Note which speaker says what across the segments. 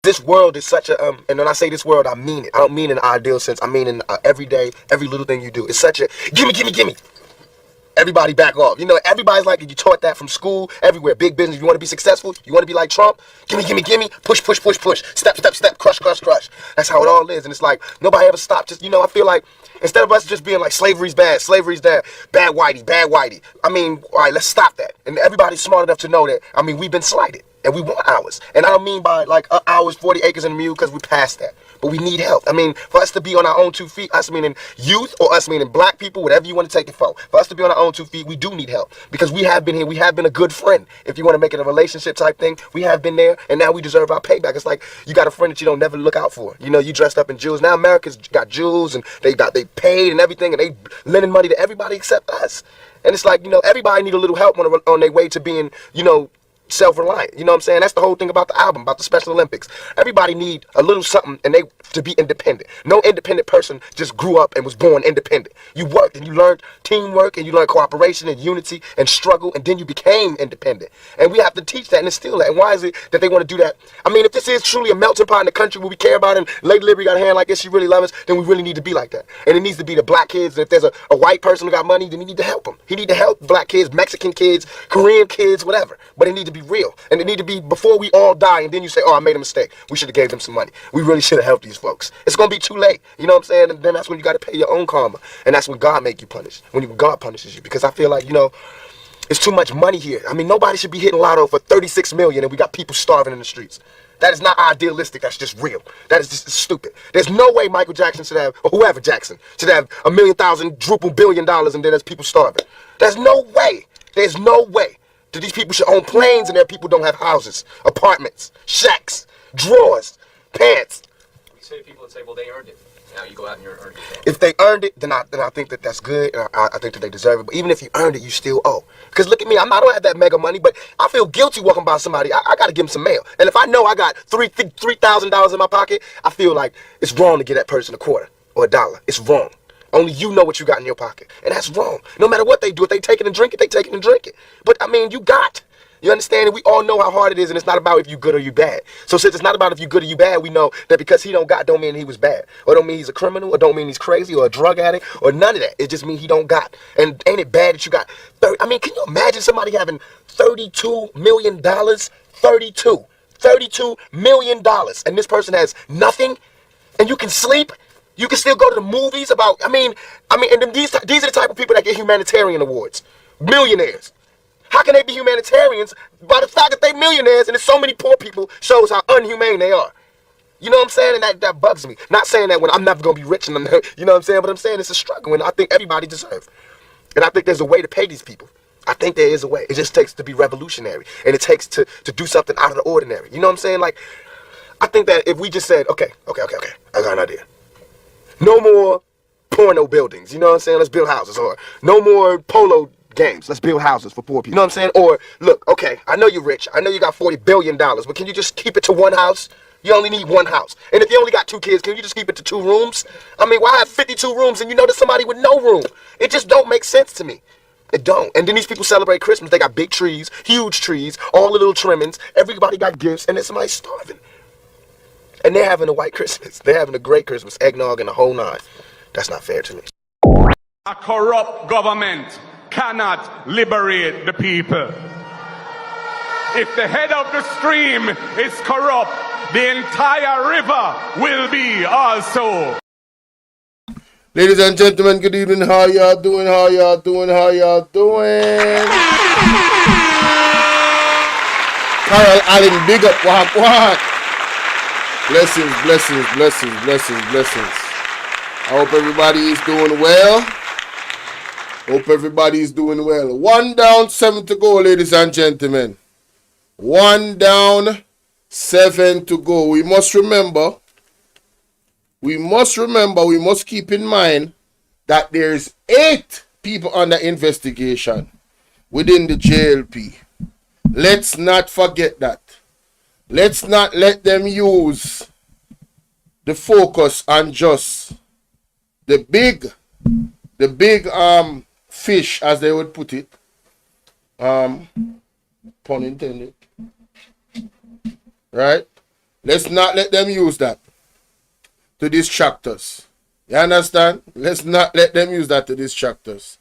Speaker 1: This world is such a and when I say this world, I mean it. I don't mean in an ideal sense. I mean in every day, every little thing you do. It's such a gimme, gimme, gimme. Everybody back off. You know, everybody's like, you taught that from school, everywhere. Big business. You want to be successful? You want to be like Trump? Gimme, gimme, gimme. Push, push, push, push. Step, step, step. Crush, crush, crush. That's how it all is. And it's like, nobody ever stopped. Just, I feel like, instead of us just being like, slavery's bad, bad whitey, bad whitey. I mean, all right, let's stop that. And everybody's smart enough to know that, we've been slighted. And we want ours. And I don't mean by like ours, 40 acres and a mule, because we passed that. But we need help. For us to be on our own 2 feet, us meaning youth, or us meaning black people, whatever you want to take it for us to be on our own 2 feet, we do need help. Because we have been here, we have been a good friend. If you want to make it a relationship type thing, we have been there, and now we deserve our payback. It's like, you got a friend that you don't never look out for. You dressed up in jewels. Now America's got jewels, and they paid and everything, and they lending money to everybody except us. And it's like, everybody need a little help on their way to being, self-reliant. You know what I'm saying? That's the whole thing about the album, about the Special Olympics. Everybody need a little something and they to be independent. No independent person just grew up and was born independent. You worked and you learned teamwork and you learned cooperation and unity and struggle, and then you became independent. And we have to teach that and instill that. And why is it that they want to do that? If this is truly a melting pot in the country where we care about it, and Lady Liberty got a hand like this, she really loves us, then we really need to be like that. And it needs to be the black kids. If there's a white person who got money, then he need to help them. He need to help black kids, Mexican kids, Korean kids, whatever. But it need to be real. And it need to be before we all die, and then you say, oh, I made a mistake. We should have gave them some money. We really should have helped these folks. It's going to be too late. You know what I'm saying? And then that's when you got to pay your own karma. And that's when God make you punish. When God punishes you. Because I feel like, it's too much money here. Nobody should be hitting lotto for 36 million and we got people starving in the streets. That is not idealistic. That's just real. That is just stupid. There's no way Michael Jackson should have, or whoever Jackson, should have $1 million, $1 billion, and then there's people starving. There's no way. There's no way. That these people should own planes and their people don't have houses, apartments, shacks, drawers, pants.
Speaker 2: We say to people that say, well, they earned it. Now you go out and you earned it.
Speaker 1: If they earned it, then I think that's good. And I think that they deserve it. But even if you earned it, you still owe. Because look at me, I don't have that mega money, but I feel guilty walking by somebody. I got to give them some mail. And if I know I got $3,000 in my pocket, I feel like it's wrong to give that person a quarter or $1. It's wrong. Only you know what you got in your pocket. And that's wrong. No matter what they do, if they take it and drink it, they take it and drink it. But, you got. You understand? And we all know how hard it is, and it's not about if you good or you bad. So since it's not about if you good or you bad, we know that because he don't got, don't mean he was bad. Or don't mean he's a criminal, or don't mean he's crazy, or a drug addict, or none of that. It just means he don't got. And ain't it bad that you got 30? Can you imagine somebody having $32 million? $32 million. And this person has nothing, and you can sleep. You can still go to the movies about, and then these are the type of people that get humanitarian awards. Millionaires. How can they be humanitarians by the fact that they millionaires and there's so many poor people shows how unhumane they are? You know what I'm saying? And that bugs me. Not saying that when I'm never going to be rich, and you know what I'm saying? But I'm saying it's a struggle, and I think everybody deserves. And I think there's a way to pay these people. I think there is a way. It just takes to be revolutionary, and it takes to do something out of the ordinary. You know what I'm saying? Like, I think that if we just said, okay, I got an idea. No more porno buildings, you know what I'm saying? Let's build houses. Or no more polo games. Let's build houses for poor people. You know what I'm saying? Or, look, okay, I know you're rich. I know you got $40 billion, but can you just keep it to one house? You only need one house. And if you only got 2 kids, can you just keep it to 2 rooms? Why have 52 rooms and you know there's somebody with no room? It just don't make sense to me. It don't. And then these people celebrate Christmas. They got big trees, huge trees, all the little trimmings. Everybody got gifts, and then somebody's starving. And they're having a white Christmas. They're having a great Christmas, eggnog and the whole 9. That's not fair to me.
Speaker 3: A corrupt government cannot liberate the people. If the head of the stream is corrupt, the entire river will be also.
Speaker 4: Ladies and gentlemen, good evening. How y'all doing? How y'all doing? How y'all doing? Carol Allen, big up. What? Blessings, blessings, blessings, blessings, blessings. I hope everybody is doing well. Hope everybody is doing well. 1 down, 7 to go, ladies and gentlemen. 1 down, 7 to go. We must keep in mind that there's 8 people under investigation within the JLP. Let's not forget that. Let's not let them use the focus on just the big fish, as they would put it. Pun intended. Right? Let's not let them use that to distract us. You understand? Let's not let them use that to distract us.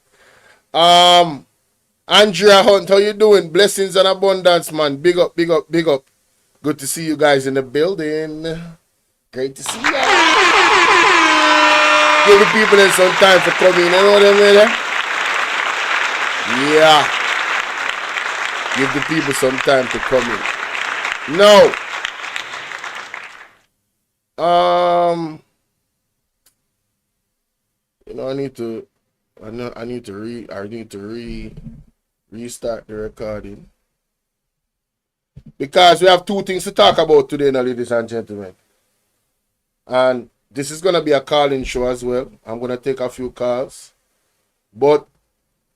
Speaker 4: Andrea Hunt, how you doing? Blessings and abundance, man. Big up, big up, big up. Good to see you guys in the building. Great to see you. Give the people in some time for coming. You know what I mean? Yeah. Give the people some time to come in. No. You know, I need to restart the recording. Because we have two things to talk about today, now, ladies and gentlemen. And this is gonna be a call-in show as well. I'm gonna take a few calls. But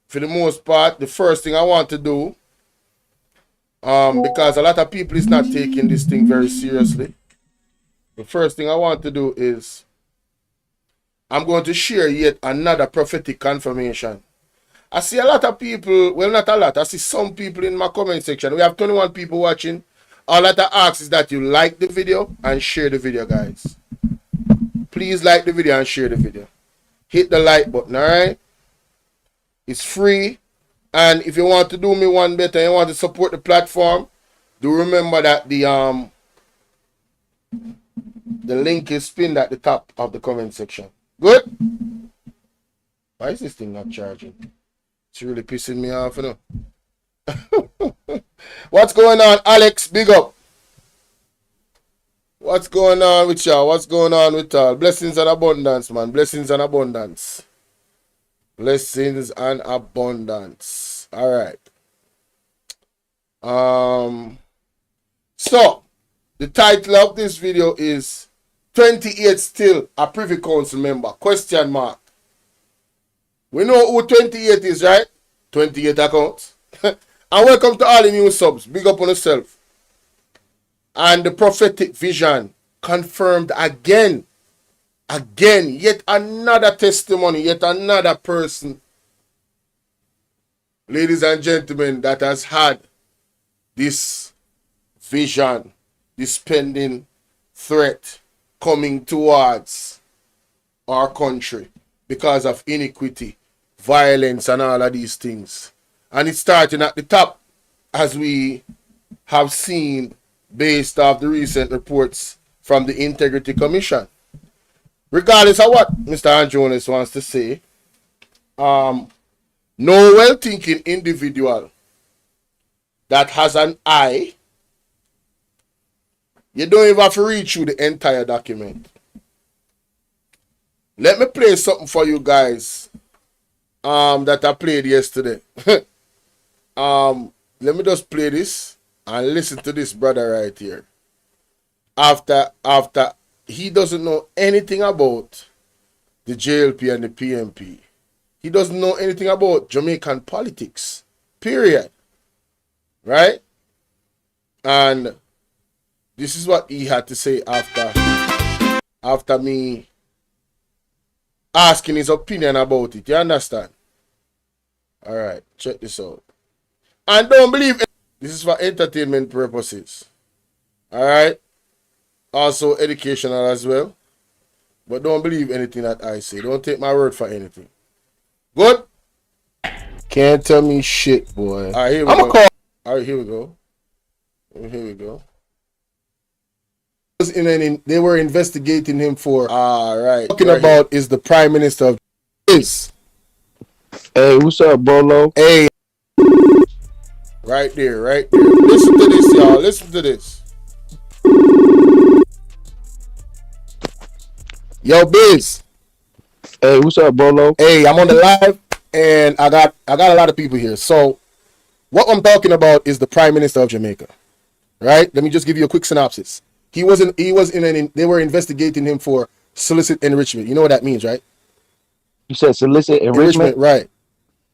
Speaker 4: for the most part, the first thing I want to do, because a lot of people is not taking this thing very seriously. The first thing I want to do is I'm going to share yet another prophetic confirmation. I see a lot of people, well, not a lot, I see some people in my comment section. We have 21 people watching. All that I ask is that you like the video and share the video, guys. Please like the video and share the video. Hit the like button, alright? It's free. And if you want to do me one better and you want to support the platform, do remember that the link is pinned at the top of the comment section. Good? Why is this thing not charging? It's really pissing me off, you know. What's going on, Alex? Big up. What's going on with y'all? What's going on with y'all? Blessings and abundance, man. Blessings and abundance. Blessings and abundance. All right. So, the title of this video is 28 still a Privy Council member? Question mark. We know who 28 is, right? 28 accounts. And welcome to all the new subs. Big up on yourself. And the prophetic vision confirmed again. Again, yet another testimony, yet another person, ladies and gentlemen, that has had this vision, this pending threat coming towards our country because of inequity, violence, and all of these things. And it's starting at the top, as we have seen based off the recent reports from the Integrity Commission. Regardless of what Mr. Andronis wants to say, no well-thinking individual that has an eye, you don't even have to read through the entire document. Let me play something for you guys that I played yesterday. Let me just play this and listen to this brother right here. After he doesn't know anything about the JLP and the PMP. He doesn't know anything about Jamaican politics. Period. Right? And this is what he had to say after me asking his opinion about it. You understand? Alright, check this out. And don't believe it. This is for entertainment purposes. Alright? Also educational as well. But don't believe anything that I say. Don't take my word for anything. Good? Can't tell me shit, boy. Alright, here we go. Alright, here we go. Here we go. They were investigating him for right. Talking right about here is the Prime Minister of is.
Speaker 5: Hey, what's up, Bolo?
Speaker 4: Hey. Right there, right there. Listen to this, y'all. Listen to this. Yo, Biz.
Speaker 5: Hey, what's up, Bolo?
Speaker 4: Hey, I'm on the live and I got a lot of people here. So what I'm talking about is the Prime Minister of Jamaica. Right? Let me just give you a quick synopsis. They were investigating him for solicit enrichment. You know what that means, right?
Speaker 5: You said solicit enrichment?
Speaker 4: Right.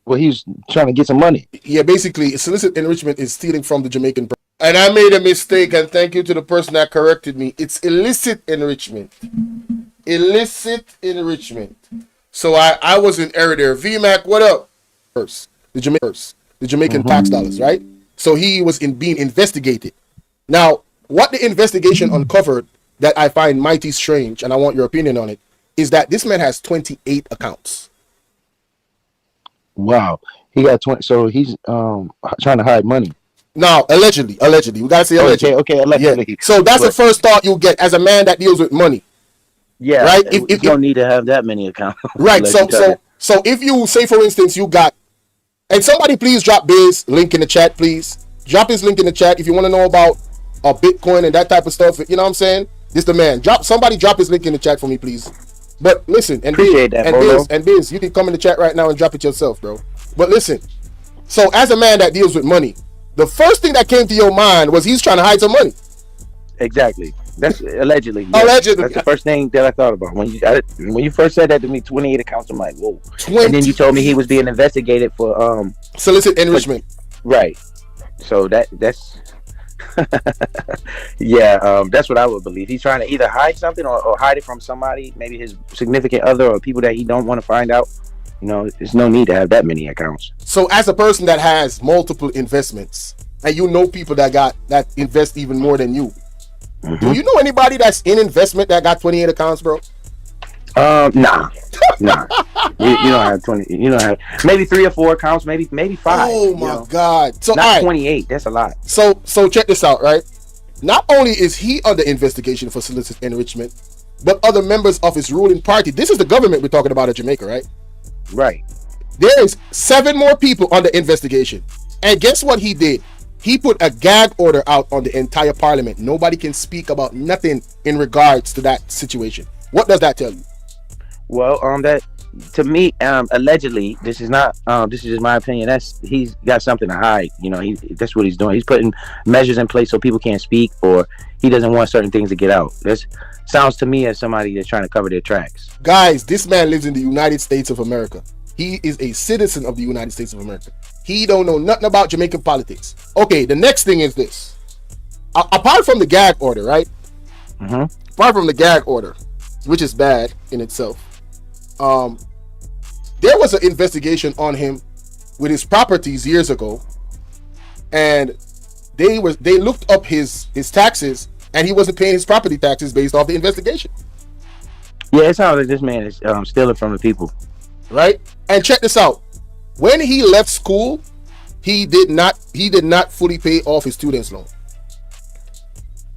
Speaker 5: Well, he's trying to get some money.
Speaker 4: Yeah, basically, solicit enrichment is stealing from the Jamaican. And I made a mistake, and thank you to the person that corrected me. It's illicit enrichment. Illicit enrichment. So I was in error there. VMAC, what up? The Jamaican tax dollars, right? So he was being investigated. Now, what the investigation uncovered that I find mighty strange, and I want your opinion on it, is that this man has 28 accounts.
Speaker 5: Wow. He got 20. So he's trying to hide money.
Speaker 4: Now, allegedly, we gotta say allegedly.
Speaker 5: Okay, allegedly.
Speaker 4: Yeah. So that's the first thought you get as a man that deals with money.
Speaker 6: Yeah,
Speaker 4: right.
Speaker 6: You don't need to have that many accounts.
Speaker 4: Right. So if you say, for instance, you got, and somebody please drop Biz link in the chat, please drop his link in the chat if you want to know about Bitcoin and that type of stuff. You know what I'm saying? This the man. Somebody drop his link in the chat for me, please. But listen, and Biz, you can come in the chat right now and drop it yourself, bro. But listen, so as a man that deals with money, the first thing that came to your mind was he's trying to hide some money.
Speaker 6: Exactly. That's allegedly.
Speaker 4: Yeah. Allegedly.
Speaker 6: That's the first thing that I thought about when you first said that to me. 28 accounts. I'm like, whoa.
Speaker 4: 20.
Speaker 6: And then you told me he was being investigated for
Speaker 4: illicit enrichment.
Speaker 6: Right. So that's yeah. That's what I would believe. He's trying to either hide something or hide it from somebody, maybe his significant other or people that he don't want to find out. You know, there's no need to have that many accounts.
Speaker 4: So as a person that has multiple investments, and you know people that invest even more than you, do you know anybody that's in investment that got 28 accounts, bro?
Speaker 6: Nah. You don't have 20. You don't have maybe 3 or 4 accounts, maybe 5.
Speaker 4: Oh my God! So
Speaker 6: not 28. That's a lot.
Speaker 4: So check this out, right? Not only is he under investigation for illicit enrichment, but other members of his ruling party. This is the government we're talking about in Jamaica, right?
Speaker 6: Right.
Speaker 4: There is 7 more people under investigation, and guess what he did? He put a gag order out on the entire parliament. Nobody can speak about nothing in regards to that situation. What does that tell you?
Speaker 6: Well, that to me, allegedly, this is not. This is just my opinion. He's got something to hide. You know, that's what he's doing. He's putting measures in place so people can't speak, or he doesn't want certain things to get out. That sounds to me as somebody that's trying to cover their tracks.
Speaker 4: Guys, this man lives in the United States of America. He is a citizen of the United States of America. He don't know nothing about Jamaican politics. Okay, the next thing is this. Apart from the gag order, right? Apart from the gag order, which is bad in itself, there was an investigation on him with his properties years ago, and they looked up his taxes, and he wasn't paying his property taxes based off the investigation.
Speaker 6: Yeah, it sounds like this man is stealing from the people.
Speaker 4: Right? And check this out. When he left school, he did not fully pay off his students' loan.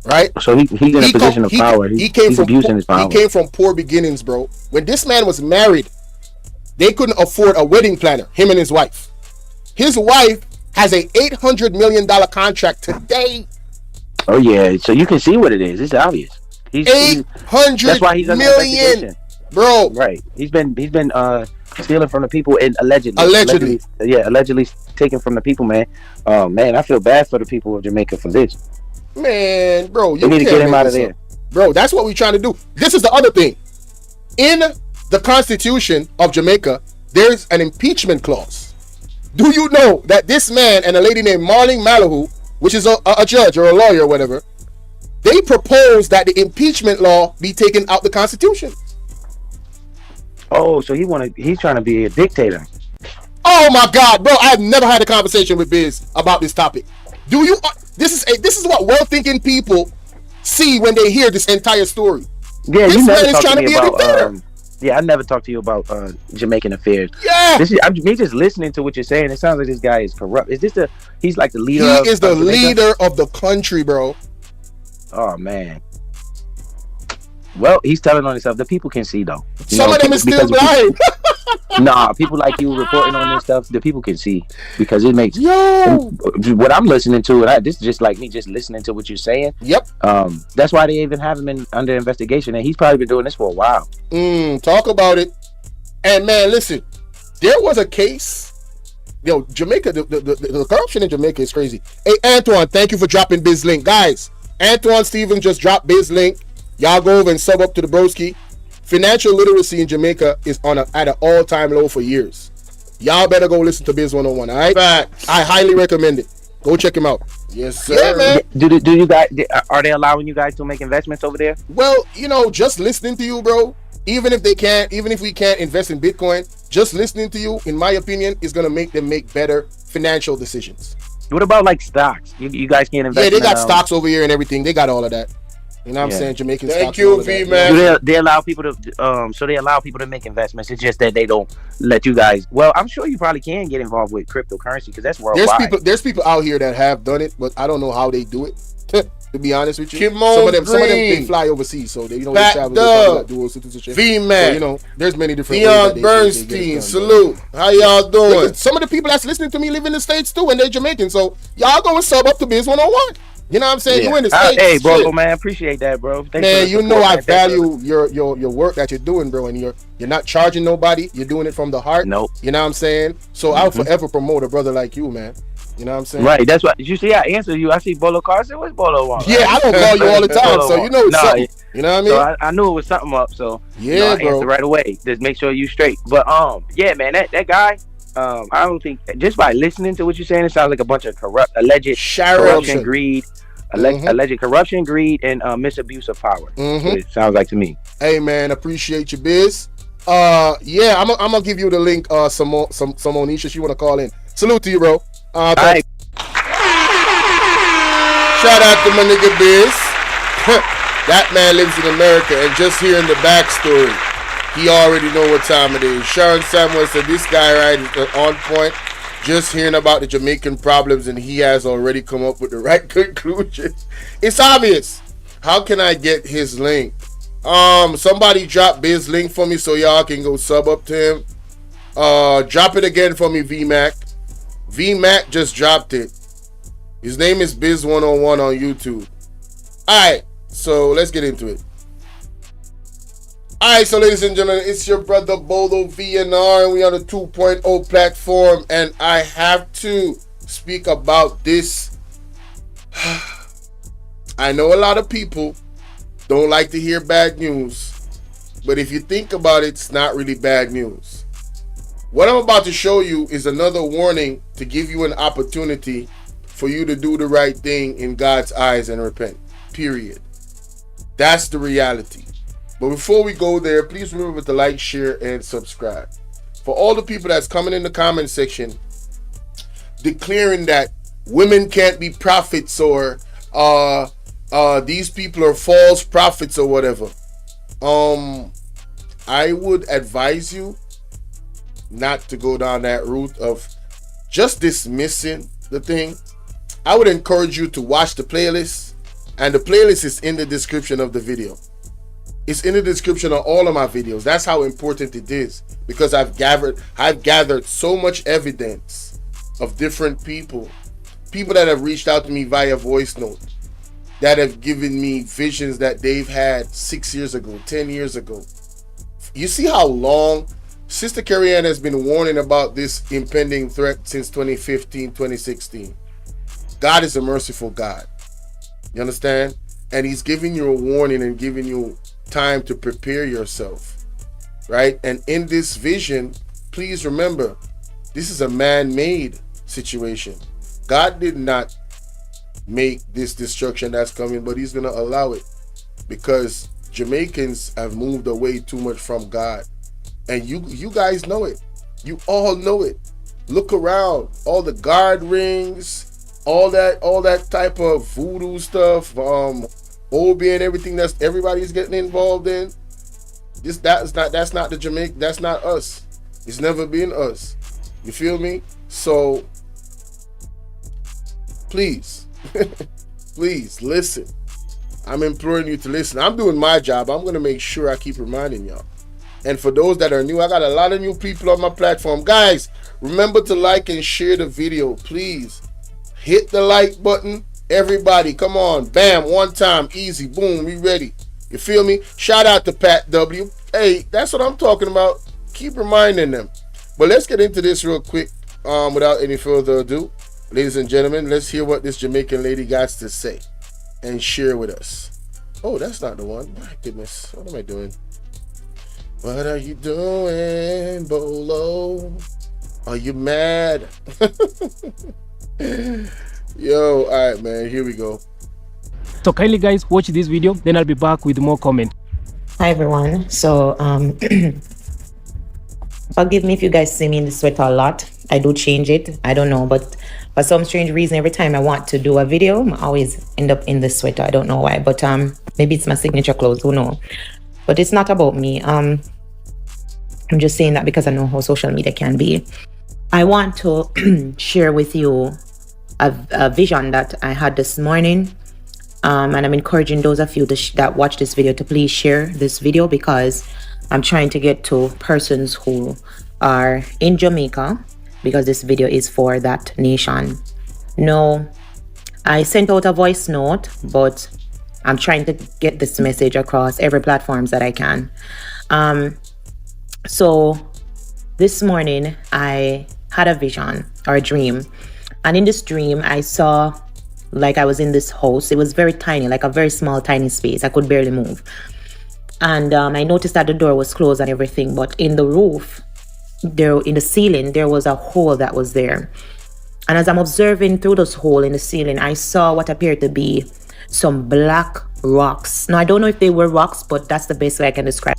Speaker 4: Right?
Speaker 6: So he's in a position of power. He's abusing his power.
Speaker 4: He came from poor beginnings, bro. When this man was married, they couldn't afford a wedding planner, him and his wife. His wife has a $800 million contract today.
Speaker 6: Oh yeah, so you can see what it is. It's obvious. That's why he's under investigation,
Speaker 4: bro.
Speaker 6: Right? He's been stealing from the people and allegedly taken from the people, man. Man, I feel bad for the people of Jamaica for this.
Speaker 4: Man, bro,
Speaker 6: you need to get him out of there,
Speaker 4: bro. That's what we're trying to do. This is the other thing. In the Constitution of Jamaica, there's an impeachment clause. Do you know that this man and a lady named Marlene Malahoo, which is a judge or a lawyer or whatever, they proposed that the impeachment law be taken out the Constitution?
Speaker 6: Oh, so he's trying to be a dictator.
Speaker 4: Oh my God, bro! I've never had a conversation with Biz about this topic. Do you? This is what well-thinking people see when they hear this entire story.
Speaker 6: Yeah,
Speaker 4: this man is trying to be a dictator.
Speaker 6: Yeah, I never talked to you about Jamaican affairs.
Speaker 4: Yeah,
Speaker 6: me just listening to what you're saying. It sounds like this guy is corrupt. Is this he's like the leader?
Speaker 4: He is the leader of the country, bro.
Speaker 6: Oh man. Well, he's telling on himself. The people can see though.
Speaker 4: Some of them is still blind.
Speaker 6: Nah, people like you reporting on this stuff, the people can see, because it makes what I'm listening to, and this is just like me just listening to what you're saying.
Speaker 4: Yep.
Speaker 6: That's why they even have him under investigation, and he's probably been doing this for a while.
Speaker 4: Talk about it. And man, listen, there was a case. Yo, Jamaica, the corruption in Jamaica is crazy. Hey, Antoine, thank you for dropping Biz link, guys. Antoine Stevens just dropped Biz link. Y'all go over and sub up to the broski. Financial literacy in Jamaica is at an all-time low for years. Y'all better go listen to Biz 101, all right? I highly recommend it. Go check him out. Yes, sir. Yeah, man.
Speaker 6: Do you guys, are they allowing you guys to make investments over there?
Speaker 4: Well, just listening to you, bro, even if we can't invest in Bitcoin, just listening to you, in my opinion, is going to make them make better financial decisions.
Speaker 6: What about like stocks? You guys can't invest.
Speaker 4: Yeah, they
Speaker 6: in,
Speaker 4: got stocks over here and everything. They got all of that. You know what I'm
Speaker 6: Yeah.
Speaker 4: saying? Jamaican
Speaker 7: Thank
Speaker 4: stocks.
Speaker 7: you,
Speaker 4: and all of that.
Speaker 7: V-Man.
Speaker 6: Do they allow people to so they allow people to make investments? It's just that they don't let you guys. Well, I'm sure you probably can get involved with cryptocurrency because that's worldwide.
Speaker 4: There's people out here that have done it, but I don't know how they do it. To be honest with you,
Speaker 7: Kimon
Speaker 4: some of them
Speaker 7: Green.
Speaker 4: they fly overseas, so they they
Speaker 7: Pat
Speaker 4: travel.
Speaker 7: Dub.
Speaker 4: They got dual citizenship.
Speaker 7: V-Man.
Speaker 4: So, there's many different ways that
Speaker 7: Dion
Speaker 4: they get it
Speaker 7: Bernstein,
Speaker 4: done,
Speaker 7: salute. How y'all
Speaker 4: bro.
Speaker 7: doing?
Speaker 4: Look, some of the people that's listening to me live in the States too, and they're Jamaican. So y'all go and sub up to Biz 101. You know what I'm saying?
Speaker 6: Yeah.
Speaker 4: You in the States.
Speaker 6: Hey, bro,
Speaker 4: shit.
Speaker 6: man, appreciate that, bro. Thanks for
Speaker 4: Man,
Speaker 6: the
Speaker 4: you
Speaker 6: support,
Speaker 4: know I
Speaker 6: man. Thanks,
Speaker 4: value your work that you're doing, bro, and you're not charging nobody. You're doing it from the heart.
Speaker 6: Nope.
Speaker 4: You know what I'm saying? So I'll forever promote a brother like you, man. You know what I'm saying?
Speaker 6: Right, that's what you see. I answered you. I see Bolo Carson. What's Bolo want?
Speaker 4: Yeah, I don't call you all the time,
Speaker 6: Bolo
Speaker 4: so
Speaker 6: want.
Speaker 4: you know it's
Speaker 6: Nah,
Speaker 4: something. You know what I mean?
Speaker 6: So I knew it was something up. So
Speaker 4: Yeah,
Speaker 6: I
Speaker 4: bro.
Speaker 6: answered right away. Just make sure you straight. But yeah, man, that guy. I don't think just by listening to what you're saying, it sounds like a bunch of alleged corruption, greed, alleged corruption, greed, and misabuse of power. That's what it sounds like to me.
Speaker 4: Hey, man, appreciate you, Biz. Yeah, I'm gonna give you the link. Some Onisha, she wanna call in. Salute to you, bro.
Speaker 6: All right.
Speaker 7: Shout out to my nigga Biz. That man lives in America, and just hearing the backstory, he already know what time it is. Sharon Samuel said this guy right is on point. Just hearing about the Jamaican problems, and he has already come up with the right conclusions. It's obvious. How can I get his link? Somebody drop Biz link for me so y'all can go sub up to him. Drop it again for me, VMAC. VMAC just dropped it. His name is Biz101 on YouTube. Alright, so let's get into it. Alright, so ladies and gentlemen, it's your brother Bolo V&R, and we on the 2.0 platform, and I have to speak about this. I know a lot of people don't like to hear bad news, but if you think about it, it's not really bad news. What I'm about to show you is another warning to give you an opportunity for you to do the right thing in God's eyes and repent. Period. That's the reality. But before we go there, please remember to like, share, and subscribe. For all the people that's coming in the comment section declaring that women can't be prophets or these people are false prophets or whatever, I would advise you not to go down that route of just dismissing the thing. I would encourage you to watch the playlist, and the playlist is in the description of the video. It's in the description of all of my videos. That's how important it is, because I've gathered so much evidence of different people that have reached out to me via voice note, that have given me visions that they've had 6 years ago, 10 years ago. You see how long Sister Carrie Ann has been warning about this impending threat since 2015, 2016. God is a merciful God. You understand? And he's giving you a warning and giving you time to prepare yourself. Right? And in this vision, please remember, this is a man-made situation. God did not make this destruction that's coming, but he's going to allow it because Jamaicans have moved away too much from God. And you guys know it. You all know it. Look around. All the guard rings, all that type of voodoo stuff, OB and everything that's everybody's getting involved in. That's not the Jamaica. That's not us. It's never been us. You feel me? So please, please listen. I'm imploring you to listen. I'm doing my job. I'm gonna make sure I keep reminding y'all. And for those that are new, I got a lot of new people on my platform. Guys, remember to like and share the video. Please hit the like button. Everybody, come on. Bam, one time, easy, boom, we ready. You feel me? Shout out to Pat W. Hey, that's what I'm talking about. Keep reminding them. But let's get into this real quick without any further ado. Ladies and gentlemen, let's hear what this Jamaican lady got to say and share with us. Oh, that's not the one. My goodness, what am I doing? What are you doing, Bolo? Are you mad? Yo, alright man, here we go.
Speaker 8: So kindly guys, watch this video, then I'll be back with more comment.
Speaker 9: Hi everyone. So forgive me if you guys see me in the sweater a lot. I do change it. I don't know, but For some strange reason, every time I want to do a video, I always end up in this sweater. I don't know why, but maybe it's my signature clothes, who knows. But it's not about me. I'm just saying that because I know how social media can be. I want to share with you a vision that I had this morning. And I'm encouraging those of you that watch this video to please share this video, because I'm trying to get to persons who are in Jamaica, because this video is for that nation. No, I sent out a voice note, but I'm trying to get this message across every platforms that I can. So this morning I had a vision or a dream, and in this dream I saw like I was in this house. It was very tiny, like a very small tiny space. I could barely move, and I noticed that the door was closed and everything, but in the roof, there in the ceiling, there was a hole that was there. And as I'm observing through this hole in the ceiling, I saw what appeared to be some black rocks. Now I don't know if they were rocks, but that's the best way I can describe.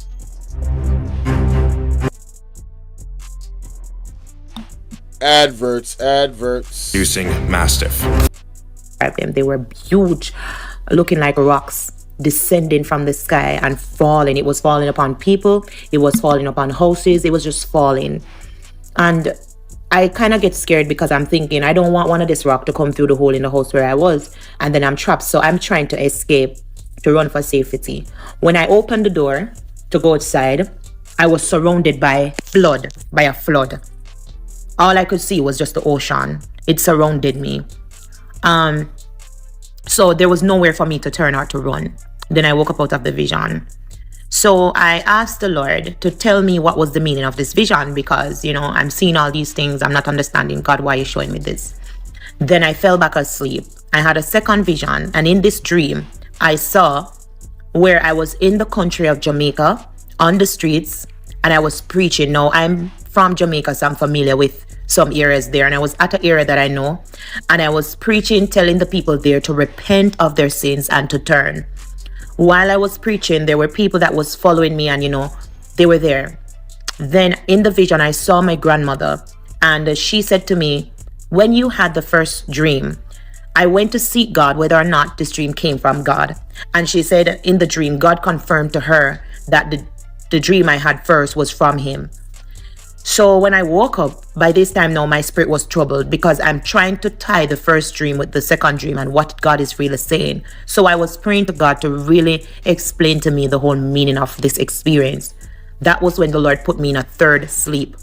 Speaker 7: Adverts.
Speaker 10: Producing Mastiff.
Speaker 9: Them. They were huge, looking like rocks descending from the sky and falling. It was falling upon people, it was falling upon houses, it was just falling. And I kind of get scared because I'm thinking, I don't want one of this rock to come through the hole in the house where I was, and then I'm trapped. So I'm trying to escape, to run for safety. When I opened the door to go outside, I was surrounded by a flood. All I could see was just the ocean. It surrounded me. So there was nowhere for me to turn or to run. Then I woke up out of the vision. So I asked the Lord to tell me what was the meaning of this vision, because, I'm seeing all these things. I'm not understanding. God, why are you showing me this? Then I fell back asleep. I had a second vision. And in this dream, I saw where I was in the country of Jamaica on the streets, and I was preaching. Now, I'm from Jamaica, so I'm familiar with some areas there, and I was at an area that I know, and I was preaching, telling the people there to repent of their sins and to turn. While I was preaching, there were people that was following me, and they were there. Then in the vision, I saw my grandmother, and she said to me, when you had the first dream, I went to seek God whether or not this dream came from God. And she said in the dream, God confirmed to her that the dream I had first was from him. So when I woke up, by this time now my spirit was troubled, because I'm trying to tie the first dream with the second dream and what God is really saying. So I was praying to God to really explain to me the whole meaning of this experience. That was when the Lord put me in a third sleep.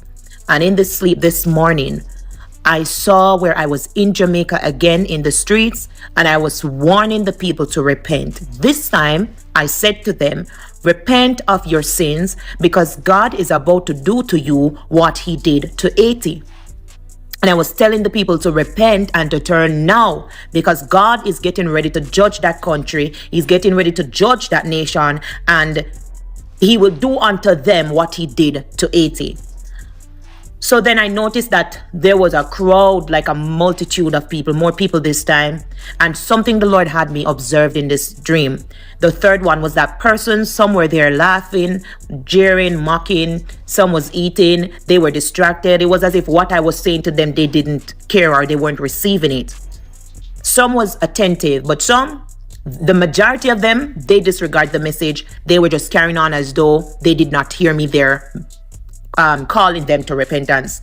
Speaker 9: And in this sleep this morning, I saw where I was in Jamaica again in the streets, and I was warning the people to repent. This time I said to them, repent of your sins, because God is about to do to you what he did to Haiti. And I was telling the people to repent and to turn now, because God is getting ready to judge that country. He's getting ready to judge that nation, and he will do unto them what he did to Haiti. So then I noticed that there was a crowd, like a multitude of people, more people this time. And something the Lord had me observed in this dream. The third one was that person, some were there laughing, jeering, mocking, some was eating, they were distracted. It was as if what I was saying to them, they didn't care or they weren't receiving it. Some was attentive, but some, the majority of them, they disregard the message. They were just carrying on as though they did not hear me there, calling them to repentance.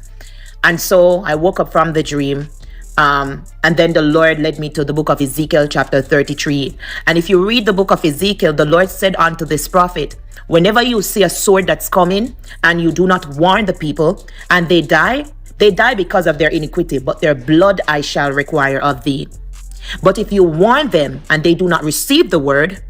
Speaker 9: And so I woke up from the dream, and then the Lord led me to the book of Ezekiel chapter 33. And if you read the book of Ezekiel, the Lord said unto this prophet, whenever you see a sword that's coming and you do not warn the people and they die because of their iniquity, but their blood I shall require of thee. But if you warn them and they do not receive the word,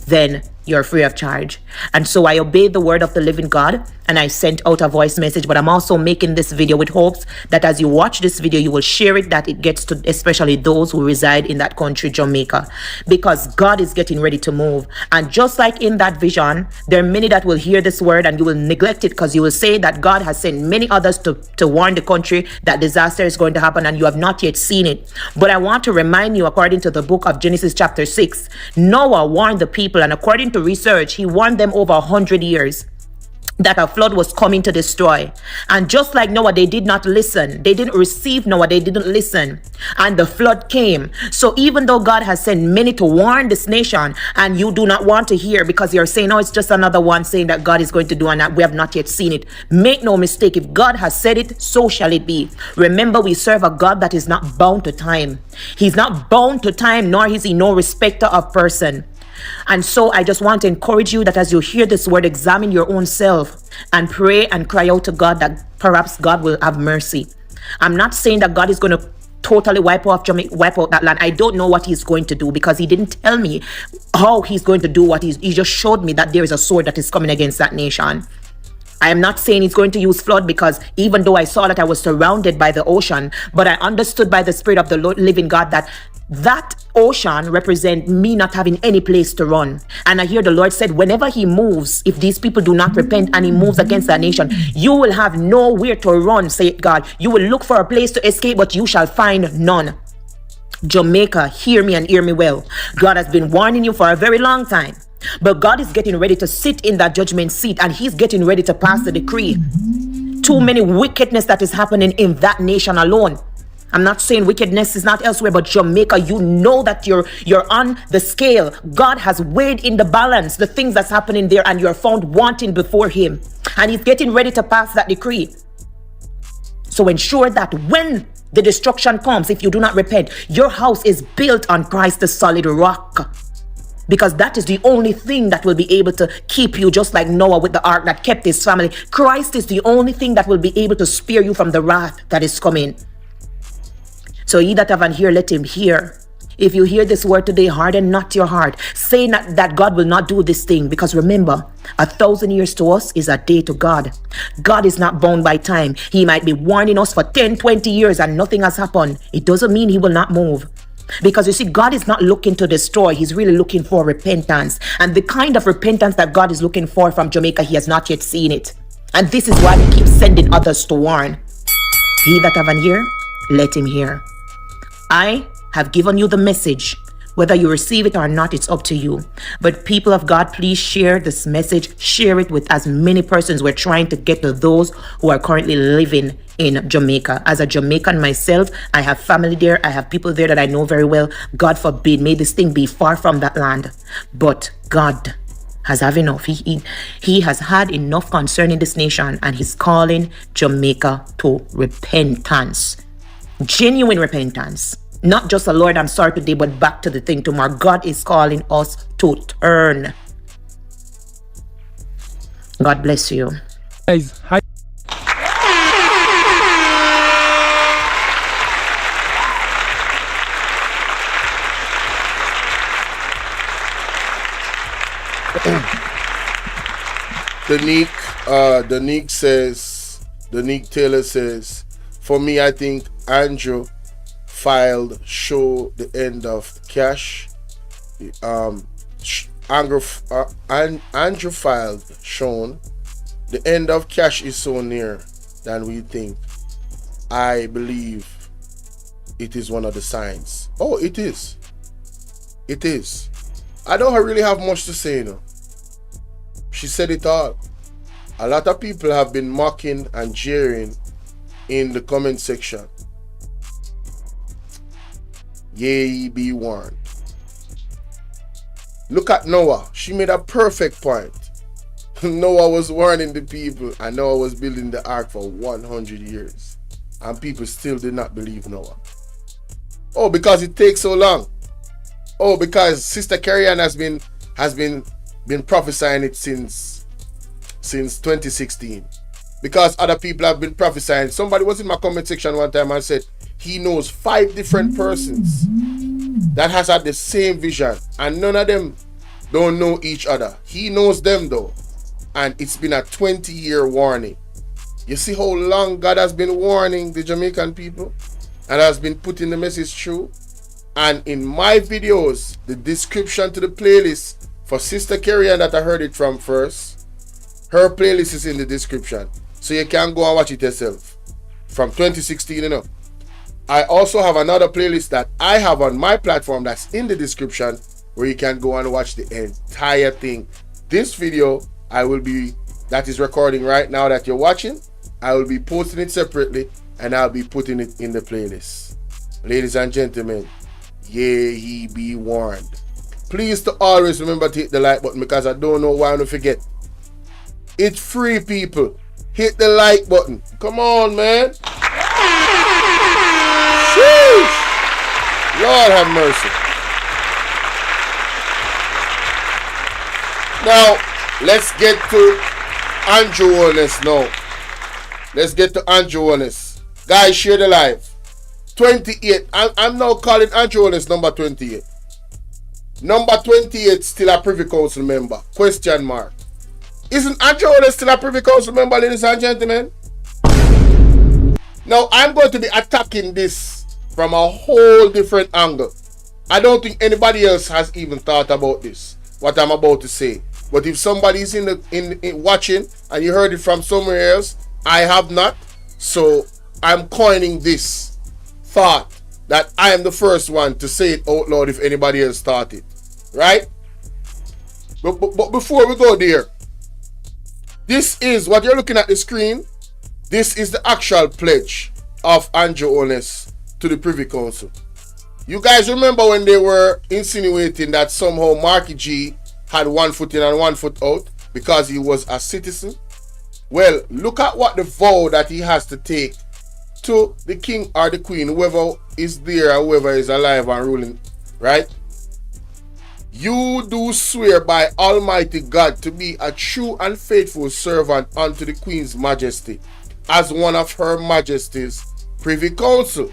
Speaker 9: then you're free of charge. And so I obeyed the word of the living God, and I sent out a voice message. But I'm also making this video with hopes that as you watch this video, you will share it, that it gets to especially those who reside in that country, Jamaica, because God is getting ready to move. And just like in that vision, there are many that will hear this word and you will neglect it, because you will say that God has sent many others to warn the country that disaster is going to happen, and you have not yet seen it. But I want to remind you, according to the book of Genesis chapter 6, Noah warned the people, and according to research, he warned them over 100 years. that a flood was coming to destroy. And just like Noah, they did not listen. They didn't receive Noah. They didn't listen. And the flood came. So even though God has sent many to warn this nation, and you do not want to hear because you're saying, oh, it's just another one saying that God is going to do and that we have not yet seen it. Make no mistake. If God has said it, so shall it be. Remember, we serve a God that is not bound to time. He's not bound to time, nor is he no respecter of person. And so I just want to encourage you that as you hear this word, examine your own self and pray and cry out to God that perhaps God will have mercy. I'm not saying that God is going to totally wipe out that land. I don't know what he's going to do because he didn't tell me how he's going to do what he just showed me that there is a sword that is coming against that nation. I am not saying he's going to use flood because even though I saw that I was surrounded by the ocean, but I understood by the Spirit of the Lord, living God that ocean represent me not having any place to run. And I hear the Lord said, whenever he moves, if these people do not repent and he moves against that nation, you will have nowhere to run, saith God. You will look for a place to escape, but you shall find none. Jamaica, hear me and hear me well. God has been warning you for a very long time. But God is getting ready to sit in that judgment seat and he's getting ready to pass the decree. Too many wickedness that is happening in that nation alone. I'm not saying wickedness is not elsewhere, but Jamaica, you know that you're on the scale. God has weighed in the balance the things that's happening there and you're found wanting before him. And he's getting ready to pass that decree. So ensure that when the destruction comes, if you do not repent, your house is built on Christ, the solid rock. Because that is the only thing that will be able to keep you, just like Noah with the ark that kept his family. Christ is the only thing that will be able to spare you from the wrath that is coming. So ye that have an ear, let him hear. If you hear this word today, harden not your heart. Say not that God will not do this thing. Because remember, 1,000 years to us is a day to God. God is not bound by time. He might be warning us for 10, 20 years and nothing has happened. It doesn't mean he will not move. Because you see, God is not looking to destroy. He's really looking for repentance. And the kind of repentance that God is looking for from Jamaica, he has not yet seen it. And this is why he keeps sending others to warn. He that have an ear, let him hear. I have given you the message. Whether you receive it or not, it's up to you. But people of God, please share this message. Share it with as many persons. We're trying to get to those who are currently living in Jamaica. As a Jamaican myself, I have family there. I have people there that I know very well. God forbid, may this thing be far from that land. But God has had enough. He has had enough concerning this nation, and he's calling Jamaica to repentance. Genuine repentance. Not just a Lord, I'm sorry today, but back to the thing tomorrow. God is calling us to turn. God bless you.
Speaker 8: Guys, hi.
Speaker 7: Danique Taylor says, for me, I think Andrew filed show the end of cash. Andrew filed shown the end of cash is so near than we think. I believe it is one of the signs. Oh, it is. It is. I don't really have much to say, no. She said it all. A lot of people have been mocking and jeering in the comment section. Yea, be warned. Look at Noah. She made a perfect point. Noah was warning the people, and Noah was building the ark for 100 years. And people still did not believe Noah. Oh, because it takes so long. Oh, because Sister Carrie-Ann has been prophesying it since 2016. Because other people have been prophesying. Somebody was in my comment section one time and said he knows 5 different persons that has had the same vision, and none of them don't know each other. He knows them though, and it's been a 20-year warning. You see how long God has been warning the Jamaican people and has been putting the message through. And in my videos, the description to the playlist for Sister Carrie-Ann that I heard it from first, her playlist is in the description, so you can go and watch it yourself from 2016, you know. I also have another playlist that I have on my platform that's in the description, where you can go and watch the entire thing. This video, I will be that is recording right now that you're watching. I will be posting it separately and I'll be putting it in the playlist. Ladies and gentlemen, yeah, he be warned. Please to always remember to hit the like button because I don't know why I don't forget. It's free, people. Hit the like button. Come on, man. Sheesh. Lord have mercy. Now, let's get to Andrew Honest now. Let's get to Andrew Honest. Guys, share the live. 28. I'm now calling Andrew Honest number 28. Number 28 still a Privy Council member. Question mark. Isn't Andrew Honest still a Privy Council member, ladies and gentlemen? Now, I'm going to be attacking this from a whole different angle. I don't think anybody else has even thought about this, what I'm about to say. But if somebody's in watching and you heard it from somewhere else, I have not. So I'm coining this thought that I am the first one to say it out loud if anybody else thought it. Right? But before we go there, this is what you're looking at the screen. This is the actual pledge of Andrew Honest to the Privy Council. You guys remember when they were insinuating that somehow Marky G had 1 foot in and 1 foot out because he was a citizen? Well, look at what the vow that he has to take to the king or the queen, whoever is there or whoever is alive and ruling, right? You do swear by Almighty God to be a true and faithful servant unto the Queen's Majesty as one of Her Majesty's Privy Council.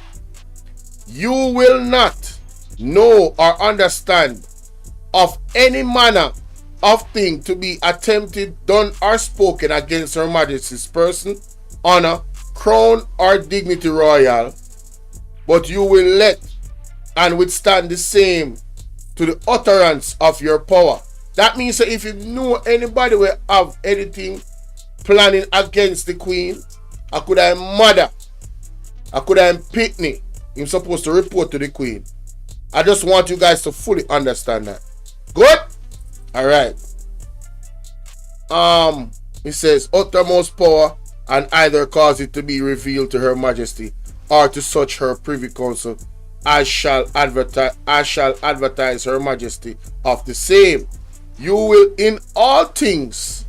Speaker 7: You will not know or understand of any manner of thing to be attempted, done, or spoken against Her Majesty's person, honor, crown, or dignity royal, but you will let and withstand the same to the utterance of your power. That means that if you know anybody will have anything planning against the Queen, I could have mother, I could have Pitney, you're supposed to report to the Queen. I just want you guys to fully understand that. Good? Alright. It says uttermost power and either cause it to be revealed to Her Majesty or to such Her Privy Council as shall advertise Her Majesty of the same. You will in all things,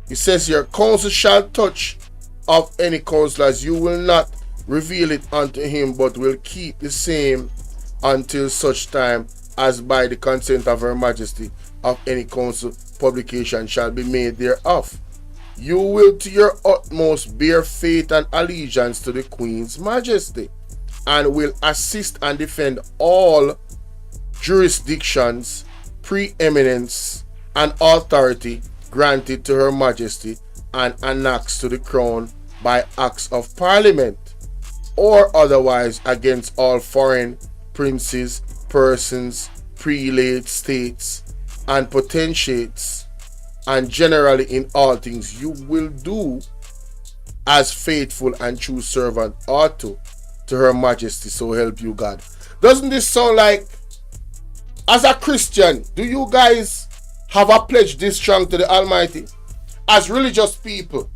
Speaker 7: it says your counsel shall touch of any counsellors. You will not reveal it unto him, but will keep the same until such time as by the consent of Her Majesty of any council publication shall be made thereof. You will to your utmost bear faith and allegiance to the Queen's Majesty, and will assist and defend all jurisdictions, preeminence, and authority granted to Her Majesty and annexed to the crown by acts of Parliament, or otherwise against all foreign princes, persons, prelate states, and potentates, and generally in all things you will do as faithful and true servant ought to Her Majesty, so help you God. Doesn't this sound like, as a Christian, do you guys have a pledge this strong to the Almighty? As religious people,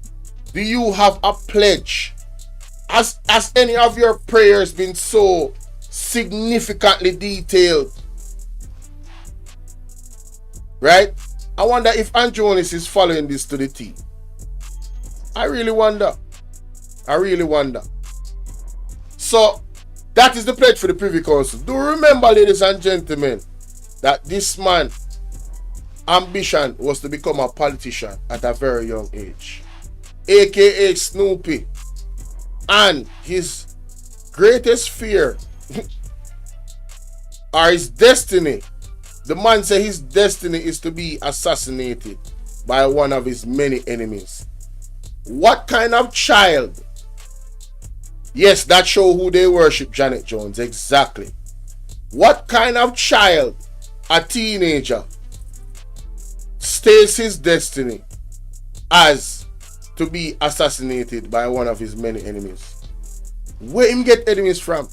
Speaker 7: do you have a pledge? Has any of your prayers been so significantly detailed? Right? I wonder if Andrew Honest is following this to the T. I really wonder. So, that is the pledge for the Privy Council. Do remember, ladies and gentlemen, that this man ambition was to become a politician at a very young age, aka Snoopy, and his greatest fear or his destiny, the man said his destiny is to be assassinated by one of his many enemies. What kind of child? Yes, that show who they worship, Janet Jones, exactly. What kind of child, a teenager, states his destiny as to be assassinated by one of his many enemies? Where him get enemies from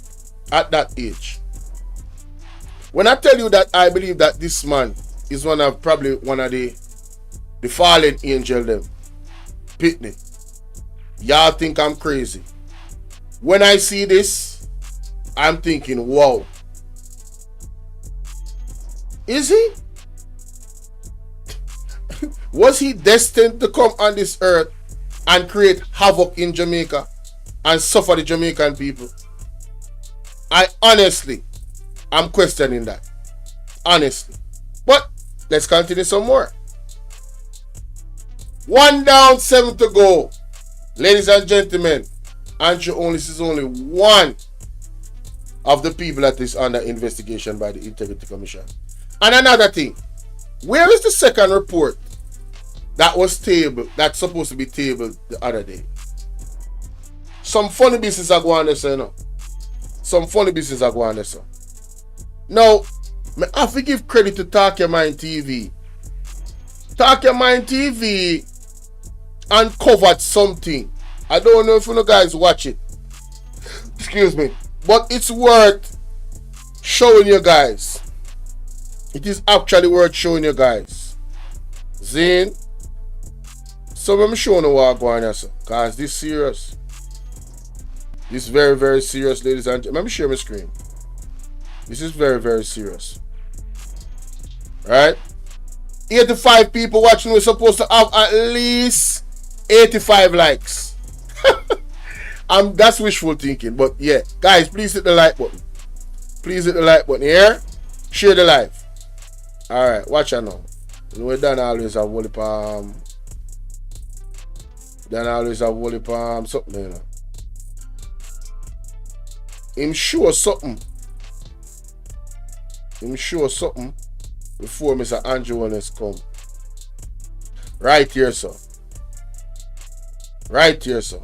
Speaker 7: at that age? When I tell you that I believe that this man is probably one of the fallen angel them. Pitney. Y'all think I'm crazy. When I see this, I'm thinking, wow. Is he? Was he destined to come on this earth and create havoc in Jamaica and suffer the Jamaican people? I'm questioning that. Honestly. But let's continue some more. 1 down, 7 to go. Ladies and gentlemen, Andrew Onlis is only one of the people that is under investigation by the Integrity Commission. And another thing, where is the second report that was tabled, that's supposed to be tabled the other day? Some funny business are going on there, you know. Some funny business are going on there, so. Now, I have to give credit to Talk Your Mind TV. Talk Your Mind TV uncovered something. I don't know if you guys watch it. Excuse me. But it's worth showing you guys. It is actually worth showing you guys. Zane. So I'm showing you what going on, sir. Because this is serious. This is very, very serious, ladies and gentlemen. Let me share my screen. This is very, very serious. Right? 85 people watching. We're supposed to have at least 85 likes. That's wishful thinking. But yeah. Guys, please hit the like button. Please hit the like button here. Share the live. Alright, watch out now. You know, Dan always have Wally Palm. Dan always have Wally Palm. Something, you know. Him sure something. Him sure something before Mr. Andrew Onlis come. Right here, sir. Right here, sir.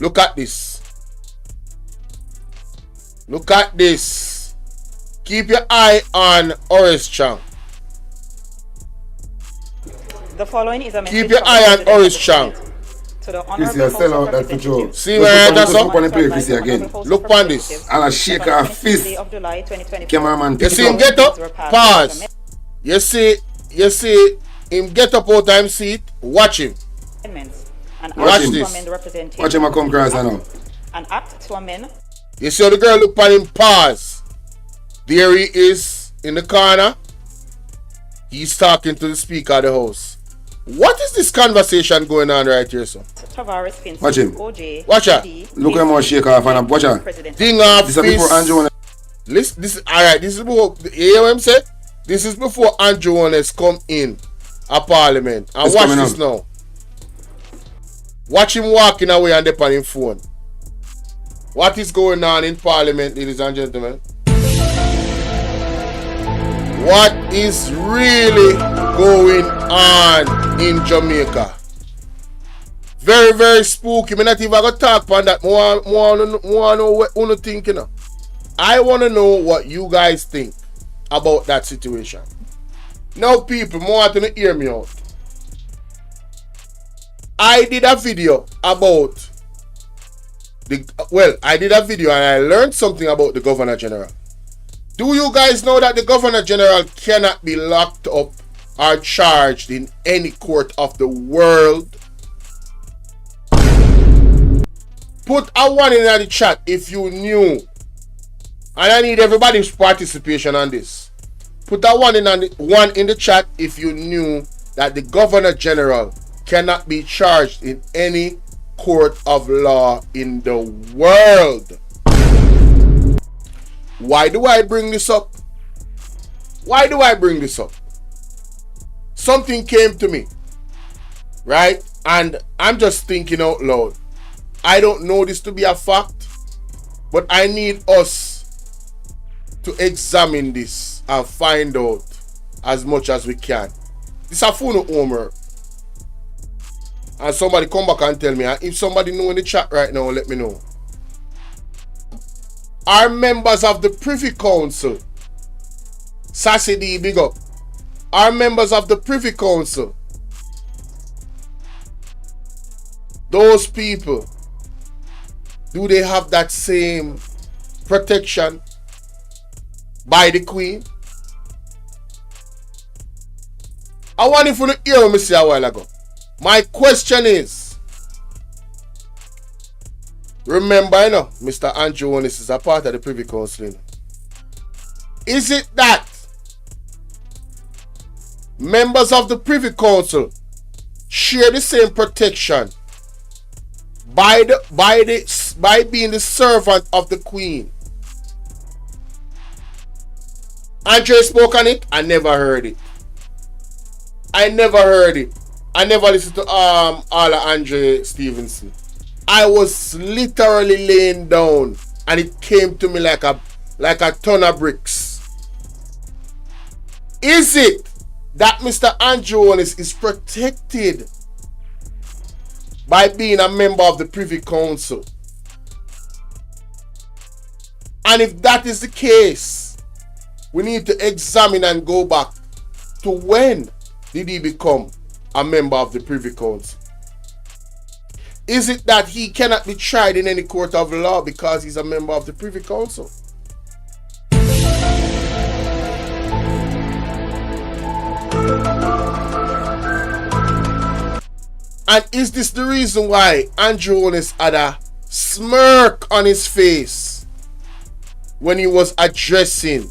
Speaker 7: Look at this. Look at this. Keep your eye on Oris Chang.
Speaker 11: The following is a message.
Speaker 7: Keep your eye on Oris Chang.
Speaker 11: To the
Speaker 12: Chrissy, I sell out that for Joe.
Speaker 7: See where that's up?
Speaker 12: Chrissy again.
Speaker 7: Look on this.
Speaker 12: I'll shake her fist. Cameraman,
Speaker 7: you see him get up? Pause. You see him get up out time seat. Watch him. Watch this.
Speaker 12: Watch him come cross now.
Speaker 11: An act to amend.
Speaker 7: You see how the girl look on him? Pause. There he is in the corner. He's talking to the speaker of the house. What is this conversation going on right here, sir?
Speaker 12: Watch him.
Speaker 7: Watch out.
Speaker 12: Look at him shake off and watch out.
Speaker 7: Ding off
Speaker 12: this is before Andrew.
Speaker 7: This alright, this is before, you hear what I'm saying? This is before Andrew Onlis come in a parliament. And
Speaker 12: it's
Speaker 7: watch this now. Watch him walking away and dip on his phone. What is going on in parliament, ladies and gentlemen? What is really going on in Jamaica? Very, very spooky. I'm not even going to talk about that. I want to know what you think, you know. I want to know what you guys think about that situation. Now, people, I want to hear me out. I did a video about I did a video and I learned something about the Governor General. Do you guys know that the Governor General cannot be locked up or charged in any court of the world? Put a 1 in the chat if you knew. And I need everybody's participation on this. Put a 1 in the chat if you knew that the Governor General cannot be charged in any court of law in the world. Why do I bring this up? Why do I bring this up? Something came to me, right? And I'm just thinking out loud. I don't know this to be a fact, but I need us to examine this and find out as much as we can. This is a phone homework. And somebody come back and tell me. And if somebody know in the chat right now, let me know. Are members of the Privy Council, Sassy D, big up. Are members of the Privy Council, those people, do they have that same protection by the Queen? I want you to hear what I say a while ago. My question is, remember, you know, Mr. Andrew Onis is a part of the Privy Council. Is it that members of the Privy Council share the same protection by being the servant of the Queen? Andre spoke on it. I never heard it. I never listened to all of Andre Stevenson. I was literally laying down and it came to me like a ton of bricks. Is it that Mr. Andrew Onis is protected by being a member of the Privy Council? And if that is the case, we need to examine and go back to when did he become a member of the Privy Council? Is it that he cannot be tried in any court of law because he's a member of the Privy Council? And is this the reason why Andrew Onis had a smirk on his face when he was addressing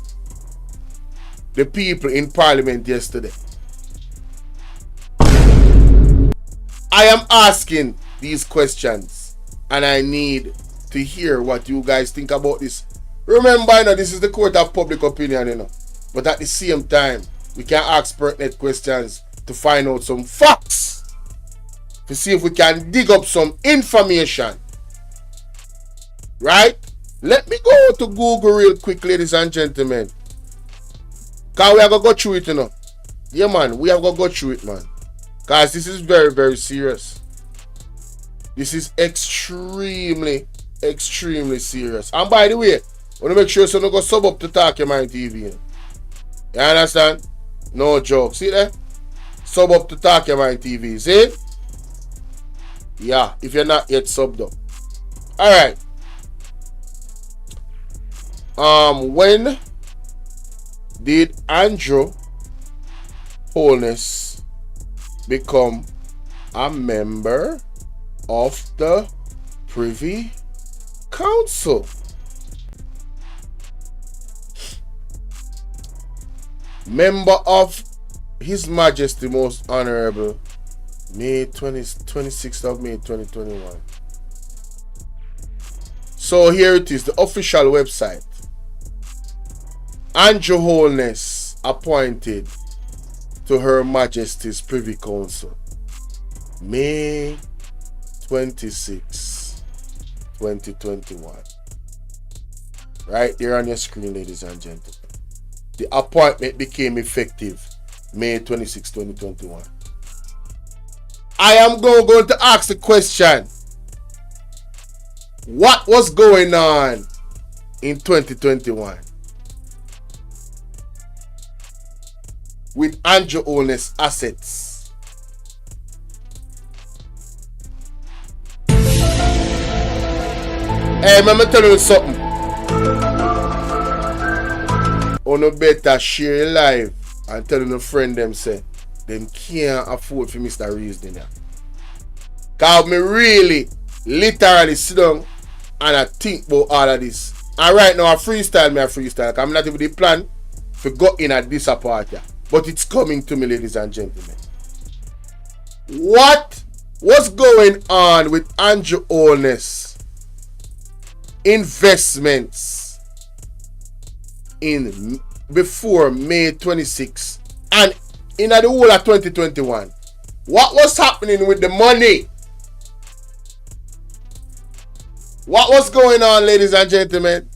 Speaker 7: the people in Parliament yesterday? I am asking these questions and I need to hear what you guys think about this. Remember, you know, this is the court of public opinion, you know. But at the same time, we can ask pertinent questions to find out some facts. To see if we can dig up some information. Right? Let me go to Google real quick, ladies and gentlemen. Because we have to go through it, you know. Yeah, man, we have to go through it, man. Because this is very, very serious. This is extremely, extremely serious. And by the way, I want to make sure so don't go sub up to Talk Your Mind TV. You know? You understand? No joke. See that? Sub up to Talk Your Mind TV. See? Yeah, if you're not yet subbed up. Alright. When did Andrew Onis become a member of the Privy Council? Member of His Majesty Most Honorable, May 26th of May 2021. So here it is, the official website. Andrew Onis appointed to Her Majesty's Privy Council, May 26, 2021. Right there on your screen, ladies and gentlemen. The appointment became effective May 26, 2021. I am going to ask the question, what was going on in 2021 with Andrew Onis' assets? Hey, let me tell you something. You better share your live and tell your friend them say them can't afford for Mr. Reasoning. Cause me really literally sit down and I think about all of this. And right now I freestyle. Cause I'm not even the plan to go in at this apart. But it's coming to me, ladies and gentlemen. What was going on with Andrew Onis' investments in before May 26 and in the whole of 2021? What was happening with the money? What was going on, ladies and gentlemen?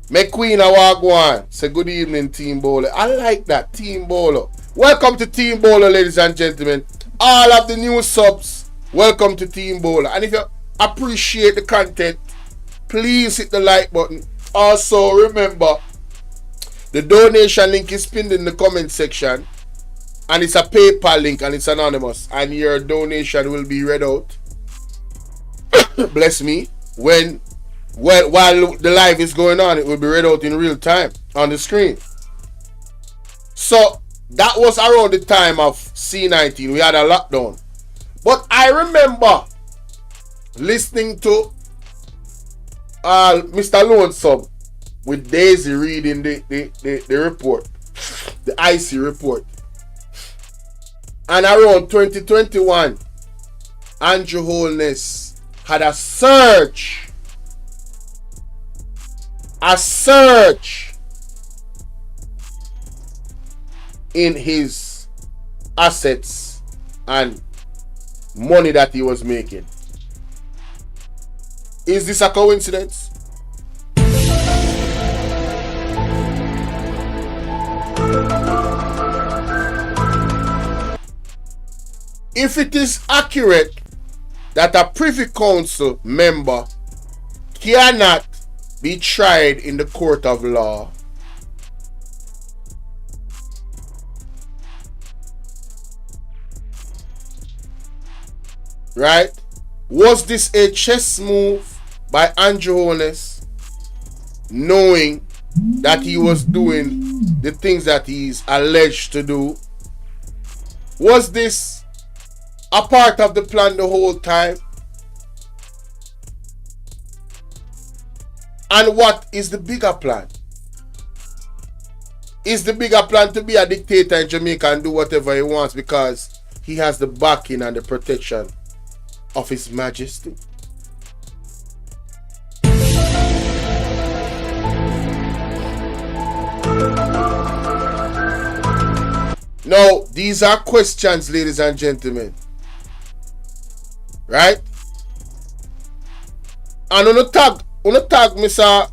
Speaker 7: McQueen Awagwan say good evening, Team Bolo. I like that, Team Bolo. Welcome to Team Bolo, ladies and gentlemen. All of the new subs, welcome to Team Bolo. And if you appreciate the content, please hit the like button. Also, remember, the donation link is pinned in the comment section. And it's a PayPal link and it's anonymous. And your donation will be read out. Bless me. While the live is going on, it will be read out in real time on the screen. So that was around the time of C19. We had a lockdown. But I remember listening to Mr. Lonesome with Daisy reading the report, the IC report. And around 2021, Andrew Holness had a surge in his assets and money that he was making. Is this a coincidence? If it is accurate that a Privy Council member cannot be tried in the court of law, right? Was this a chess move by Andrew Holness, knowing that he was doing the things that he's alleged to do? Was this a part of the plan the whole time? And what is the bigger plan? Is the bigger plan to be a dictator in Jamaica and do whatever he wants because he has the backing and the protection of His Majesty? Now, these are questions, ladies and gentlemen. Right? And on the tag, Mr.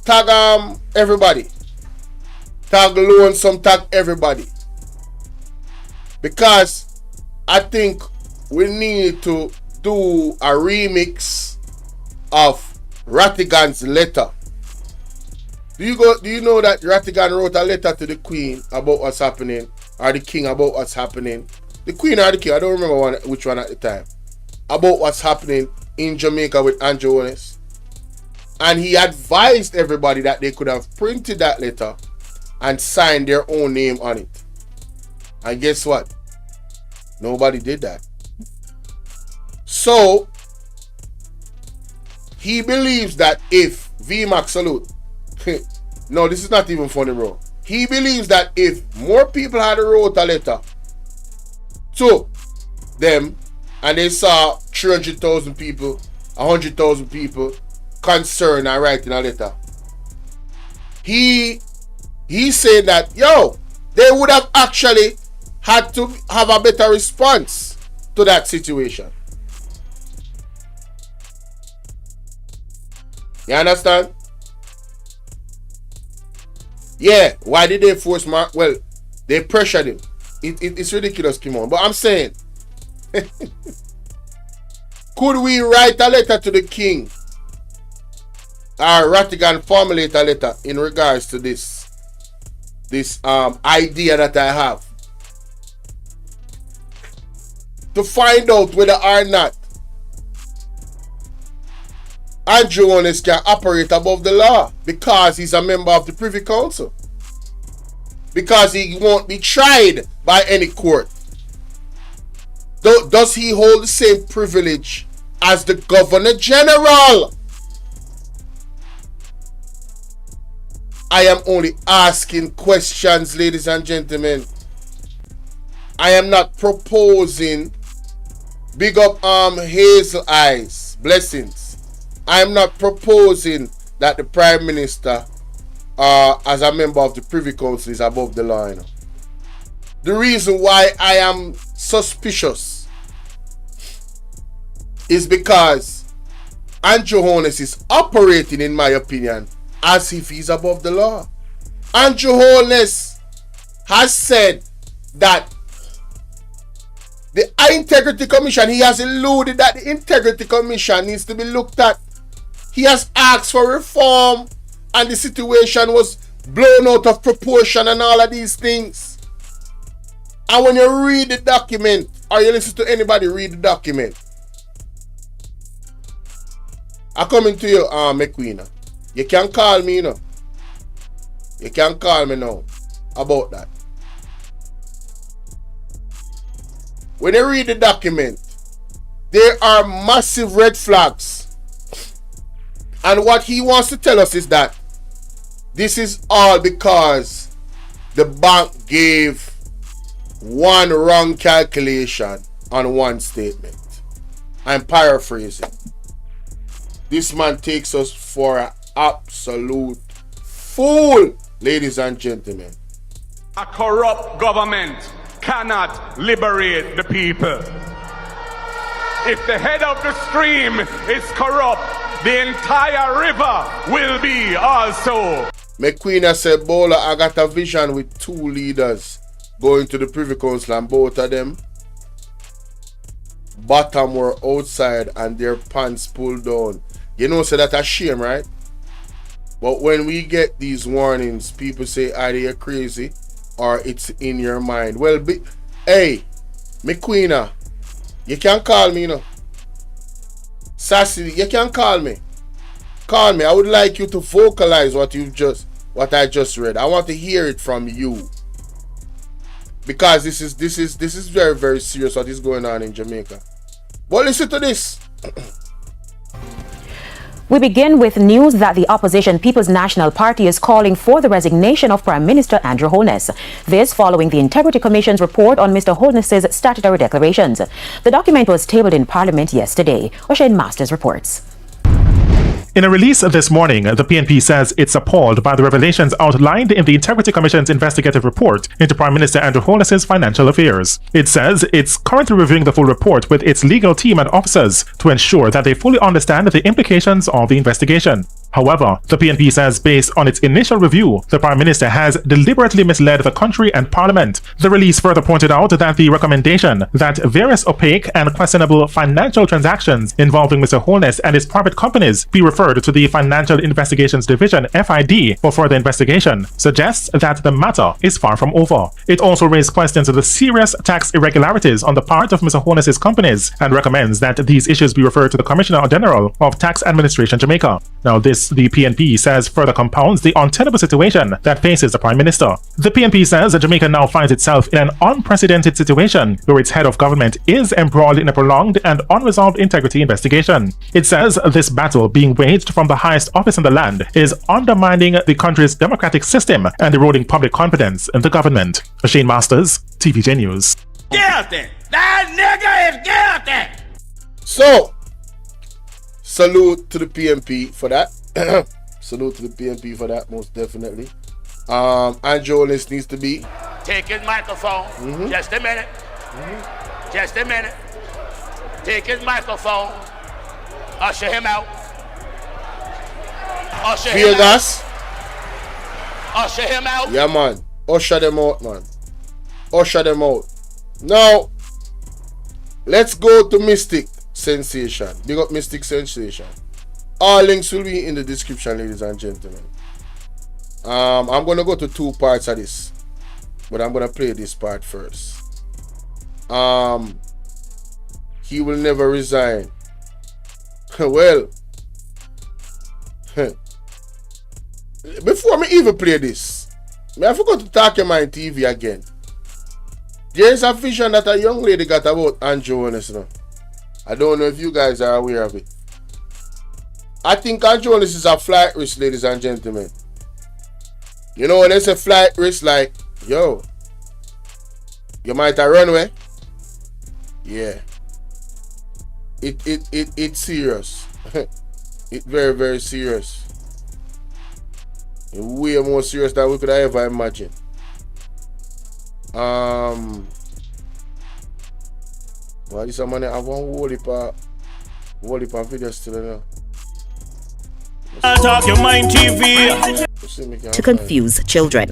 Speaker 7: Tag everybody. Tag Lonesome, tag everybody. Because I think we need to do a remix of Rattigan's letter. Do you know that Rattigan wrote a letter to the Queen about what's happening, or the King about what's happening? The Queen or the King, I don't remember which one at the time. About what's happening in Jamaica with Andrew Holness. And he advised everybody that they could have printed that letter and signed their own name on it. And guess what? Nobody did that. So, he believes that if VMAX salute, no, this is not even funny, bro. He believes that if more people had wrote a letter to them and they saw 300,000 people, 100,000 people concerned and writing a letter, he said that, yo, they would have actually had to have a better response to that situation. You understand? Yeah, why did they force Mark? Well, they pressured him. It's ridiculous, Kimon. But I'm saying, could we write a letter to the king? Or Rattigan formulate a letter in regards to this idea that I have, to find out whether or not Andrew Holness can operate above the law because he's a member of the Privy Council, because he won't be tried by any court. Does he hold the same privilege as the Governor General? I am only asking questions, ladies and gentlemen. I am not proposing. Big up Hazel Eyes, blessings. I am not proposing that the Prime Minister, as a member of the Privy Council, is above the law. You know? The reason why I am suspicious is because Andrew Holness is operating, in my opinion, as if he's above the law. Andrew Holness has said that the Integrity Commission, he has alluded that the Integrity Commission needs to be looked at. He has asked for reform and the situation was blown out of proportion and all of these things. And when you read the document, or you listen to anybody read the document, I come into you, McQueen. You can call me, you know. You can call me now. about that. When you read the document, there are massive red flags. And what he wants to tell us is that this is all because the bank gave one wrong calculation on one statement. I'm paraphrasing. This man takes us for an absolute fool, ladies and gentlemen.
Speaker 3: A corrupt government cannot liberate the people. If the head of the stream is corrupt, the entire river will be also.
Speaker 7: McQueen said, Bolo, I got a vision with two leaders going to the Privy Council, and both of them bottom were outside and their pants pulled down. You know, so that's a shame, right? But when we get these warnings, people say either you're crazy or it's in your mind. Well, hey, McQueen, you can call me, you know. Sassy, you can call me. Call me. I would like you to vocalize what I just read. I want to hear it from you. Because this is very, very serious what is going on in Jamaica. But listen to this.
Speaker 13: We begin with news that the opposition People's National Party is calling for the resignation of Prime Minister Andrew Holness. This following the Integrity Commission's report on Mr. Holness's statutory declarations. The document was tabled in Parliament yesterday. O'Shane Masters reports.
Speaker 14: In a release this morning, the PNP says it's appalled by the revelations outlined in the Integrity Commission's investigative report into Prime Minister Andrew Holness's financial affairs. It says it's currently reviewing the full report with its legal team and officers to ensure that they fully understand the implications of the investigation. However, the PNP says based on its initial review, the Prime Minister has deliberately misled the country and Parliament. The release further pointed out that the recommendation that various opaque and questionable financial transactions involving Mr. Holness and his private companies be referred to the Financial Investigations Division (FID) for further investigation suggests that the matter is far from over. It also raised questions of the serious tax irregularities on the part of Mr. Holness's companies and recommends that these issues be referred to the Commissioner General of Tax Administration Jamaica. Now this, the PNP says, further compounds the untenable situation that faces the Prime Minister. The PNP says that Jamaica now finds itself in an unprecedented situation where its head of government is embroiled in a prolonged and unresolved integrity investigation. It says this battle being waged from the highest office in the land is undermining the country's democratic system and eroding public confidence in the government. Shane Masters, TVJ News.
Speaker 15: Guilty! That nigga is guilty!
Speaker 7: So, salute to the PNP for that. Salute to the PNP for that, most definitely. Andrew Holness needs to be.
Speaker 15: Take his microphone. Just a minute. Just a minute. Take his microphone. Usher him out. Usher him out. Usher him out.
Speaker 7: Yeah, man. Usher them out, man. Usher them out. Now, let's go to Mystic Sensation. Big up Mystic Sensation. All links will be in the description, ladies and gentlemen. I'm going to go to two parts of this, but I'm going to play this part first. He will never resign. Well, before me even play this, I forgot to talk your mind TV again. There's a vision that a young lady got about Andrew Holness now. I don't know if you guys are aware of it. I think Andrew Holness is a flight risk, ladies and gentlemen. You know when they say flight risk, like, yo, you might have run away. Yeah. It's serious. It's very, very serious. Way more serious than we could have ever imagined. Well, this man have one whole heap of videos still now.
Speaker 15: Talk your mind TV.
Speaker 13: To confuse children.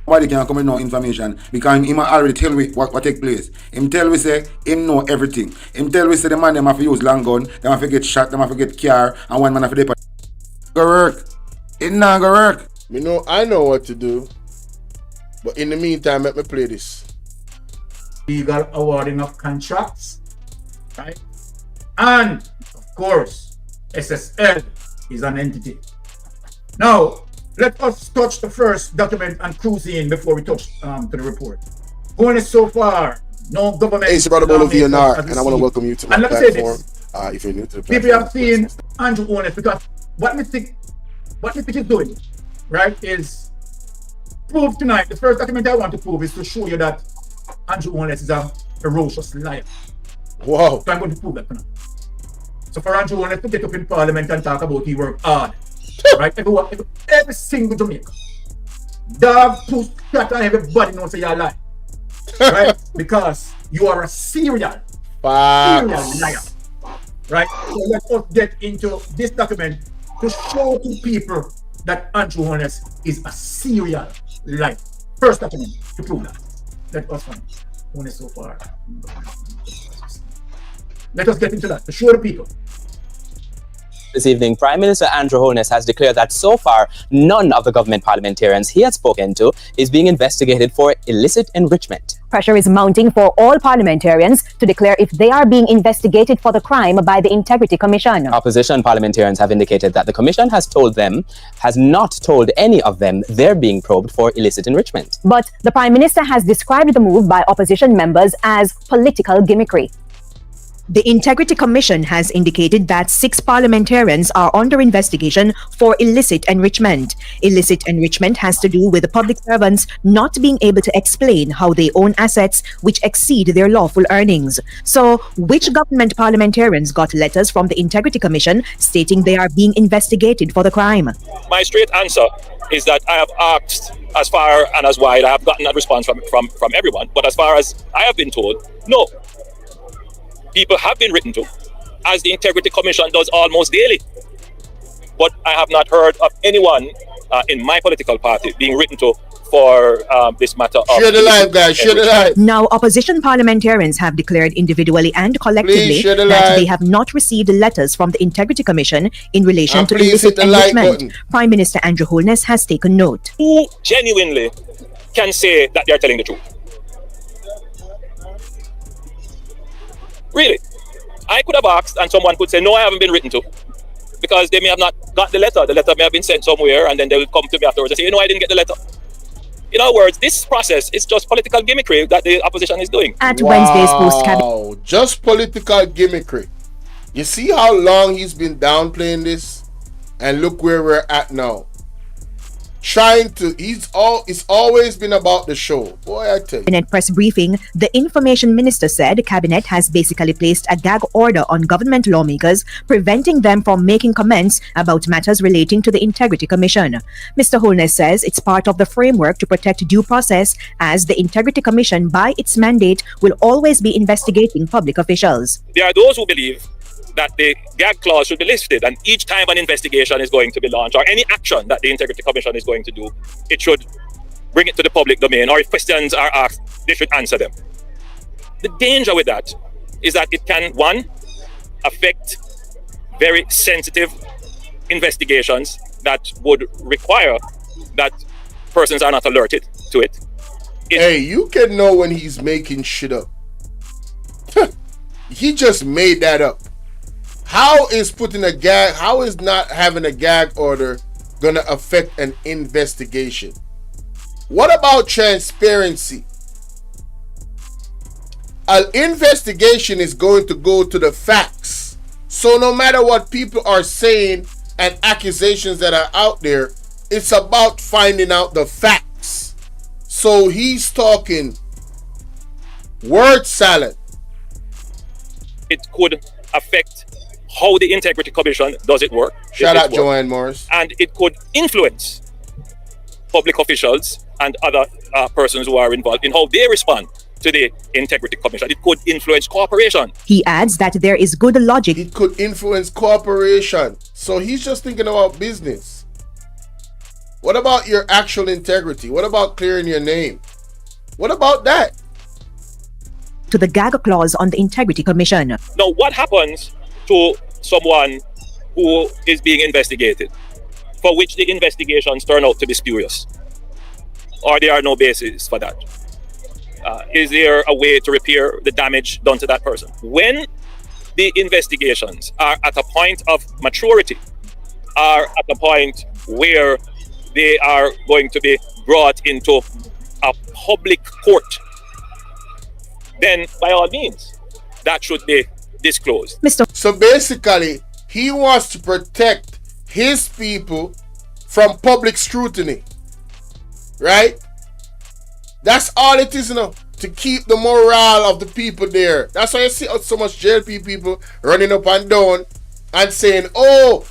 Speaker 12: Nobody can come with no information because him already tell me what take place. Him tell me say him know everything. Him tell me say the man them have to use long gun, them have to get shot, them have to get car, and one man have to depart. Go work. It not go work.
Speaker 7: I know what to do. But in the meantime, let me play this.
Speaker 16: Legal awarding of contracts, right? And of course, SSL is an entity. Now, let us touch the first document and cruise in before we touch to the report. Going so far, no government.
Speaker 4: Hey, it's your brother Bolo V&R, and I want to welcome you to my platform. If you're new to the platform,
Speaker 16: people have seen Andrew Holness, because what we think is doing, right, is prove tonight. The first document I want to prove is to show you that Andrew Holness is a ferocious liar.
Speaker 4: Wow.
Speaker 16: So I'm going to prove that tonight. So for Andrew Holness to get up in Parliament and talk about he worked hard, right? Every single Jamaica, dog, puss, cat, and everybody knows that you're lying, right? Because you are a serial liar, right? So let us get into this document to show to people that Andrew Holness is a serial liar. First document to prove that. Let us find Holness so far. Let us get into that to show the people.
Speaker 17: This evening, Prime Minister Andrew Holness has declared that so far, none of the government parliamentarians he has spoken to is being investigated for illicit enrichment.
Speaker 13: Pressure is mounting for all parliamentarians to declare if they are being investigated for the crime by the Integrity Commission.
Speaker 17: Opposition parliamentarians have indicated that the Commission has not told any of them they're being probed for illicit enrichment.
Speaker 13: But the Prime Minister has described the move by opposition members as political gimmickry.
Speaker 9: The Integrity Commission has indicated that 6 parliamentarians are under investigation for illicit enrichment. Illicit enrichment has to do with the public servants not being able to explain how they own assets which exceed their lawful earnings. So, which government parliamentarians got letters from the Integrity Commission stating they are being investigated for the crime?
Speaker 18: My straight answer is that I have asked as far and as wide. I have gotten that response from everyone. But as far as I have been told, no. People have been written to, as the Integrity Commission does almost daily. But I have not heard of anyone in my political party being written to for this matter of...
Speaker 4: Share the live, guys. Share the live.
Speaker 9: Now, opposition parliamentarians have declared individually and collectively that they have not received letters from the Integrity Commission in relation to illicit enrichment. Prime Minister Andrew Holness has taken note.
Speaker 18: Who genuinely can say that they are telling the truth? Really? I could have asked and someone could say, no, I haven't been written to. Because they may have not got the letter. The letter may have been sent somewhere and then they will come to me afterwards and say, I didn't get the letter. In other words, this process is just political gimmickry that the opposition is doing.
Speaker 9: At Wednesday's post-cabinet.
Speaker 4: Just political gimmickry. You see how long he's been downplaying this? And look where we're at now. It's always been about the show. Boy, I tell you.
Speaker 9: In a press briefing, the information minister said cabinet has basically placed a gag order on government lawmakers, preventing them from making comments about matters relating to the Integrity Commission. Mr. Holness says it's part of the framework to protect due process, as the Integrity Commission, by its mandate, will always be investigating public officials.
Speaker 18: There are those who believe that the gag clause should be lifted, and each time an investigation is going to be launched or any action that the Integrity Commission is going to do, it should bring it to the public domain, or if questions are asked, they should answer them. The danger with that is that it can, one, affect very sensitive investigations that would require that persons are not alerted to it.
Speaker 4: Hey, you can know when he's making shit up. He just made that up. How is not having a gag order gonna affect an investigation? What about transparency? An investigation is going to go to the facts. So no matter what people are saying and accusations that are out there, it's about finding out the facts. So he's talking word salad.
Speaker 18: It could affect how the Integrity Commission does its work.
Speaker 4: Shout out Joanne Morris.
Speaker 18: And it could influence public officials and other persons who are involved in how they respond to the Integrity Commission. It could influence cooperation.
Speaker 9: He adds that there is good logic.
Speaker 4: It could influence cooperation. So he's just thinking about business. What about your actual integrity? What about clearing your name? What about that?
Speaker 9: To the gag clause on the Integrity Commission.
Speaker 18: Now, what happens to someone who is being investigated, for which the investigations turn out to be spurious, or there are no basis for that? Is there a way to repair the damage done to that person? When the investigations are at a point of maturity, are at a point where they are going to be brought into a public court, then by all means, that should be disclosed.
Speaker 7: So basically, he wants to protect his people from public scrutiny, right? That's all it is, to keep the morale of the people there. That's why you see so much JLP people running up and down and saying, oh,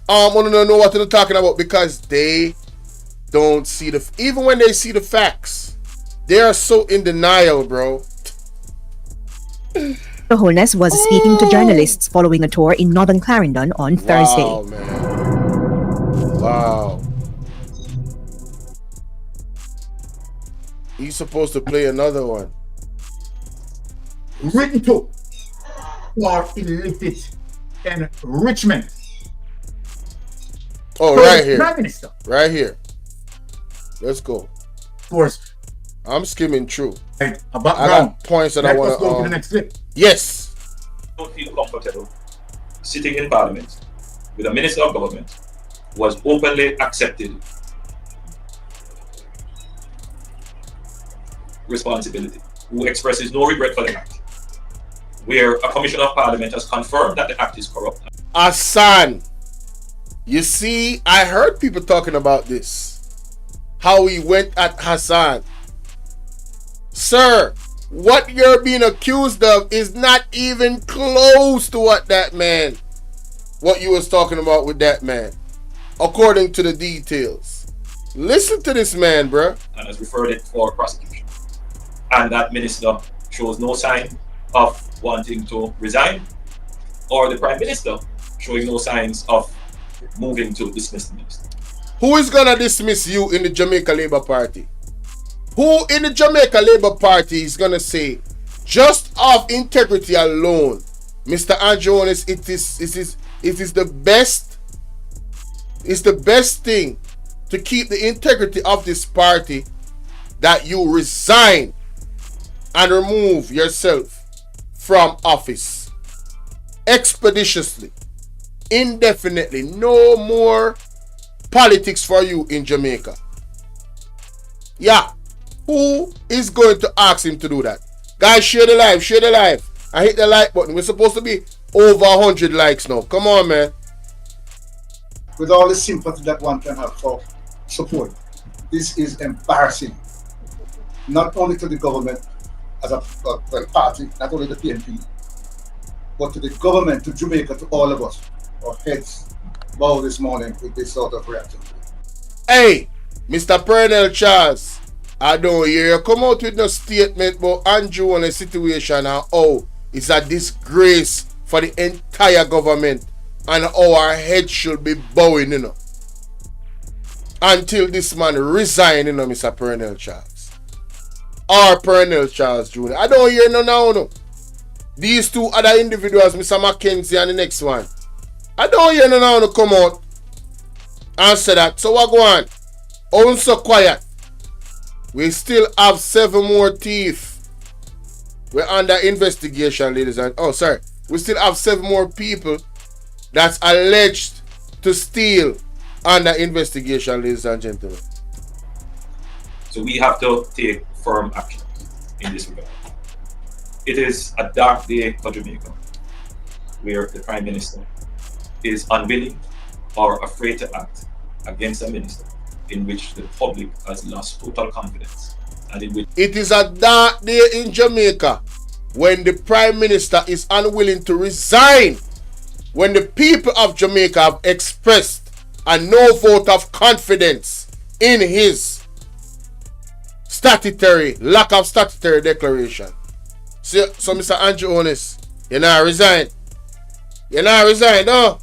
Speaker 7: I don't know what they're talking about, because they don't see even when they see the facts, they are so in denial, bro.
Speaker 19: Holness was speaking to journalists following a tour in Northern Clarendon on Thursday.
Speaker 7: Wow, man. Wow. He's supposed to play another one.
Speaker 16: Written to for illicit enrichment.
Speaker 7: Oh,
Speaker 16: So
Speaker 7: right
Speaker 16: the
Speaker 7: here.
Speaker 16: Prime Minister.
Speaker 7: Right here. Let's go.
Speaker 16: Of course.
Speaker 7: I'm skimming through.
Speaker 16: Right, a
Speaker 7: I
Speaker 16: background.
Speaker 7: got points that I
Speaker 16: Let
Speaker 7: want
Speaker 16: us go to the next clip.
Speaker 7: Yes.
Speaker 18: Don't feel comfortable sitting in Parliament with a Minister of Government who was openly accepted responsibility, who expresses no regret for the act, where a Commissioner of Parliament has confirmed that the act is corrupt.
Speaker 7: Hassan. You see, I heard people talking about this. How he went at Hassan. Sir, what you're being accused of is not even close to what you was talking about with that man, according to the details. Listen to this man, bruh.
Speaker 18: And has referred it for prosecution. And that minister shows no sign of wanting to resign, or the Prime Minister showing no signs of moving to dismiss the minister.
Speaker 7: Who is gonna dismiss you in the Jamaica Labour Party? Who in the Jamaica Labour Party is gonna say, just off integrity alone, Mr. Andrew Holness, it is the best thing to keep the integrity of this party that you resign and remove yourself from office expeditiously, indefinitely. No more politics for you in Jamaica. Yeah. Who is going to ask him to do that? Guys, share the live, and hit the like button. We're supposed to be over 100 likes now. Come on, man.
Speaker 20: With all the sympathy that one can have for support, this is embarrassing. Not only to the government as a party, not only the PNP, but to the government, to Jamaica, to all of us. Our heads bow this morning with this sort of reaction.
Speaker 7: Hey, Mr. Pernell Charles, I don't hear you come out with no statement about Andrew on the situation and how it's a disgrace for the entire government and how our head should be bowing, until this man resign, Mr. Pernell Charles. Or Pernell Charles Jr. I don't hear no. These two other individuals, Mr. Mackenzie and the next one, I don't hear no come out and say that. So what go on? Own so quiet. We still have 7 more thieves. We're under investigation, ladies and... Oh, sorry. We still have 7 more people that's alleged to steal under investigation, ladies and gentlemen.
Speaker 18: So we have to take firm action in this regard. It is a dark day for Jamaica, where the Prime Minister is unwilling or afraid to act against a minister in which the public has lost total confidence, and in which
Speaker 7: it is a dark day in Jamaica when the Prime Minister is unwilling to resign, when the people of Jamaica have expressed a no vote of confidence in his lack of statutory declaration. So Mr. Andrew Holness, you're not resign. You're not resign, no.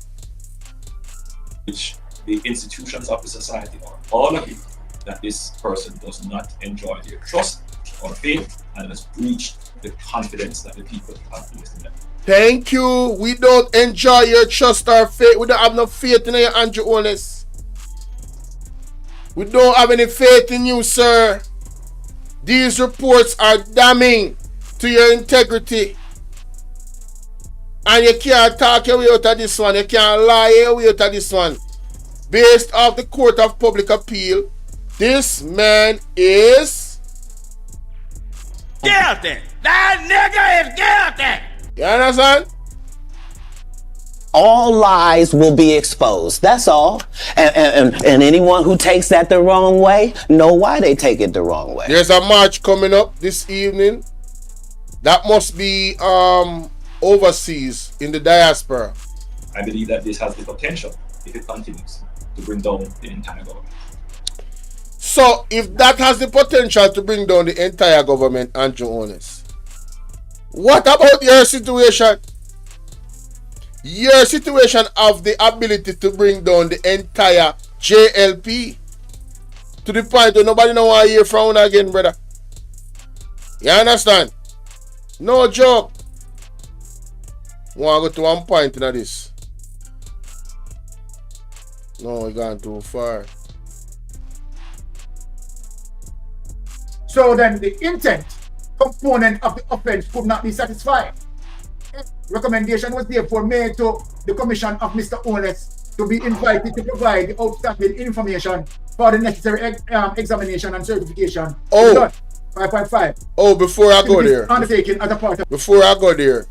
Speaker 18: which the institutions of the society are all agree that this person does not enjoy their trust or faith and has breached the confidence that the people have placed in them.
Speaker 7: Thank you. We don't enjoy your trust or faith. We don't have no faith in you, Andrew Holness. We don't have any faith in you, sir. These reports are damning to your integrity. And you can't talk your way out of this one. You can't lie your way out of this one. based off the Court of Public Appeal, this man is
Speaker 15: guilty. That nigga is guilty.
Speaker 7: You understand?
Speaker 21: All lies will be exposed. That's all. And anyone who takes that the wrong way know why they take it the wrong way.
Speaker 7: There's a march coming up this evening. That must be overseas in the diaspora.
Speaker 2: I believe that this has the potential, if it continues, to bring down the entire government.
Speaker 7: So, if that has the potential to bring down the entire government, Andrew Honest, what about your situation? Your situation have the ability to bring down the entire JLP to the point where nobody know why you're from again, brother. You understand? No joke. Want to go to one point in this? No, we're going too far.
Speaker 16: So then the intent component of the offense could not be satisfied. Recommendation was therefore made to the commission of Mr. Honest to be invited to provide the outstanding information for the necessary examination and certification.
Speaker 7: Oh,
Speaker 16: 5.5.
Speaker 7: Oh, before I go there,
Speaker 16: undertaken as a part of.
Speaker 7: Before I go there,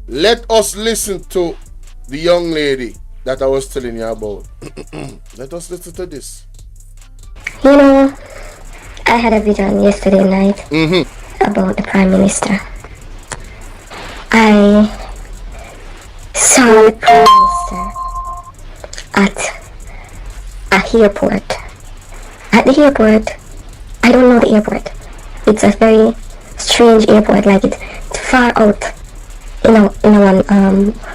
Speaker 7: let us listen to the young lady that I was telling you about. Let us listen to this.
Speaker 22: You know, I had a vision yesterday night about the Prime Minister. I saw the Prime Minister at a airport. At the airport, I don't know the airport. It's a very strange airport, like it's far out in a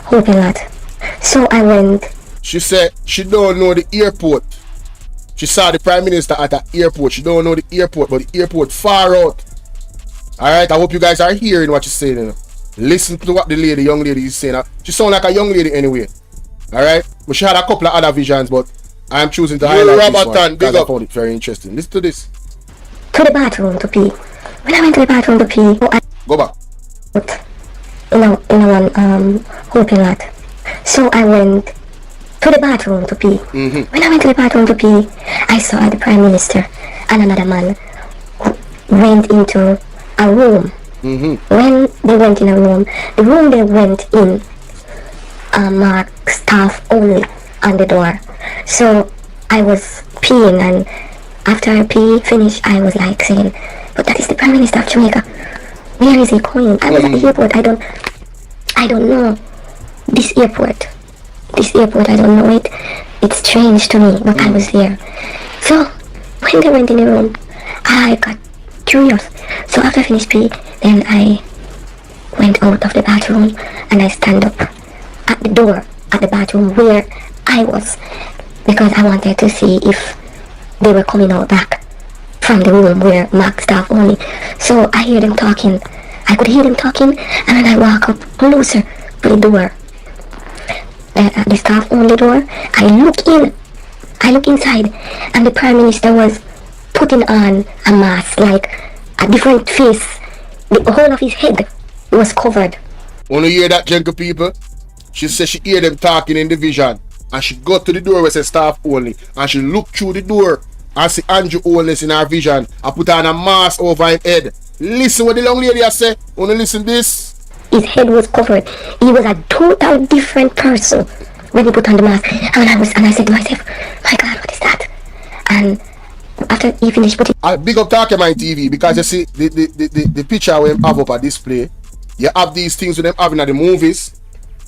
Speaker 22: hotel lot. So I went.
Speaker 7: She said she don't know the airport. She saw the Prime Minister at the airport. She don't know the airport, but the airport far out. Alright, I hope you guys are hearing what she's saying. You know? Listen to what the young lady is saying. She sounds like a young lady anyway. Alright? But she had a couple of other visions, but I'm choosing to highlight this one because I found it very interesting. Listen to this.
Speaker 22: To the bathroom to pee. When I went to the bathroom to pee,
Speaker 7: go back.
Speaker 22: In a hotel lot. So I went to the bathroom to pee. When I went to the bathroom to pee, I saw the Prime Minister and another man went into a room. When they went in a room, the room they went in marked staff only on the door. So I was peeing, and after I finished, I was like saying, but that is the Prime Minister of Jamaica. Where is he going? I was at the airport. I don't know this airport. This airport, I don't know it. It's strange to me, but I was there. So when they went in the room, I got curious. So after I finished pee, then I went out of the bathroom and I stand up at the door at the bathroom where I was, because I wanted to see if they were coming out back from the room where marked staff only. So I hear them talking. I could hear them talking, and then I walk up closer to the door. The staff only door. I look inside, and the Prime Minister was putting on a mask, like a different face. The whole of his head was covered.
Speaker 7: When you hear that, gentle people, she said she hear them talking in the vision, and she go to the door where says staff only, and she look through the door and see Andrew Holness in her vision and put on a mask over his head. Listen what the young lady has said. Wanna listen this?
Speaker 22: His head was covered. He was a total different person when he put on the mask. And I said to myself, my God, what is that? And after he finished putting,
Speaker 7: I big up Talk My TV, because you see the picture we have up a display. You have these things with them having at the movies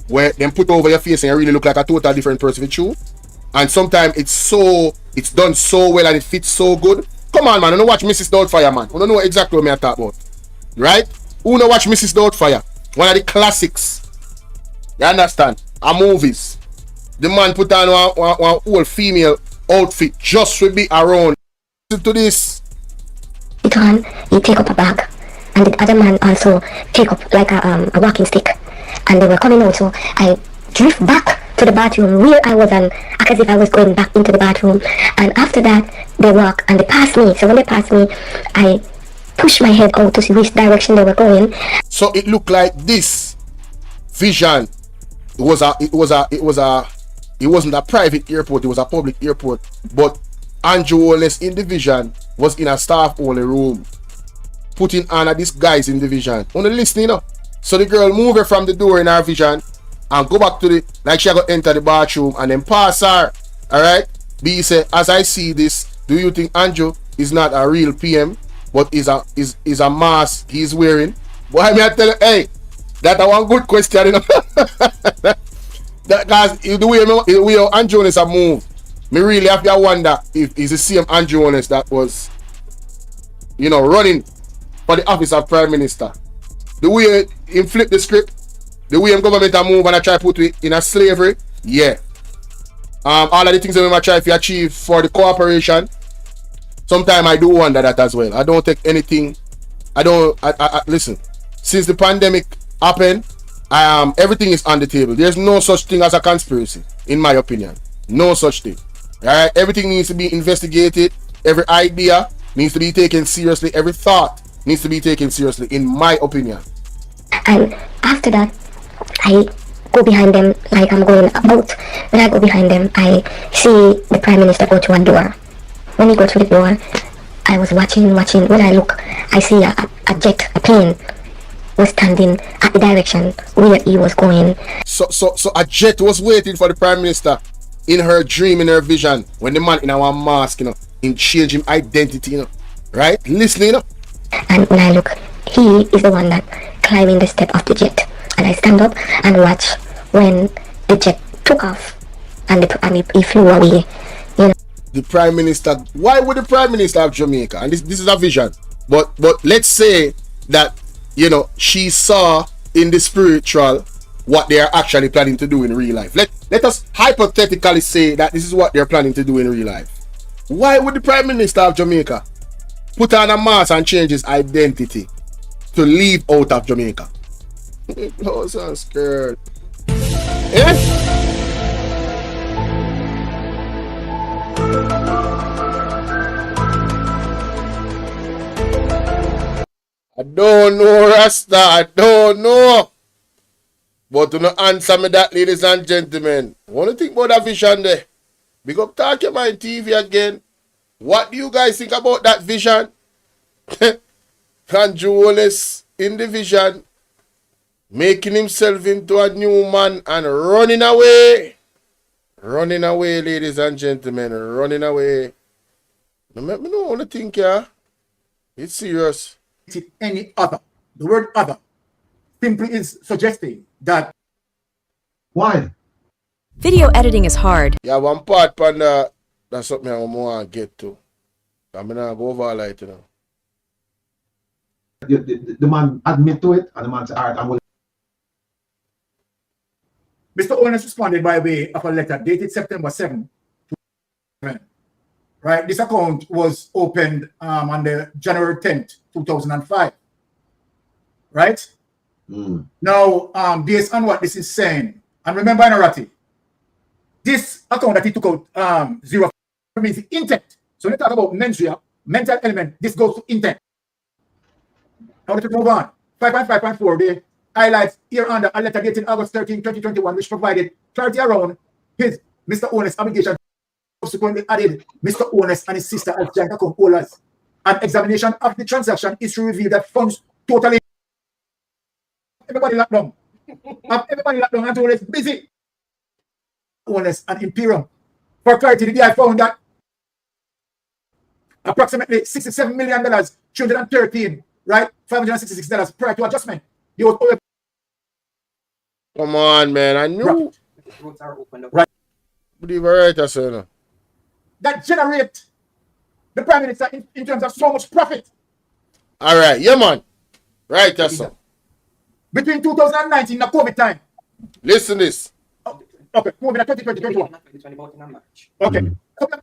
Speaker 7: where them put over your face and you really look like a total different person with you. And sometimes it's done so well and it fits so good. Come on, man, you know watch Mrs. Doubtfire, man. You don't know exactly what I talk about. Right? Who know watch Mrs. Doubtfire? One of the classics. You understand? A movies. The man put on one whole female outfit just to be around. Listen to this.
Speaker 22: he take up a bag, and the other man also take up like a walking stick, and they were coming out. So I drift back to the bathroom where I was, and act as if I was going back into the bathroom. And after that, they walk and they pass me. So when they pass me, I push my head out to see which direction they were going.
Speaker 7: So it looked like this vision. It was a
Speaker 4: it wasn't a private airport, it was a public airport. But Andrew Holness in division was in a staff only room, putting on at this guys in division. Only listening, you know. So the girl move her from the door in her vision and go back to the, like she got enter the bathroom and then pass her. Alright? B said, as I see this, do you think Andrew is not a real PM, but is a mask he's wearing? Why me I tell you, hey, that's a one good question, you know. That guys, the way Andrew Holness a move, me really have to wonder if it's the same Andrew Holness that was, you know, running for the office of Prime Minister. The way he flip the script, the way government a move and I try to put it in a slavery, yeah. All of the things that we try to achieve for the cooperation, sometimes I do wonder that as well. I don't take anything. I listen. Since the pandemic happened, everything is on the table. There's no such thing as a conspiracy, in my opinion. No such thing. Alright, everything needs to be investigated. Every idea needs to be taken seriously. Every thought needs to be taken seriously, in my opinion.
Speaker 22: And after that, I go behind them like I'm going out. When I go behind them, I see the Prime Minister go to a door. When he go through the door, I was watching. When I look, I see a plane was standing at the direction where he was going.
Speaker 4: So a jet was waiting for the Prime Minister in her dream, in her vision, when the man in our mask, you know, in change him identity, you know, right? Listening, you know.
Speaker 22: And when I look, he is the one that climbing the step of the jet. And I stand up and watch when the jet took off and he flew away. You know.
Speaker 4: The Prime Minister, why would the Prime Minister of Jamaica? And this is a vision. But let's say that, you know, she saw in the spiritual what they are actually planning to do in real life. Let us hypothetically say that this is what they're planning to do in real life. Why would the Prime Minister of Jamaica put on a mask and change his identity to leave out of Jamaica? Oh, so scared. Eh? I don't know, Rasta. I don't know. But to not answer me that, ladies and gentlemen, what do you think about that vision there? Big up Talk Your Mind TV again. What do you guys think about that vision? Andrew Holness in the vision, making himself into a new man and running away. Running away, ladies and gentlemen. Running away. Now, let me know what you think, yeah? It's serious.
Speaker 16: Any other. The word other simply is suggesting that.
Speaker 1: Why?
Speaker 5: Video editing is hard.
Speaker 4: Yeah, one part, Panda, that's something I want to get to. I'm going to go over like, you know.
Speaker 1: The man admit to it, and the man said, all right, I'm going to.
Speaker 16: Mr. Holness responded by way of a letter dated September 7, 2007. Right, this account was opened on the January 10th, 2005. Right? Now, based on what this is saying, and remember, Narati, this account that he took out, zero means intent. So when you talk about mental element, this goes to intent. Now let's move on. 5.5.4, the highlights here under a letter dated August 13, 2021, which provided clarity around his Mr. Holness obligation. Subsequently added Mr. Holness and his sister as joint account holders. An examination of the transaction is to reveal that funds totally. Everybody locked down. Everybody locked down. Andrew Holness busy. Holness and Imperium. For clarity, the DI found that approximately $67 million, 313, right? $566 prior to adjustment. He was over.
Speaker 4: Come on, man. I knew.
Speaker 16: Right.
Speaker 4: But you were right, I said.
Speaker 16: That generate the Prime Minister in terms of so much profit.
Speaker 4: All right, yeah, man. Right, that's so.
Speaker 16: Between 2019 and the COVID time.
Speaker 4: Listen this.
Speaker 16: Okay, COVID 2021. Okay.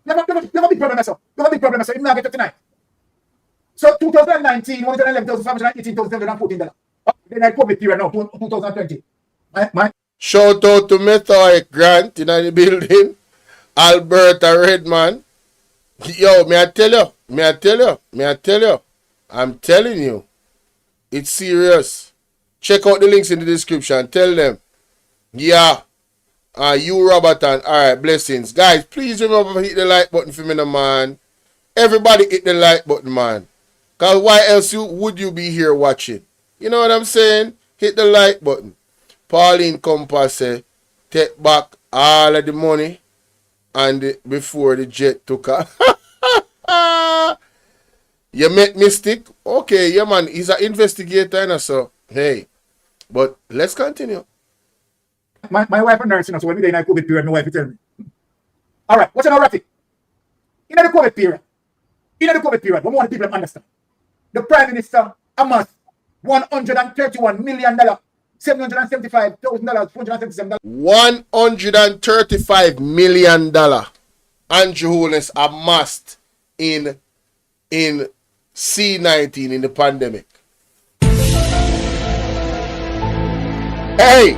Speaker 16: Never big problem, sir. Never big problem, sir. You get tonight. So 2019, $111,518,714. Then I COVID period now, 2020. My
Speaker 4: shout out to Methodic Grant in the building. Alberta Redman. Yo, may I tell you. I'm telling you. It's serious. Check out the links in the description. Tell them. Yeah.
Speaker 7: You, Roberton. All right, blessings. Guys, please remember to hit the like button for me, no, man. Everybody hit the like button, man. Because why else would you be here watching? You know what I'm saying? Hit the like button. Pauline Compass say, take back all of the money and before the jet took off. You met Mystic? Okay, yeah, man. He's an investigator, and so, hey. But let's continue.
Speaker 16: My wife a nurse, you know, so when we in a COVID period, my wife will tell me. All right, what's an erratic? In the COVID period, what more people understand? The Prime Minister amassed $131 million, $775,000, $477.
Speaker 7: $135 million Andrew Holness amassed in C19 in the pandemic. Hey!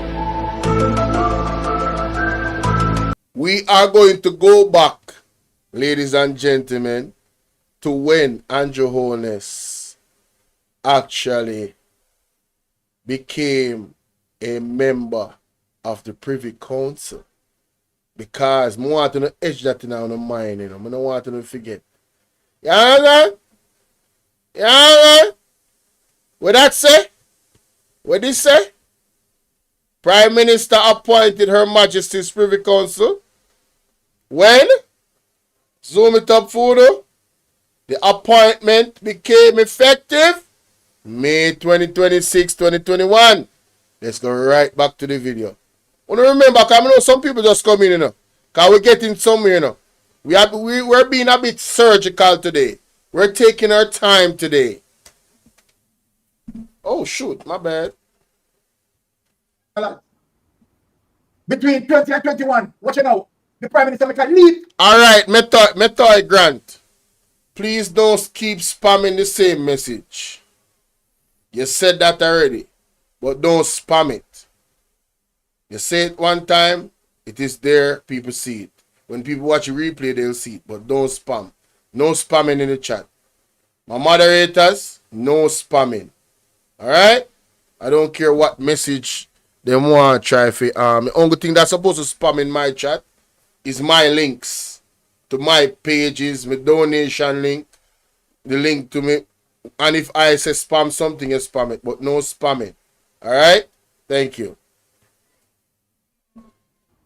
Speaker 7: We are going to go back, ladies and gentlemen, to when Andrew Holness actually became a member of the Privy Council. Because I want to edge that in our mind, you know. I don't want to forget. You understand? You understand? What that say? What this say? Prime Minister appointed Her Majesty's Privy Council. When? Zoom it up, photo. The appointment became effective May 2026, 2021. Let's go right back to the video. Want to remember, because I know some people just come in, you know. Because we're getting somewhere, you know. We're being a bit surgical today. We're taking our time today. Oh, shoot, my bad.
Speaker 16: Between 20 and 21, watch it now. The Prime Minister make a leap.
Speaker 7: All right, Metoy Grant. Please don't keep spamming the same message. You said that already, but don't spam it. You say it one time, it is there, people see it. When people watch a replay, they'll see it, but don't spam. No spamming in the chat. My moderators, no spamming. All right? I don't care what message they want to try for. The only thing that's supposed to spam in my chat is my links to my pages, my donation link, the link to me. And if I say spam something, you spam it, but no spamming. All right? Thank you.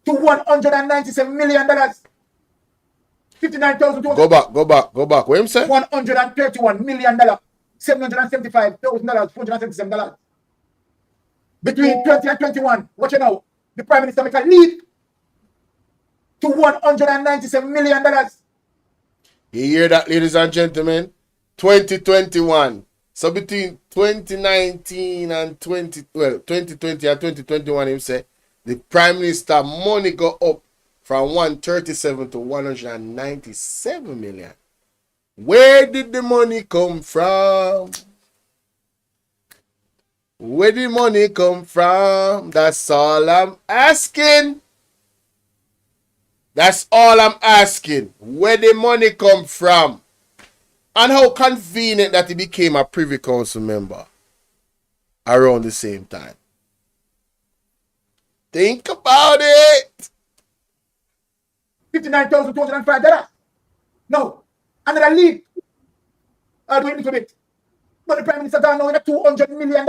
Speaker 16: To $197 million. 59,000.
Speaker 7: Go back. What him say?
Speaker 16: $131 million, $775,000, $477. Between 20 and 21, watch it now. The Prime Minister make a leap to $197 million.
Speaker 7: You hear that, ladies and gentlemen? 2021. So between 2019 and 2020 and 2021, him say the Prime Minister money go up from 137 to 197 million. Where did the money come from? Where did the money come from? That's all I'm asking. That's all I'm asking. Where did the money come from? And how convenient that he became a Privy Council member around the same time. Think about it.
Speaker 16: $59,205. No. Another leap. I'll do it a little bit. But the Prime Minister down now in $200 million.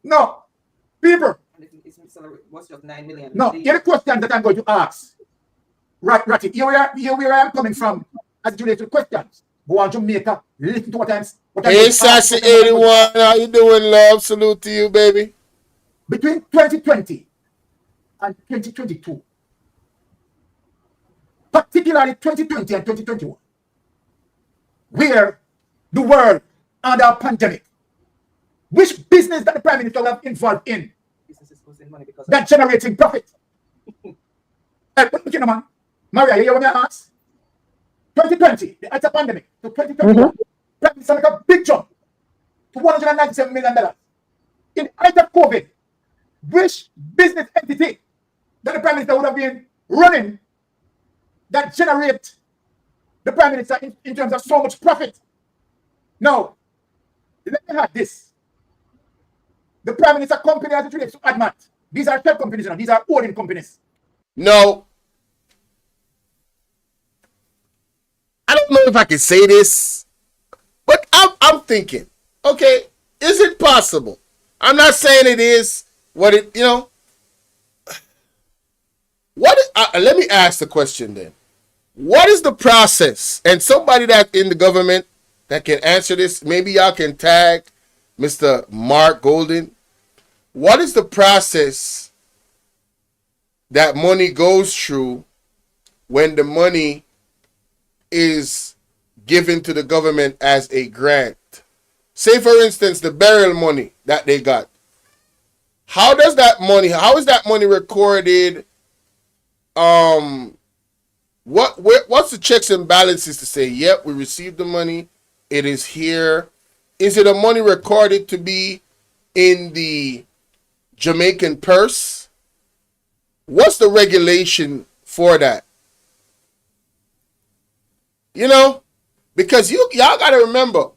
Speaker 16: No. People.
Speaker 6: What's just 9 million?
Speaker 16: No. Here are the questions that I'm going to ask. Right, Ratty. Here where I am coming from as it relates to questions. Go on Jamaica. Listen to what I'm
Speaker 7: Hey, Sassy 81. How you doing, love? Salute to you, baby.
Speaker 16: Between 2020 and 2022, particularly 2020 and 2021, where the world under a pandemic, which business that the Prime Minister will have involved in that generating profit? Look, man. Maria, you hear what I ask? 2020, the height of pandemic, to 2021, Prime Minister make a big jump to $197 million. In the height of COVID, which business entity that the Prime Minister would have been running that generate the Prime Minister in terms of so much profit? Now, let me have this. The Prime Minister company as it relates to ADMAT These are shell companies, you know. These are holding companies.
Speaker 7: No. I don't know if I can say this, but I'm thinking, okay, is it possible? I'm not saying it is what it, you know. Let me ask the question then. What is the process? And somebody that in the government that can answer this, maybe y'all can tag Mr. Mark Golden. What is the process that money goes through when the money is given to the government as a grant? Say, for instance, the burial money that they got. How is that money recorded? What's the checks and balances to say, yep, we received the money, it is here? Is it a money recorded to be in the Jamaican purse? What's the regulation for that? You know, because y'all gotta remember,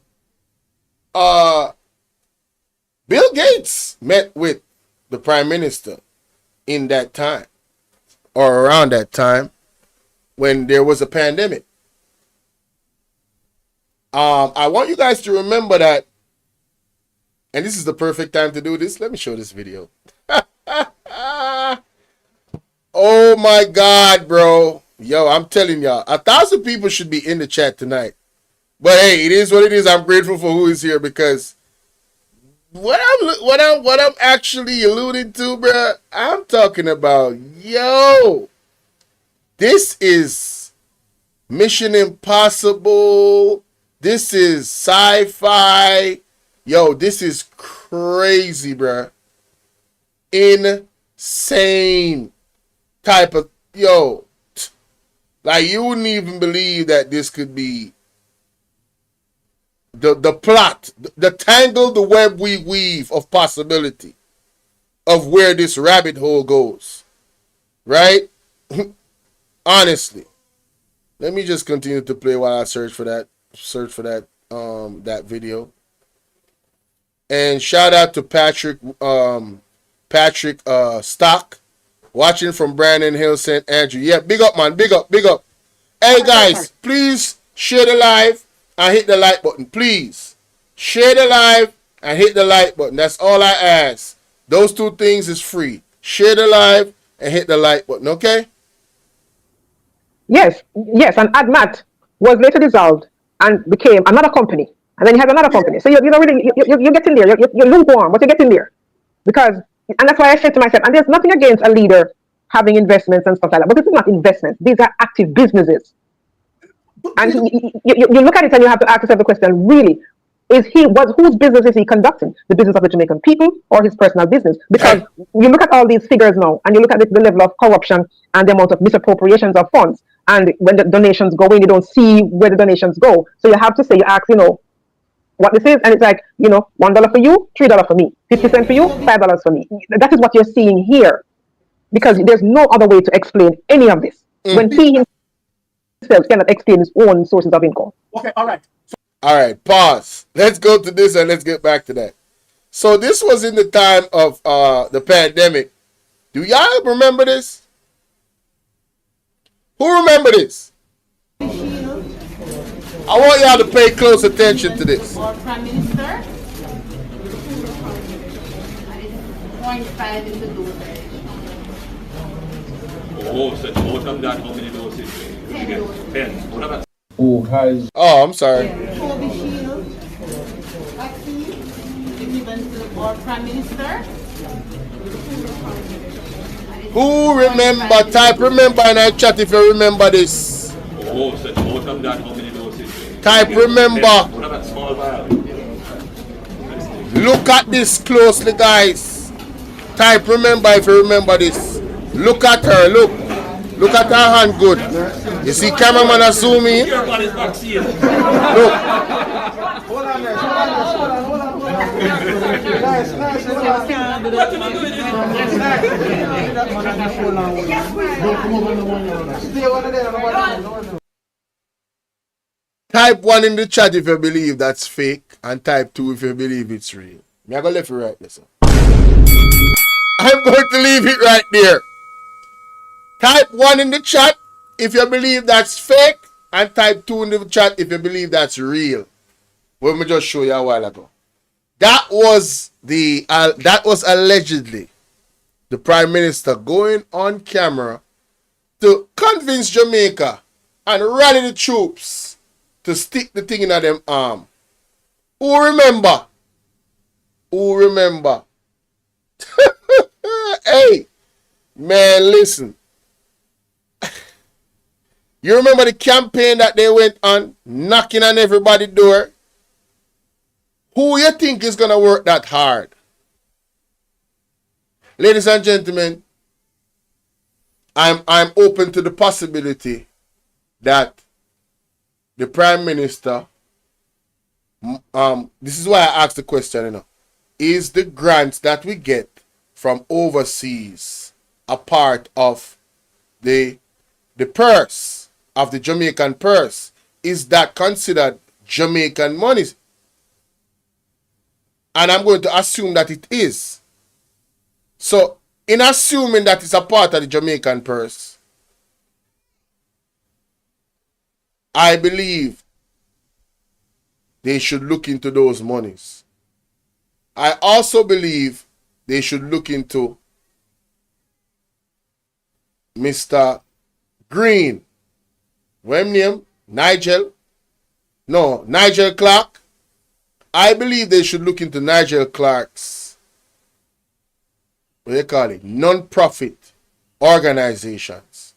Speaker 7: Bill Gates met with the Prime Minister in that time, or around that time, when there was a pandemic. I want you guys to remember that, and this is the perfect time to do this. Let me show this video. Oh my God, bro. Yo, I'm telling y'all, 1,000 people should be in the chat tonight. But hey, it is what it is. I'm grateful for who is here, because what I'm actually alluding to, bro, I'm talking about, yo, this is Mission Impossible. This is sci-fi. Yo, this is crazy, bro. Insane type of, yo, like you wouldn't even believe that this could be the plot, the tangle, the web we weave of possibility of where this rabbit hole goes, right? Honestly, let me just continue to play while I search for that that video. And shout out to Patrick Stock, watching from Brandon Hill, St. Andrew. Yeah, big up, man, big up. Hey guys, please share the live and hit the like button. Please share the live and hit the like button. That's all I ask. Those two things is free. Share the live and hit the like button. Okay.
Speaker 8: Yes, and AdMat was later dissolved and became another company, and then you had another company. So you don't really you get in there, you're lukewarm, but you get in there because, and that's why I said to myself, and there's nothing against a leader having investments and stuff like that, but this is not investments; these are active businesses. And you look at it and you have to ask yourself the question: really, whose business is he conducting? The business of the Jamaican people or his personal business? Because you look at all these figures now, and you look at the level of corruption and the amount of misappropriations of funds. And when the donations go in, you don't see where the donations go. So you have to say, you ask, what this is. And it's like, $1 for you, $3 for me, 50 cents for you, $5 for me. That is what you're seeing here. Because there's no other way to explain any of this. When he himself cannot explain his own sources of income.
Speaker 16: Okay, all right.
Speaker 7: All right, pause. Let's go to this and let's get back to that. So this was in the time of the pandemic. Do y'all remember this? Who remember this? I want y'all to pay close attention to this.
Speaker 10: Prime Minister. 0.5 in the dosage.
Speaker 18: Oh, so out of that, how many doses? 10. What about?
Speaker 7: Oh, I'm sorry.
Speaker 10: Covishield vaccine given to our Prime Minister.
Speaker 7: Who remember? Type remember in our chat if you remember this.
Speaker 18: Oh, so out of that, how many doses?
Speaker 7: Type remember.
Speaker 18: What about small vial?
Speaker 7: Look at this closely, guys. Type remember if you remember this. Look at her. Look at her hand good. You see cameraman a zoom in? Look. Type 1 in the chat if you believe that's fake, and type 2 if you believe it's real. Me I go left you right, listen. I'm going to leave it right there. Type 1 in the chat if you believe that's fake, and type 2 in the chat if you believe that's real. Let me just show you a while ago. That was allegedly the Prime Minister going on camera to convince Jamaica and rally the troops to stick the thing in them arm. Who remember? Who remember? Hey, man, listen. You remember the campaign that they went on, knocking on everybody's door? Who you think is going to work that hard? Ladies and gentlemen, I'm open to the possibility that the Prime Minister, this is why I asked the question, you know, is the grants that we get from overseas a part of the purse, of the Jamaican purse? Is that considered Jamaican money? And I'm going to assume that it is. So, in assuming that it's a part of the Jamaican purse, I believe they should look into those monies. I also believe they should look into Mr. Green. What name? Nigel Clark. I believe they should look into Nigel Clark's, what do you call it, non-profit organizations.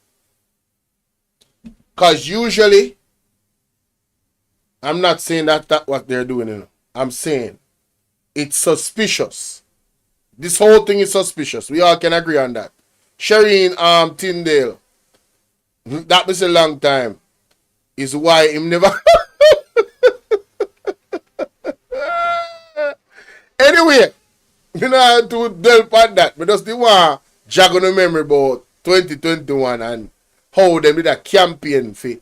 Speaker 7: Because usually, I'm not saying that that's what they're doing, you know. I'm saying it's suspicious. This whole thing is suspicious. We all can agree on that. Shireen Tyndale, that was a long time, is why him never... Anyway, you know how to delve on that. But just the one jog on the memory about 2021 and how them did a campaign for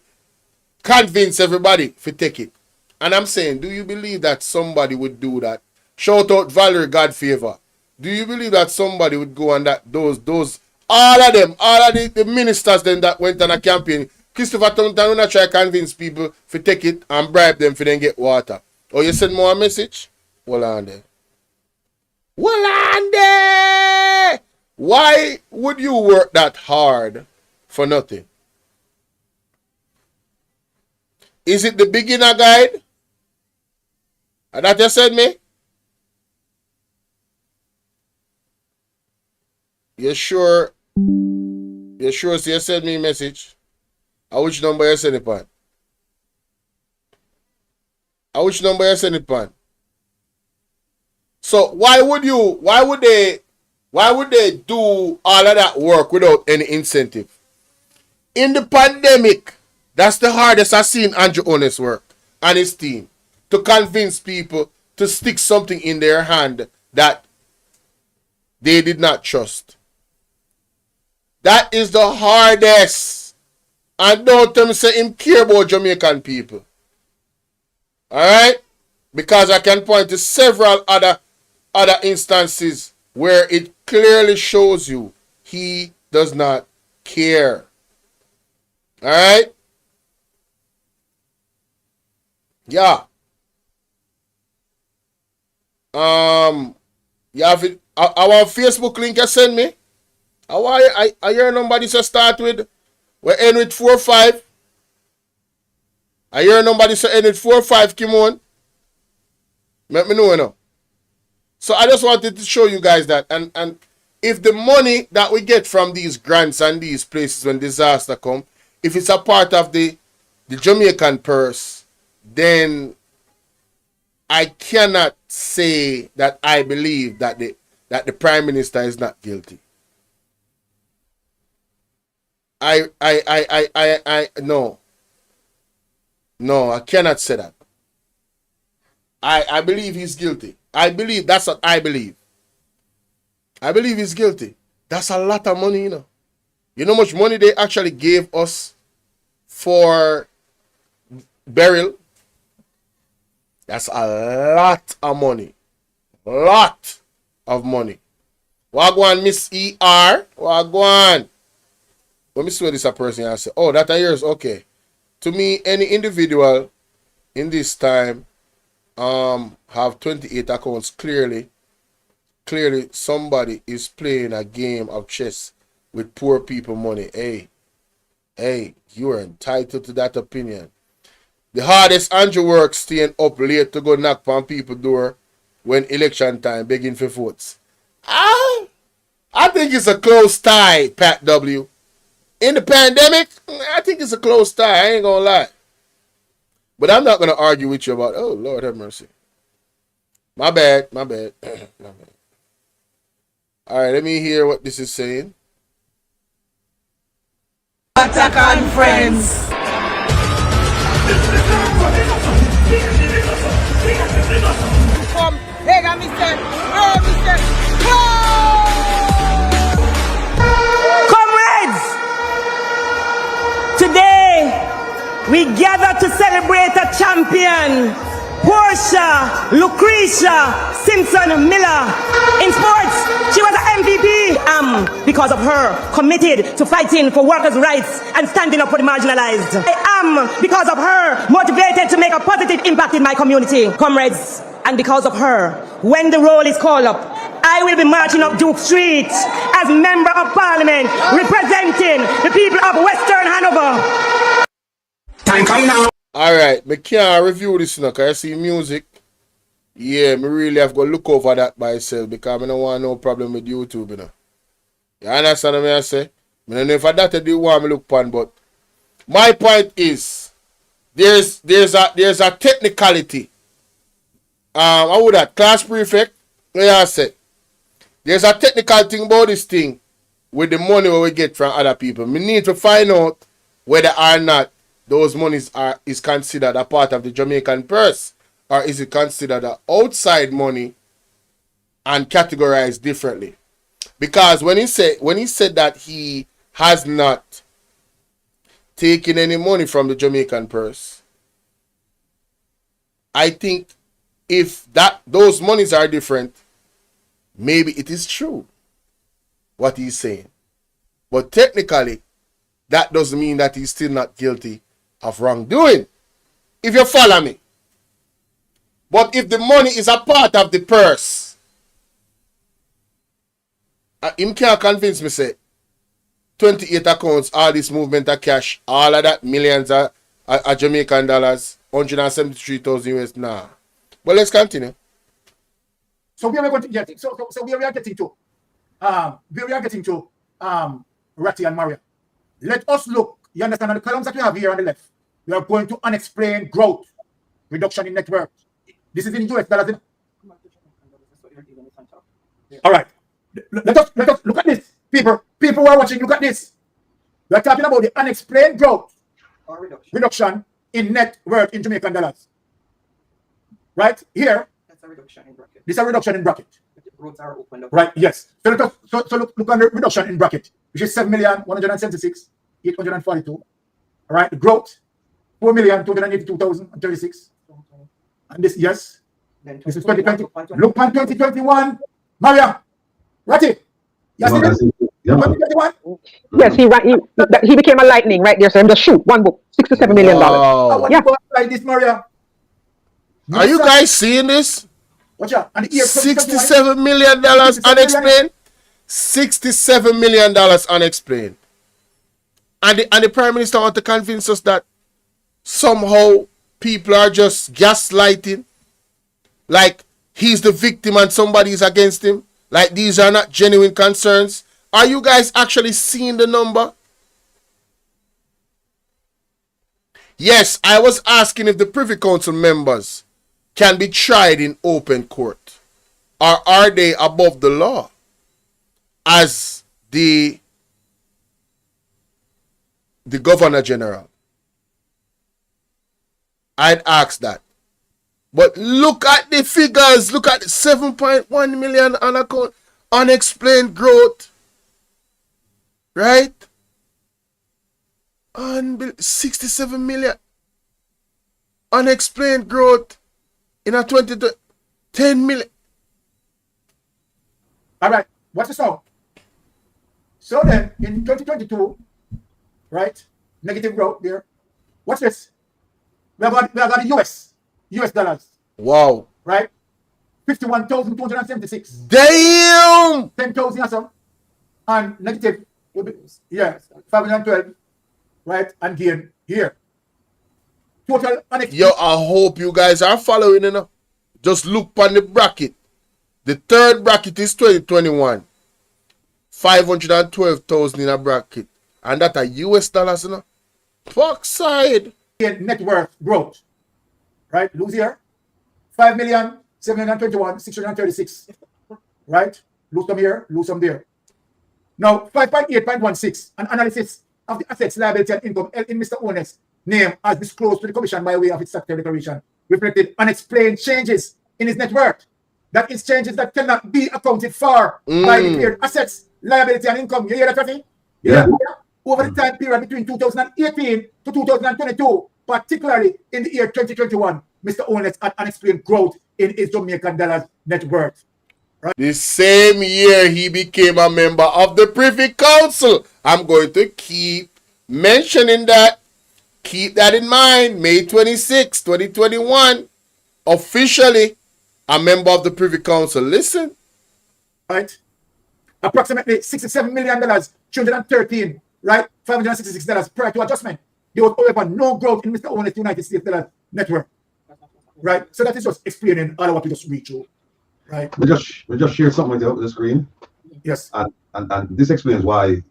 Speaker 7: convince everybody to take it. And I'm saying, do you believe that somebody would do that? Shout out Valerie Godfavor. Do you believe that somebody would go on that those all of the ministers then that went on a campaign? Christopher Townsend when I try to convince people to take it and bribe them for then get water. Or you send more message? Well on there. Why would you work that hard for nothing? Is it the beginner guide? That you said me? You sure? You sure so you send me a message? Which number you send it on? Which number you send it on? So why would they do all of that work without any incentive? In the pandemic, that's the hardest I've seen Andrew Honest work and his team to convince people to stick something in their hand that they did not trust. That is the hardest. And don't tell me say him care about Jamaican people. Alright? Because I can point to several other instances where it clearly shows you he does not care. Alright? Yeah. You have it. Our Facebook link you send me. I hear number this start with. We end with 45. I hear number this end with 45. Come on. Let me know, you know. So I just wanted to show you guys that. And if the money that we get from these grants and these places when disaster come, if it's a part of the Jamaican purse, then I cannot say that I believe that the Prime Minister is not guilty. No, I cannot say that. I believe he's guilty. I believe that's what I believe. I believe he's guilty. That's a lot of money, you know. You know how much money they actually gave us for burial? That's a lot of money. Lot of money. Wagwan, Miss ER. Wagwan. Let me see what this a person has said. Oh, that are yours. Okay. To me, any individual in this time have 28 accounts. Clearly somebody is playing a game of chess with poor people money. Hey, you are entitled to that opinion. The hardest Andrew works staying up late to go knock on people's door when election time begging for votes. I think it's a close tie, Pat W. In the pandemic, I think it's a close tie. I ain't gonna lie. But I'm not gonna argue with you about, oh, Lord have mercy. My bad. My bad. All right, let me hear what this is saying.
Speaker 10: Attack on friends. Come, hey, Mr. Comrades, today we gather to celebrate a champion, Portia Lucretia Simpson Miller. In sports, she was an MVP. Because of her, committed to fighting for workers' rights and standing up for the marginalized. I am, because of her, motivated to make a positive impact in my community. Comrades, and because of her, when the roll is called up, I will be marching up Duke Street as Member of Parliament, representing the people of Western Hanover. Time come now.
Speaker 7: Alright, me can't review this now because I see music. Yeah, me really have to look over that by myself because I don't want no problem with YouTube, you know. You understand what I say? I don't know if that you want me look upon, but my point is there's a technicality. I would have class prefect, like I said. There's a technical thing about this thing with the money we get from other people. We need to find out whether or not those monies is considered a part of the Jamaican purse, or is it considered an outside money and categorized differently. Because when he said that he has not taken any money from the Jamaican purse, I think if those monies are different, maybe it is true what he's saying. But technically, that doesn't mean that he's still not guilty of wrongdoing. If you follow me. But if the money is a part of the purse, him can't convince me say 28 accounts, all this movement of cash, all of that millions of Jamaican dollars, 173,000 US. Nah. But let's continue.
Speaker 16: So we are going to get so we are getting to Ratty and Maria. Let us look. You understand the columns that we have here on the left. We are going to unexplained growth, reduction in net worth. This is in US dollars. All right. Let us look at this. People who are watching, look at this. We are talking about the unexplained growth or reduction in net worth in Jamaican dollars. Right here.
Speaker 6: That's a reduction in bracket.
Speaker 16: This is a reduction in bracket.
Speaker 6: The roads are opened up.
Speaker 16: Right, yes. So look on the reduction in bracket, which is 7,176,842. All right, the growth 4,282,036. And this, yes. Then this is 2020. Look on 2021. Maria, Ratty. Yes, 2021.
Speaker 8: Yes, he became a lightning right there. So him just shoot one book, $67 million.
Speaker 7: Wow.
Speaker 16: Yeah. Like this, Maria.
Speaker 7: Are you guys seeing this?
Speaker 16: Watch out. And the year
Speaker 7: $67 million unexplained. $67 million unexplained. And the Prime Minister want to convince us that somehow people are just gaslighting. Like he's the victim and somebody is against him. Like these are not genuine concerns. Are you guys actually seeing the number? Yes, I was asking if the Privy Council members can be tried in open court, or are they above the law as the Governor General? I'd ask that. But look at the figures. Look at the 7.1 million on account, unexplained growth. Right? 67 million unexplained growth in a 10 million.
Speaker 16: All right. watch this now. So then, in 2022, right, negative growth there. What's this? We have got the US dollars.
Speaker 7: Wow.
Speaker 16: Right? 51,276.
Speaker 7: Damn!
Speaker 16: 10,000 or so. And negative, will be, 512. Right? And gain here. Total unexplained.
Speaker 7: Yo, I hope you guys are following enough. Just look on the bracket. The third bracket is 2021. 512,000 in a bracket. And that are US dollars, you know? Fuck side.
Speaker 16: Net worth growth. Right? Lose here. 5,721,636. Right? Lose some here, lose some there. Now, 5.8.16, an analysis of the assets, liability, and income held in Mr. Owners' name as disclosed to the Commission by way of its statutory declaration reflected unexplained changes in his net worth. That is changes that cannot be accounted for by declared assets, liability, and income. You hear that, Rafi?
Speaker 1: Yeah.
Speaker 16: Over the time period between 2018 to 2022, particularly in the year 2021, Mr. Owners had unexplained growth in his Jamaican dollars net worth.
Speaker 7: Right? The same year he became a member of the Privy Council. I'm going to keep mentioning that. Keep that in mind. May 26, 2021, officially a member of the Privy Council. Listen.
Speaker 16: Right? Approximately $67 million, 213, right? $566 prior to adjustment. There was, however, no growth in Mr. Owners' United States dollar net worth. Right? So that is just explaining all of what we just read through. Right?
Speaker 1: We just share something with the screen.
Speaker 16: Yes.
Speaker 1: And this explains why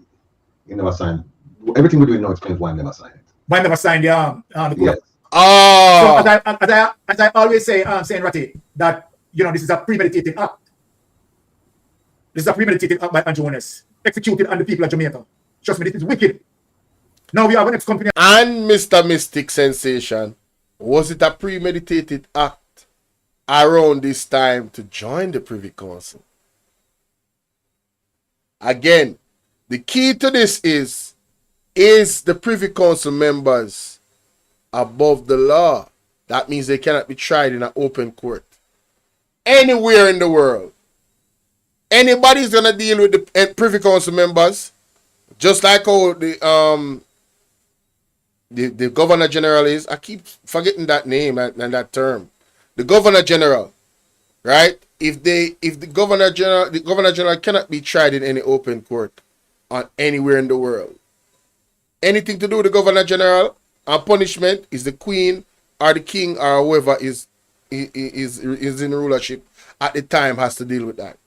Speaker 1: you never signed. Everything we're doing now explains why I never signed it.
Speaker 16: Why I never signed the quote.
Speaker 1: Yes.
Speaker 7: Oh.
Speaker 16: So as I always say, saying Ratty, that this is a premeditated act. This is a premeditated act by Andrew Owners, executed on the people of Jamaica. Trust me, this is wicked. Now we have an next company.
Speaker 7: And Mr. Mystic Sensation, was it a premeditated act around this time to join the Privy Council? Again, the key to this is the Privy Council members above the law? That means they cannot be tried in an open court anywhere in the world. Anybody's gonna deal with the Privy Council members, just like how the Governor General is. I keep forgetting that name and that term. The Governor General, right? If the Governor General cannot be tried in any open court on anywhere in the world. Anything to do with the Governor General and punishment is the Queen or the King or whoever is in rulership at the time has to deal with that.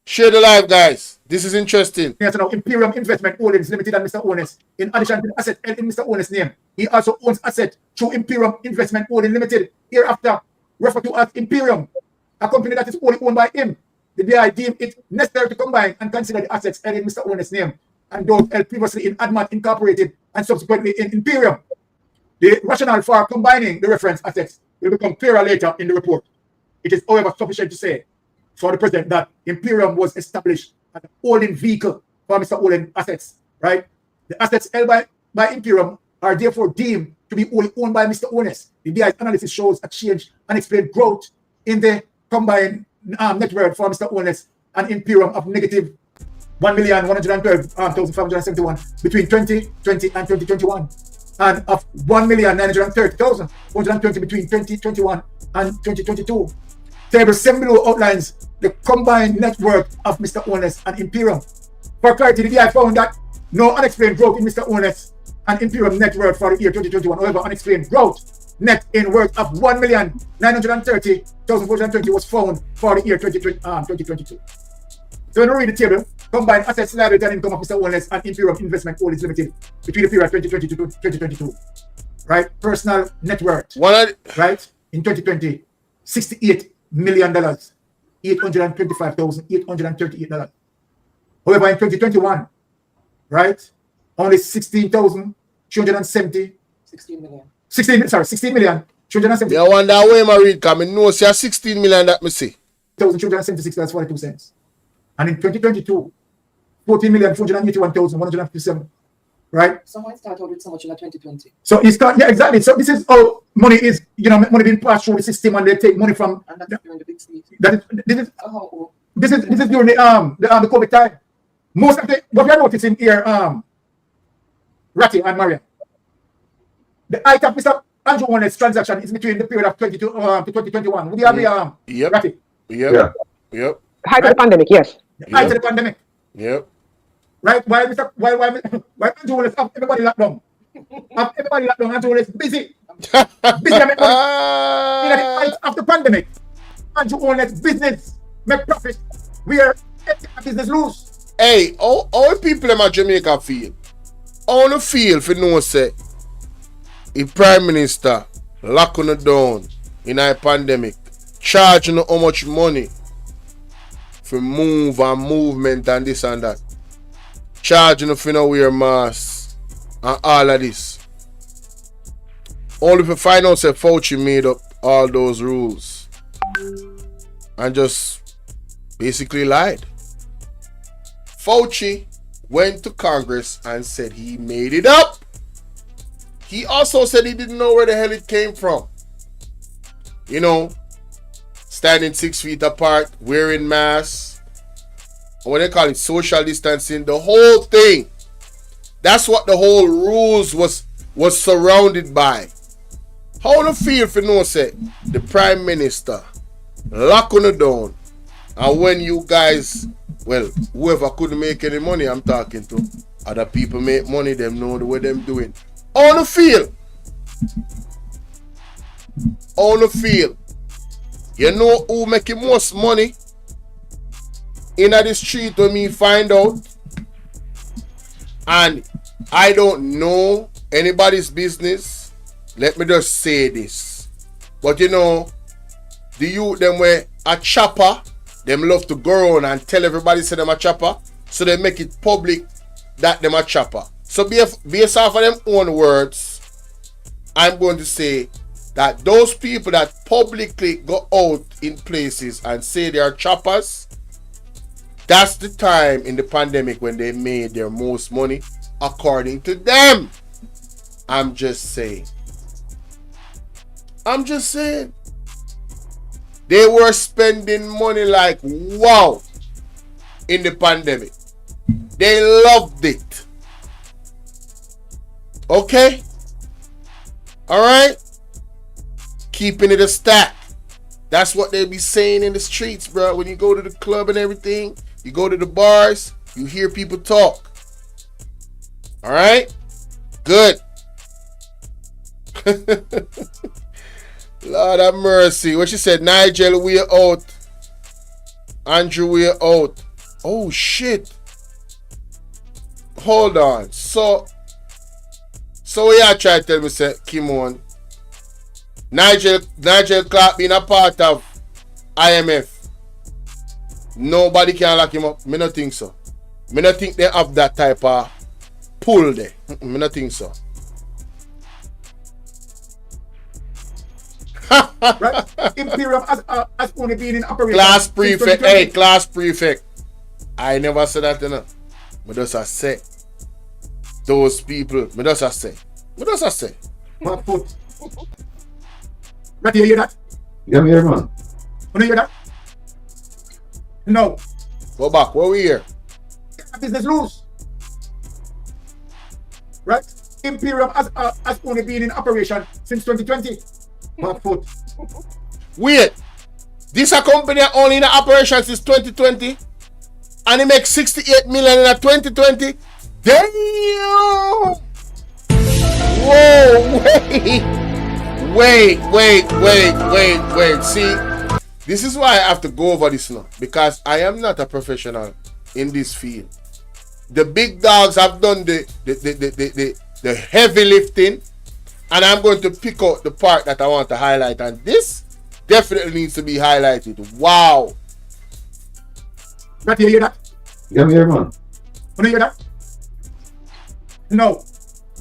Speaker 7: Share the live, guys. This is interesting.
Speaker 16: Yes, now Imperium Investment Holdings Limited and Mr. Owners. In addition to the asset held in Mr. Owners' name, he also owns asset through Imperium Investment Holdings Limited, hereafter referred to as Imperium, a company that is only owned by him. The DI deemed it necessary to combine and consider the assets held in Mr. Owners' name and those held previously in ADMAT Incorporated and subsequently in Imperium. The rationale for combining the reference assets will become clearer later in the report. It is, however, sufficient to say for the president that Imperium was established as a holding vehicle for Mr. Owen assets, right? The assets held by Imperium are therefore deemed to be only owned by Mr. Owners. The DI's analysis shows a change and explained growth in the combined net worth for Mr. Owners and Imperium of negative 1,112,571 between 2020 and 2021, and of 1,930,120 between 2021 and 2022. Table 7 below outlines the combined net worth of Mr. Owners and Imperium. For clarity, the DI found that no unexplained growth in Mr. Owners and Imperium net worth for the year 2021. However, unexplained growth net in worth of 1,930,420 was found for the year 2022. So when we read the table, combined assets, liability, and income of Mr. Owners and Imperium Investment Holdings Limited between the period 2020 to 2022. Right? Personal net worth. Right? In 2020, $68 million, $825,838. However, in 2021, right, only 16,270. 16 million. 16 million. 270.
Speaker 7: You wonder where I read, because I know say 16 million that me see.
Speaker 16: $1,276.42. And in 2022, 14,481,157. Right?
Speaker 6: Someone started out with so much in 2020.
Speaker 16: So you start, yeah, exactly. So this is how money is, money being passed through the system, and they take money from.
Speaker 6: And that's during the big stage.
Speaker 16: This is This is during the COVID time. Most of the what we are noticing here, Ratty and Maria. The height of Mr. Andrew Holness transaction is between the period of 22 to 2021. Would you agree,
Speaker 7: Yep.
Speaker 16: Ratty?
Speaker 7: Yep. Yep.
Speaker 8: Height of the pandemic, yes.
Speaker 16: The height of the pandemic.
Speaker 7: Yep.
Speaker 16: Right? While Andrew Holness have everybody locked down. Andrew Holness busy. Busy make money. In the height of the pandemic, Andrew Holness business make profit. We are business lose.
Speaker 7: Hey, all people in my Jamaica feel. All the feel for no say. If Prime Minister lock on down in a pandemic, charging how much money for move and movement and this and that. Charging for no wear masks and all of this. Only if you find out that Fauci made up all those rules and just basically lied. Fauci went to Congress and said he made it up. He also said he didn't know where the hell it came from. You know, standing 6 feet apart, wearing masks, what they call it, social distancing, the whole thing. That's what the whole rules was surrounded by. How do you feel for no say the Prime Minister lock on the down, and when you guys, well, whoever couldn't make any money, I'm talking to, other people make money, them know the way them doing. On the field. On the field. You know who making most money in the street when me find out? And I don't know anybody's business. Let me just say this. But you know, the youth them were a chopper. Them love to go around and tell everybody say them a chopper. So they make it public that them a chopper. So based off of them own words, I'm going to say that those people that publicly go out in places and say they are choppers, that's the time in the pandemic when they made their most money, according to them. I'm just saying. They were spending money like wow in the pandemic. They loved it. Okay? Alright? Keeping it a stack. That's what they be saying in the streets, bro. When you go to the club and everything, you go to the bars, you hear people talk. Alright? Good. Lord have mercy. What she said, Nigel, we are out. Andrew, we are out. Oh, shit. Hold on. So yeah, try to tell me, say, Kimon, Nigel Clark being a part of IMF. Nobody can lock him up. Me not think so. Me not think they have that type of pull there. Me not think so.
Speaker 16: Right? Imperium has only been in operation.
Speaker 7: Class prefect. Hey, class prefect. I never said that, you know. Me just a say. Those people. Me just a say.
Speaker 16: What foot? Right, you hear that?
Speaker 1: Yeah, I'm here, man.
Speaker 16: You hear that? No.
Speaker 7: Go back. What we hear?
Speaker 16: Business lose. Right? Imperium has only been in operation since 2020. What foot?
Speaker 7: Wait. This a company only in operation since 2020? And it makes 68 million in 2020? Damn! Whoa, wait. See, this is why I have to go over this now. Because I am not a professional in this field. The big dogs have done the heavy lifting. And I'm going to pick out the part that I want to highlight. And this definitely needs to be highlighted. Wow.
Speaker 16: Right, you hear that?
Speaker 1: Yeah, I'm here, man.
Speaker 16: You hear that? No.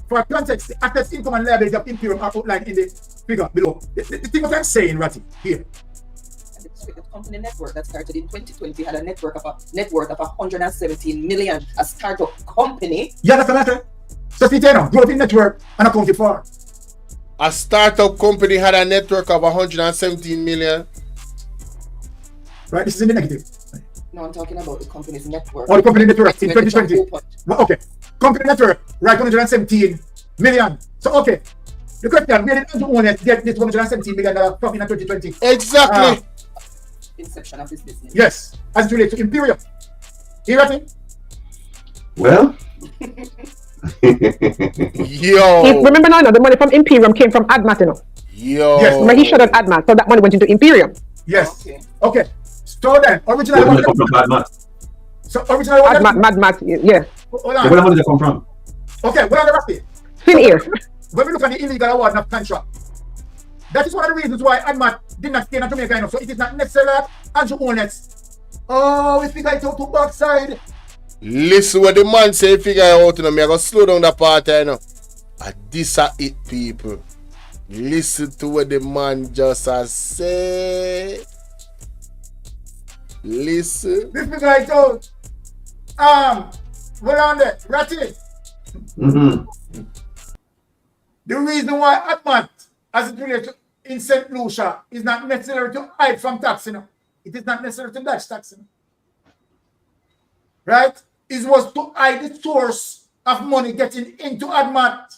Speaker 16: For context, the assets, income, and liability of Imperium are outlined in the figure below. The thing what I'm saying, Ratty, here.
Speaker 6: The company network that started in 2020 had a net worth of 117 million. A startup company.
Speaker 16: Yeah, that's the matter. So see, now, growth in network and accounted for.
Speaker 7: A startup company had a network of 117 million.
Speaker 16: Right, this is in the negative.
Speaker 6: No, I'm talking about the company's network.
Speaker 16: Or the company network in 2020. Well, okay. Company network, right, 117 million. So, okay. The question, where did Andrew Holness get this $117 million from in 2020?
Speaker 7: Exactly.
Speaker 6: Inception of his business.
Speaker 16: Yes, as it relates to Imperium. You got it?
Speaker 1: Well.
Speaker 7: Yo.
Speaker 8: Remember now, the money from Imperium came from ADMAT, you know.
Speaker 7: Yo.
Speaker 8: Yes. Remember he shut down ADMAT, so that money went into Imperium.
Speaker 16: Yes. Okay. So then, originally, so originally,
Speaker 8: ADMAT, yeah.
Speaker 16: Hold on.
Speaker 1: Where the money come from?
Speaker 16: Okay, where are the rest?
Speaker 8: Fin here.
Speaker 16: When we look at the illegal award of contract, that is one of the reasons why ADMAT did not stay in Jamaica enough. So it is not necessarily that Andrew Holness. Oh, we figure it out to backside.
Speaker 7: Listen what the man say, figure it out, you know. Me I go slow down that part, you know. And this are it, people. Listen to what the man just has said. Listen.
Speaker 16: This figure it out. Hold on there. Ratty. The reason why ADMAT, as it relates to in St. Lucia, is not necessary to hide from tax, you know. It is not necessary to dodge tax, you know. Right? It was to hide the source of money getting into ADMAT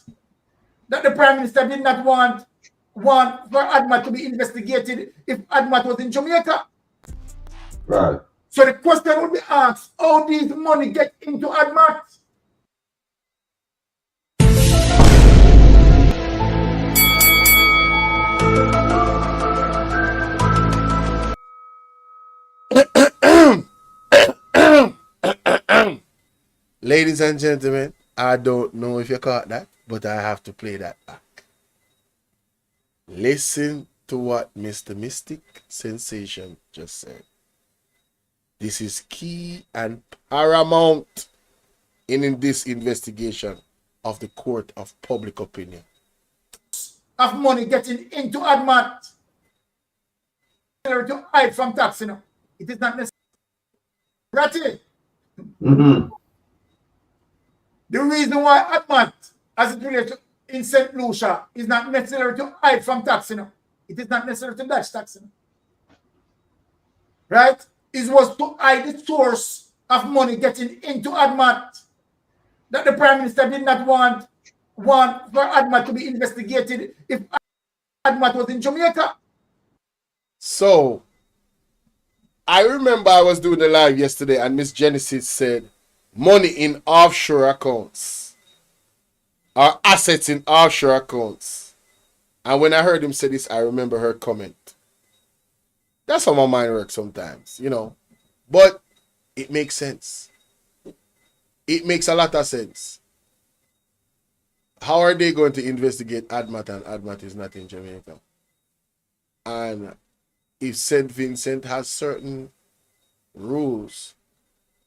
Speaker 16: that the Prime Minister did not want for ADMAT to be investigated if ADMAT was in Jamaica.
Speaker 1: Right.
Speaker 16: So the question would be asked, how these money get into ADMAT?
Speaker 7: Ladies and gentlemen, I don't know if you caught that, but I have to play that back. Listen to what Mr. Mystic Sensation just said. This is key and paramount in this investigation of the court of public opinion.
Speaker 16: Of money getting into ADMAT to hide from tax, you know. It is not necessary. Ratty. The reason why ADMAT, as it relates to in St. Lucia, is not necessary to hide from tax, you know. It is not necessary to dodge tax, you know. Right? It was to hide the source of money getting into ADMAT that the Prime Minister did not want for ADMAT to be investigated if ADMAT was in Jamaica.
Speaker 7: So, I remember I was doing the live yesterday and Miss Genesis said, money in offshore accounts or assets in offshore accounts. And when I heard him say this, I remember her comment. That's how my mind works sometimes, you know. But it makes sense. It makes a lot of sense. How are they going to investigate ADMAT and ADMAT is not in Jamaica? And if St. Vincent has certain rules,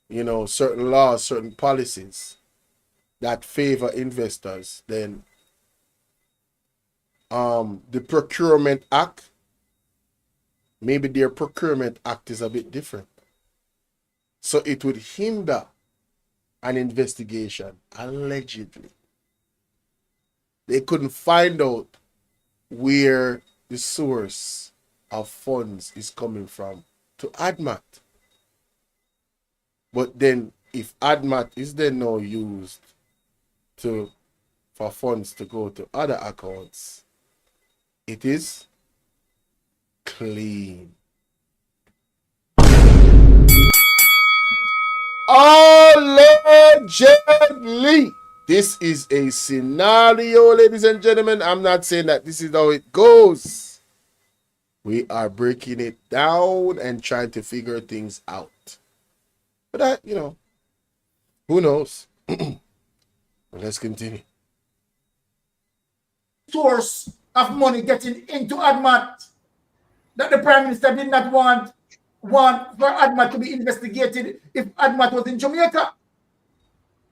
Speaker 7: you know, certain laws, certain policies that favor investors, then the Procurement Act, maybe their Procurement Act is a bit different. So it would hinder an investigation, allegedly. They couldn't find out where the source of funds is coming from to ADMAT. But then if ADMAT is then now used for funds to go to other accounts, it is clean. Allegedly. This is a scenario, ladies and gentlemen. I'm not saying that this is how it goes. We are breaking it down and trying to figure things out. But that, you know, who knows? Let's continue.
Speaker 16: Source of money getting into ADMAT that the Prime Minister did not want for ADMAT to be investigated if ADMAT was in Jamaica.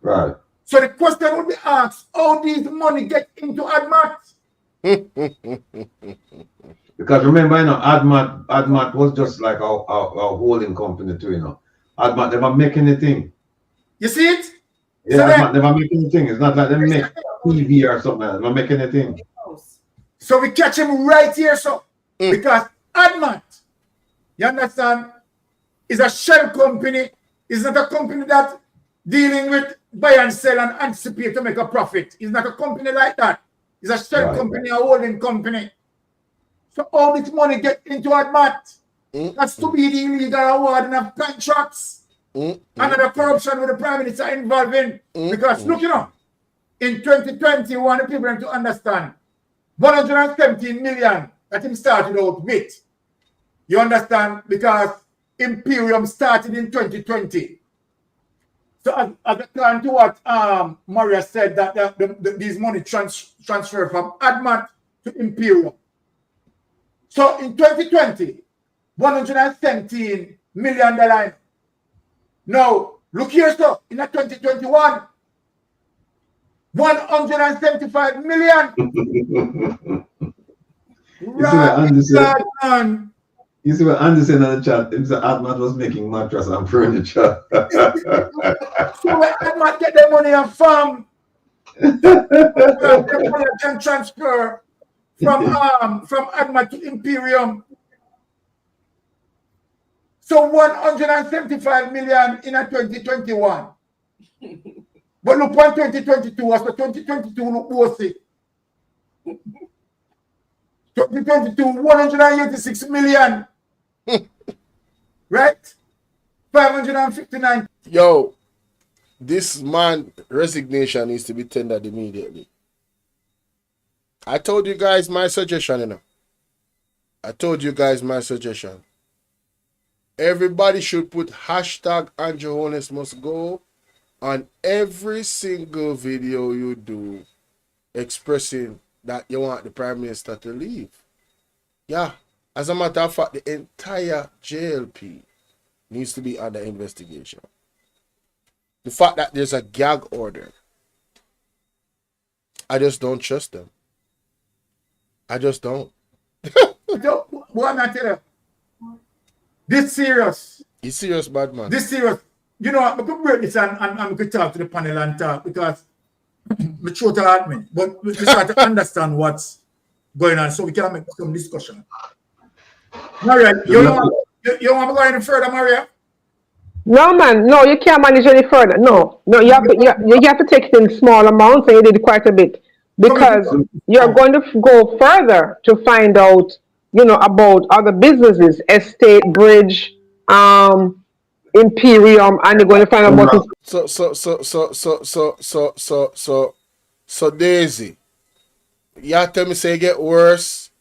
Speaker 1: Right.
Speaker 16: So the question would be asked, how these money get into ADMAT?
Speaker 1: Because remember, you know, ADMAT was just like our holding company too, you know. ADMAT never make anything.
Speaker 16: You see it?
Speaker 1: Yeah,
Speaker 16: So
Speaker 1: ADMAT never make anything. It's not like they make TV or something. They never make anything.
Speaker 16: So we catch him right here, so because ADMAT, you understand, is a shell company. It's not a company that dealing with buy and sell and anticipate to make a profit. It's not a company like that. It's a shell company, a holding company. So all this money get into ADMAT. That's to be the illegal awarding of contracts. Another corruption with the Prime Minister involved in. Because look, you know, in 2020, we want the people to understand 117 million that him started out with. You understand? Because Imperium started in 2020. So according to what Maria said, that these money transfer from ADMAT to Imperium. So in 2020, $117 million. Now, look here, so in 2021, 175 million.
Speaker 1: You see what Andy said in the chat? Mr. ADMAT was making mattress and furniture.
Speaker 16: So where ADMAT get their money from? The money can transfer from ADMAT to Imperium. So 175 million in 2021. But look what 2022 was. For 2022 look worse. 2022, 186 million. Right? 559.
Speaker 7: Yo, this man resignation needs to be tendered immediately. I told you guys my suggestion, you know. I told you guys my suggestion. Everybody should put hashtag Andrew Holness must go on every single video you do expressing that you want the Prime Minister to leave. Yeah. As a matter of fact, the entire JLP needs to be under investigation. The fact that there's a gag order, I just don't trust them. I just don't.
Speaker 16: What I tell you? This serious.
Speaker 7: It's serious, bad man.
Speaker 16: This serious. You know, I could break this and I could talk to the panel and talk because my throat hurt me. But we just try to understand what's going on so we can make some discussion. Maria, you want to go any further, Maria?
Speaker 8: No, man. No, you can't manage any further. No. You have to take it in small amounts, and you did quite a bit. Because you're going to go further to find out, you know, about other businesses, Estate, Bridge, Imperium, and you're going to find out about
Speaker 7: So Daisy, you tell me say it get worse.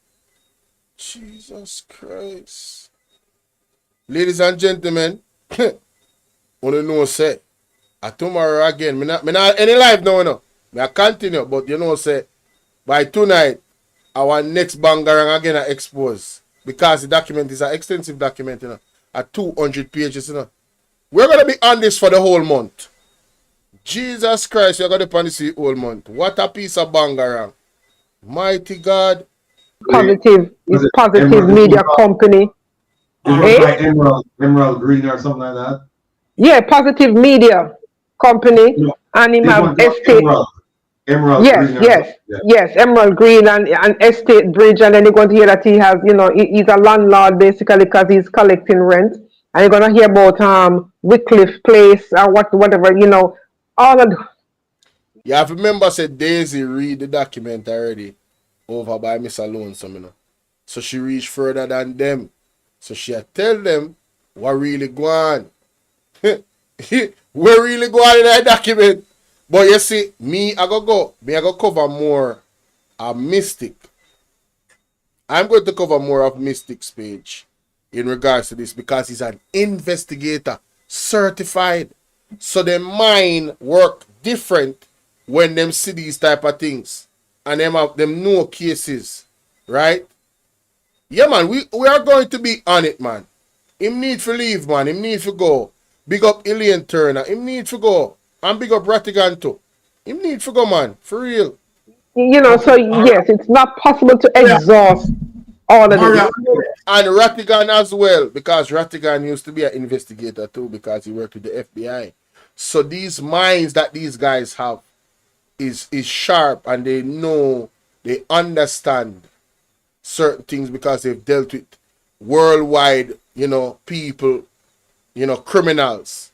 Speaker 7: Jesus Christ. Ladies and gentlemen, wanna know say tomorrow again. Me not any live now, no. I continue, but you know say by tonight our next bangarang again are exposed. Because the document is an extensive document, you know. At 200 pages, you know. We're gonna be on this for the whole month. Jesus Christ, you're gonna be on this the whole month. What a piece of bangarang. Mighty God.
Speaker 8: Positive media company.
Speaker 1: Like Emerald Green or something like that.
Speaker 8: Yeah, Positive Media Company, and him have Estate.
Speaker 1: Emerald Green.
Speaker 8: Yes, Emerald Green and Estate Bridge, and then you're going to hear that he has, you know, he's a landlord basically because he's collecting rent, and you're going to hear about Wycliffe Place or whatever, you know, all of.
Speaker 7: You have to remember, said Daisy read the document already over by Miss Lonesome, you know. So she reached further than them. So she tell them what really go on. What really go on in that document. But you see, I go cover more of Mystic. I'm going to cover more of Mystic's page in regards to this because he's an investigator, certified. So their mind work different when them see these type of things. And them have them know cases. Right? Yeah, man, we are going to be on it, man. Him need to leave, man. Him need to go. Big up Ilian Turner. Him need to go. And big up Rattigan too. Him need to go, man. For real.
Speaker 8: You know, so yes, it's not possible to exhaust all of this.
Speaker 7: And Rattigan as well, because Rattigan used to be an investigator too, because he worked with the FBI. So these minds that these guys have is sharp, and they know, they understand certain things because they've dealt with worldwide, you know, people criminals.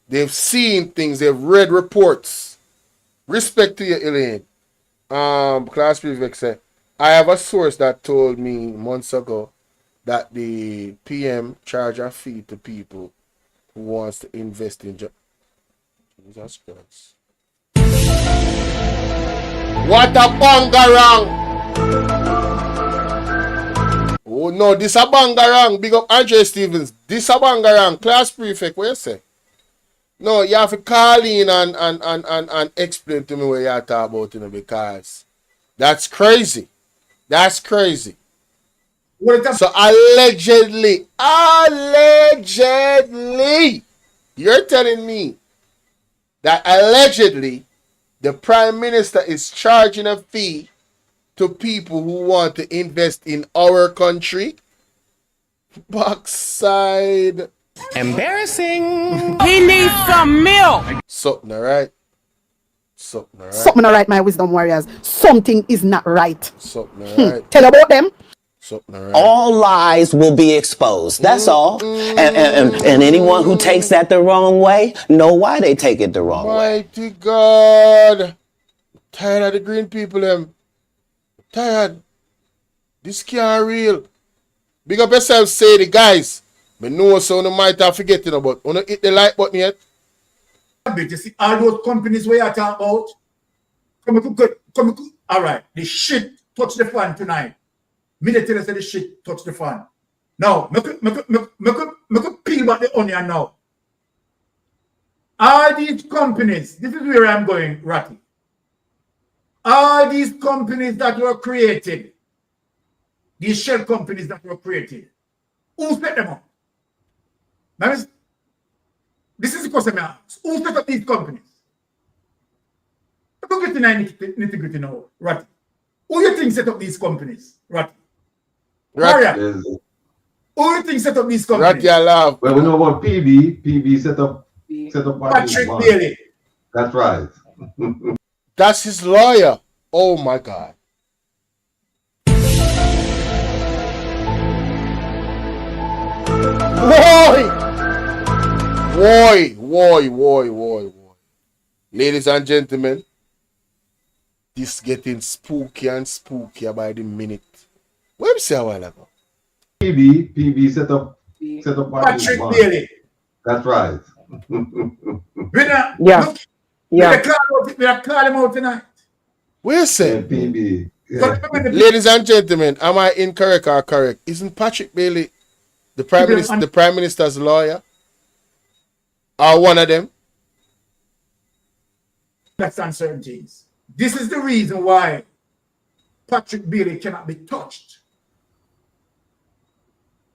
Speaker 7: They've seen things. They've read reports. Respect to you, Elaine. Class Prefect said, I have a source that told me months ago that the PM charge a fee to people who wants to invest in Jesus Christ. What a bangarang! Oh no, this a bangarang. Big up Andre Stevens. This a bangarang. Class Prefect, what you say? No, you have to call in and explain to me what you're talking about, because that's crazy. That's crazy. So allegedly, you're telling me that allegedly the Prime Minister is charging a fee to people who want to invest in our country? Backside.
Speaker 10: Embarrassing. He needs some milk.
Speaker 7: Something alright.
Speaker 3: Something alright, my wisdom warriors. Something is not right.
Speaker 7: Something alright.
Speaker 3: Tell about them.
Speaker 7: Something alright.
Speaker 21: All lies will be exposed. That's all. And anyone who takes that the wrong way, know why they take it the wrong way.
Speaker 7: Mighty God. Tired of the green people, them. Tired. This can't real. Big up yourself, say the guys. Me know so you might have forgetting about. You hit the like button yet?
Speaker 16: You see all those companies where you talk about? All right, the shit touch the fan tonight. Me they tell you say the shit touch the fan. Now, me could peel back the onion now. All these companies, this is where I'm going, Ratty. All these companies that were created, these shell companies that were created, who set them up? Now, this is the question I ask. Who set up these companies? Don't get in nitty-gritty now, Ratty. Who you think set up these companies, Ratty?
Speaker 7: Ratty.
Speaker 16: Who you think set up these companies?
Speaker 7: Ratty, I love.
Speaker 1: Well, we know about PB. PB set up
Speaker 16: Patrick Bailey.
Speaker 1: That's right.
Speaker 7: That's his lawyer. Oh my God. Why? Ladies and gentlemen, this getting spooky and spookier by the minute. What did say a while ago?
Speaker 1: PB set up
Speaker 16: Patrick Bailey.
Speaker 1: That's right.
Speaker 16: We call him out tonight.
Speaker 7: Where say?
Speaker 1: PB.
Speaker 7: Ladies and gentlemen, am I incorrect or correct? Isn't Patrick Bailey the Prime Minister's lawyer? Or one of them?
Speaker 16: That's uncertainties. This is the reason why Patrick Bailey cannot be touched.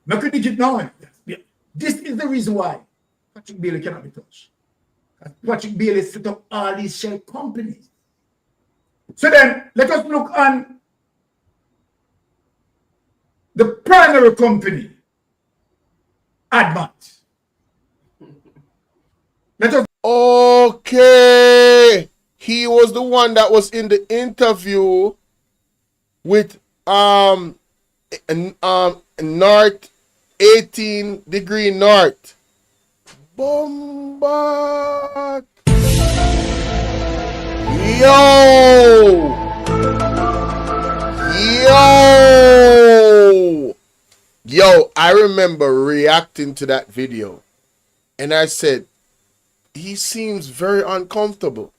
Speaker 16: Now, could you know? This is the reason why Patrick Bailey cannot be touched. Patrick Bailey set up all these shell companies. So then, let us look on the primary company, ADMAT.
Speaker 7: Okay. He was the one that was in the interview with North 18 degree North. Bomba. Yo, I remember reacting to that video and I said, he seems very uncomfortable.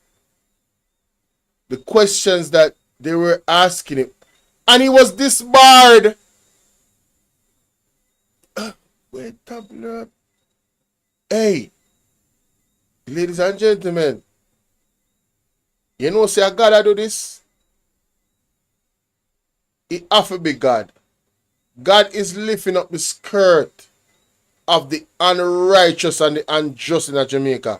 Speaker 7: The questions that they were asking him, and he was disbarred. Wait up, look. Hey, ladies and gentlemen, you know, say I gotta do this. It have to be God. God is lifting up the skirt of the unrighteous and the unjust in Jamaica.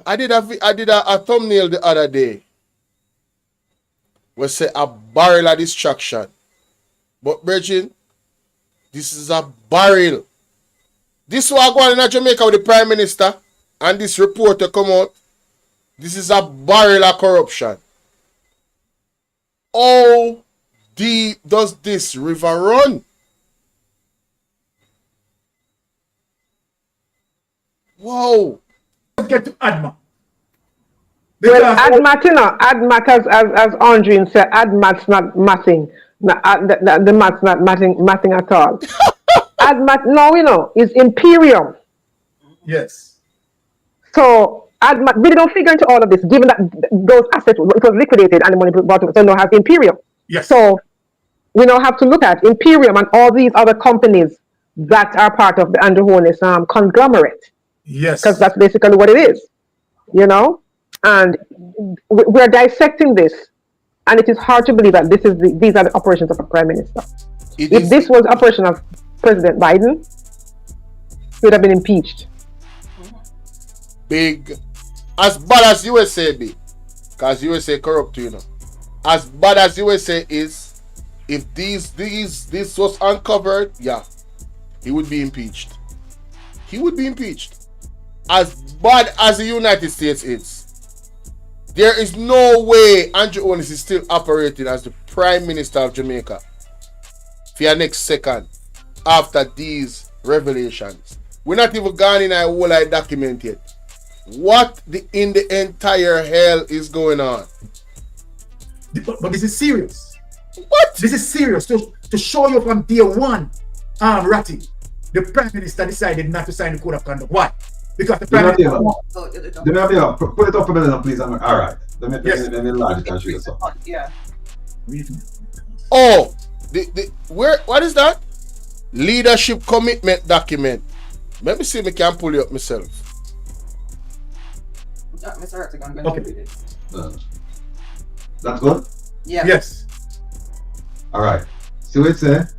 Speaker 7: I did a thumbnail the other day where say a barrel of destruction. But Virgin, this is a barrel. This was going on in Jamaica with the Prime Minister and this reporter come out. This is a barrel of corruption. How deep does this river run? Whoa.
Speaker 16: Let's get to ADMA.
Speaker 8: Well, ADMAT, you know, ADMAT as Andrine said, ADMAT's not matting. The math's not matting at all. ADMAT, no, you know, is Imperium.
Speaker 16: Yes.
Speaker 8: So ADMAT really don't figure into all of this, given that those assets, it was liquidated and the money brought to, so now have Imperium.
Speaker 16: Yes.
Speaker 8: So we now have to look at Imperium and all these other companies that are part of the Andrew Holness conglomerate.
Speaker 16: Yes.
Speaker 8: Because that's basically what it is, you know? And we're dissecting this, and it is hard to believe that these are the operations of a prime minister. If this was operation of President Biden, he would have been impeached.
Speaker 7: Big, as bad as USA be, because USA corrupt, you know. As bad as USA is, if this was uncovered, yeah, he would be impeached. He would be impeached. As bad as the United States is, there is no way Andrew Holness is still operating as the Prime Minister of Jamaica for your next second after these revelations. We're not even gone in a whole like document yet. What in the entire hell is going on?
Speaker 16: But this is serious. What? This is serious. To show you from day one, Ratty, the Prime Minister decided not to sign the Code of Conduct. Why? Because the Prime Minister...
Speaker 1: Put it up for me, please. All right. Let me enlarge it and show you something.
Speaker 6: Yeah.
Speaker 7: Oh, what is that? Leadership commitment document. Let me see if I can pull it up myself.
Speaker 6: Mr. Hertzog, I'm going to read it.
Speaker 1: That's good?
Speaker 6: Yeah.
Speaker 16: Yes.
Speaker 1: All right. So it says,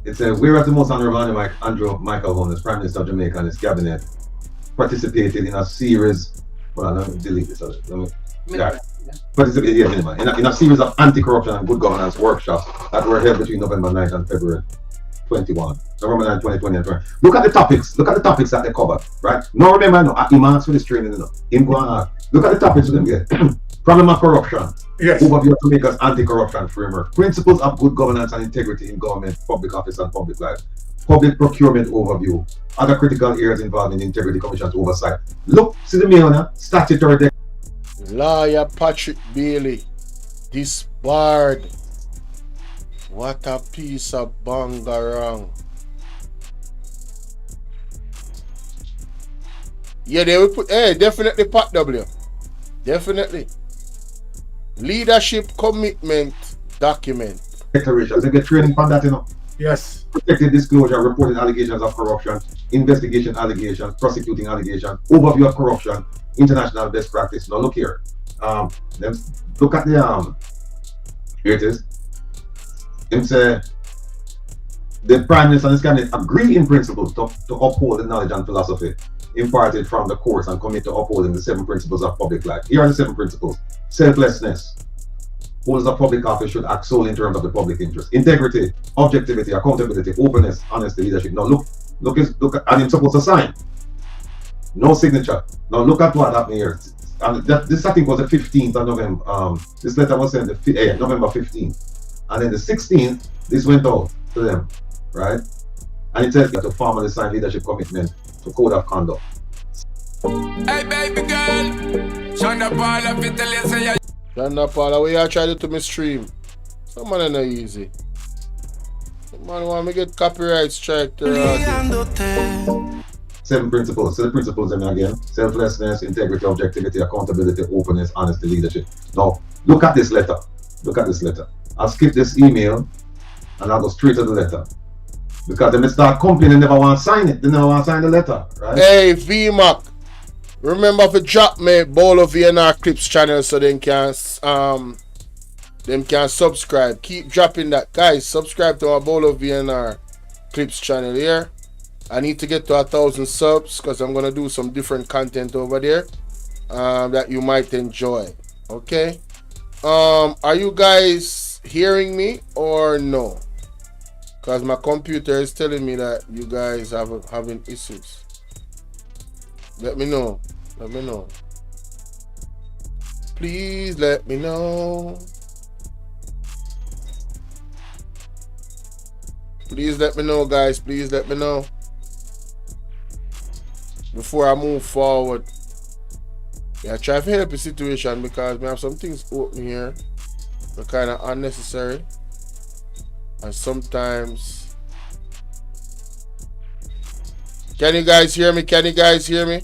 Speaker 1: whereas the most honorable Andrew Michael Holness, Prime Minister of Jamaica, and his cabinet participated in a series. Well, let me delete this. Participated in a series of anti-corruption and good governance workshops that were held between November 9th and February 21. November 9, 2020 and 20. Look at the topics. Look at the topics that they covered. Right? Now remember, he asked for this training. Him go and ask. Look at the topics we can get. Problem of corruption.
Speaker 16: Yes.
Speaker 1: Overview of Jamaica's anti-corruption framework. Principles of good governance and integrity in government, public office and public life. Public procurement overview. Other critical areas involved in the Integrity Commission's oversight. Look, see the mail now. Statutory.
Speaker 7: Lawyer Patrick Bailey. Disbarred. What a piece of bangarang. Yeah, they will put, definitely Pat W. Definitely. Leadership commitment document.
Speaker 1: Declarations. They get training on that, you know.
Speaker 16: Yes.
Speaker 1: Protected disclosure, reporting allegations of corruption, investigation allegations, prosecuting allegations, overview of corruption, international best practice. Now look here. Look at the here it is. It says the Prime Minister and his cabinet agree in principle to uphold the knowledge and philosophy imparted from the courts and commit to upholding the 7 principles of public life. Here are the 7 principles. Selflessness. Holders of public office should act solely in terms of the public interest. Integrity, objectivity, accountability, openness, honesty, leadership. Now look at, and he's supposed to sign. No signature. Now look at what happened here. And this I think was the 15th of November. This letter was sent November 15th. And then the 16th, this went out to them, right? And it says to formally sign leadership commitment to code of conduct.
Speaker 11: Hey baby girl, Shonda Paula fit tell you say
Speaker 7: Shonda Paula, what you try to do to me stream? Some man not easy. Some man want me get copyright strike to
Speaker 1: 7 principles. So the principles again: selflessness, integrity, objectivity, accountability, openness, honesty, leadership. Now look at this letter. Look at this letter. I'll skip this email and I'll go straight to the letter. Because they start complaining, they never want to sign it. They never want to sign the letter, right?
Speaker 7: Hey, VMAC. Remember to drop me Bolo V&R Clips channel so they can subscribe. Keep dropping that. Guys, subscribe to our Bolo V&R Clips channel here. I need to get to 1,000 subs because I'm going to do some different content over there that you might enjoy. Okay? Are you guys hearing me or no? Because my computer is telling me that you guys are having issues. Let me know. Let me know. Please let me know. Please let me know, guys. Please let me know. before I move forward, yeah, try to help the situation because we have some things open here that kind of unnecessary, and sometimes. Can you guys hear me? Can you guys hear me?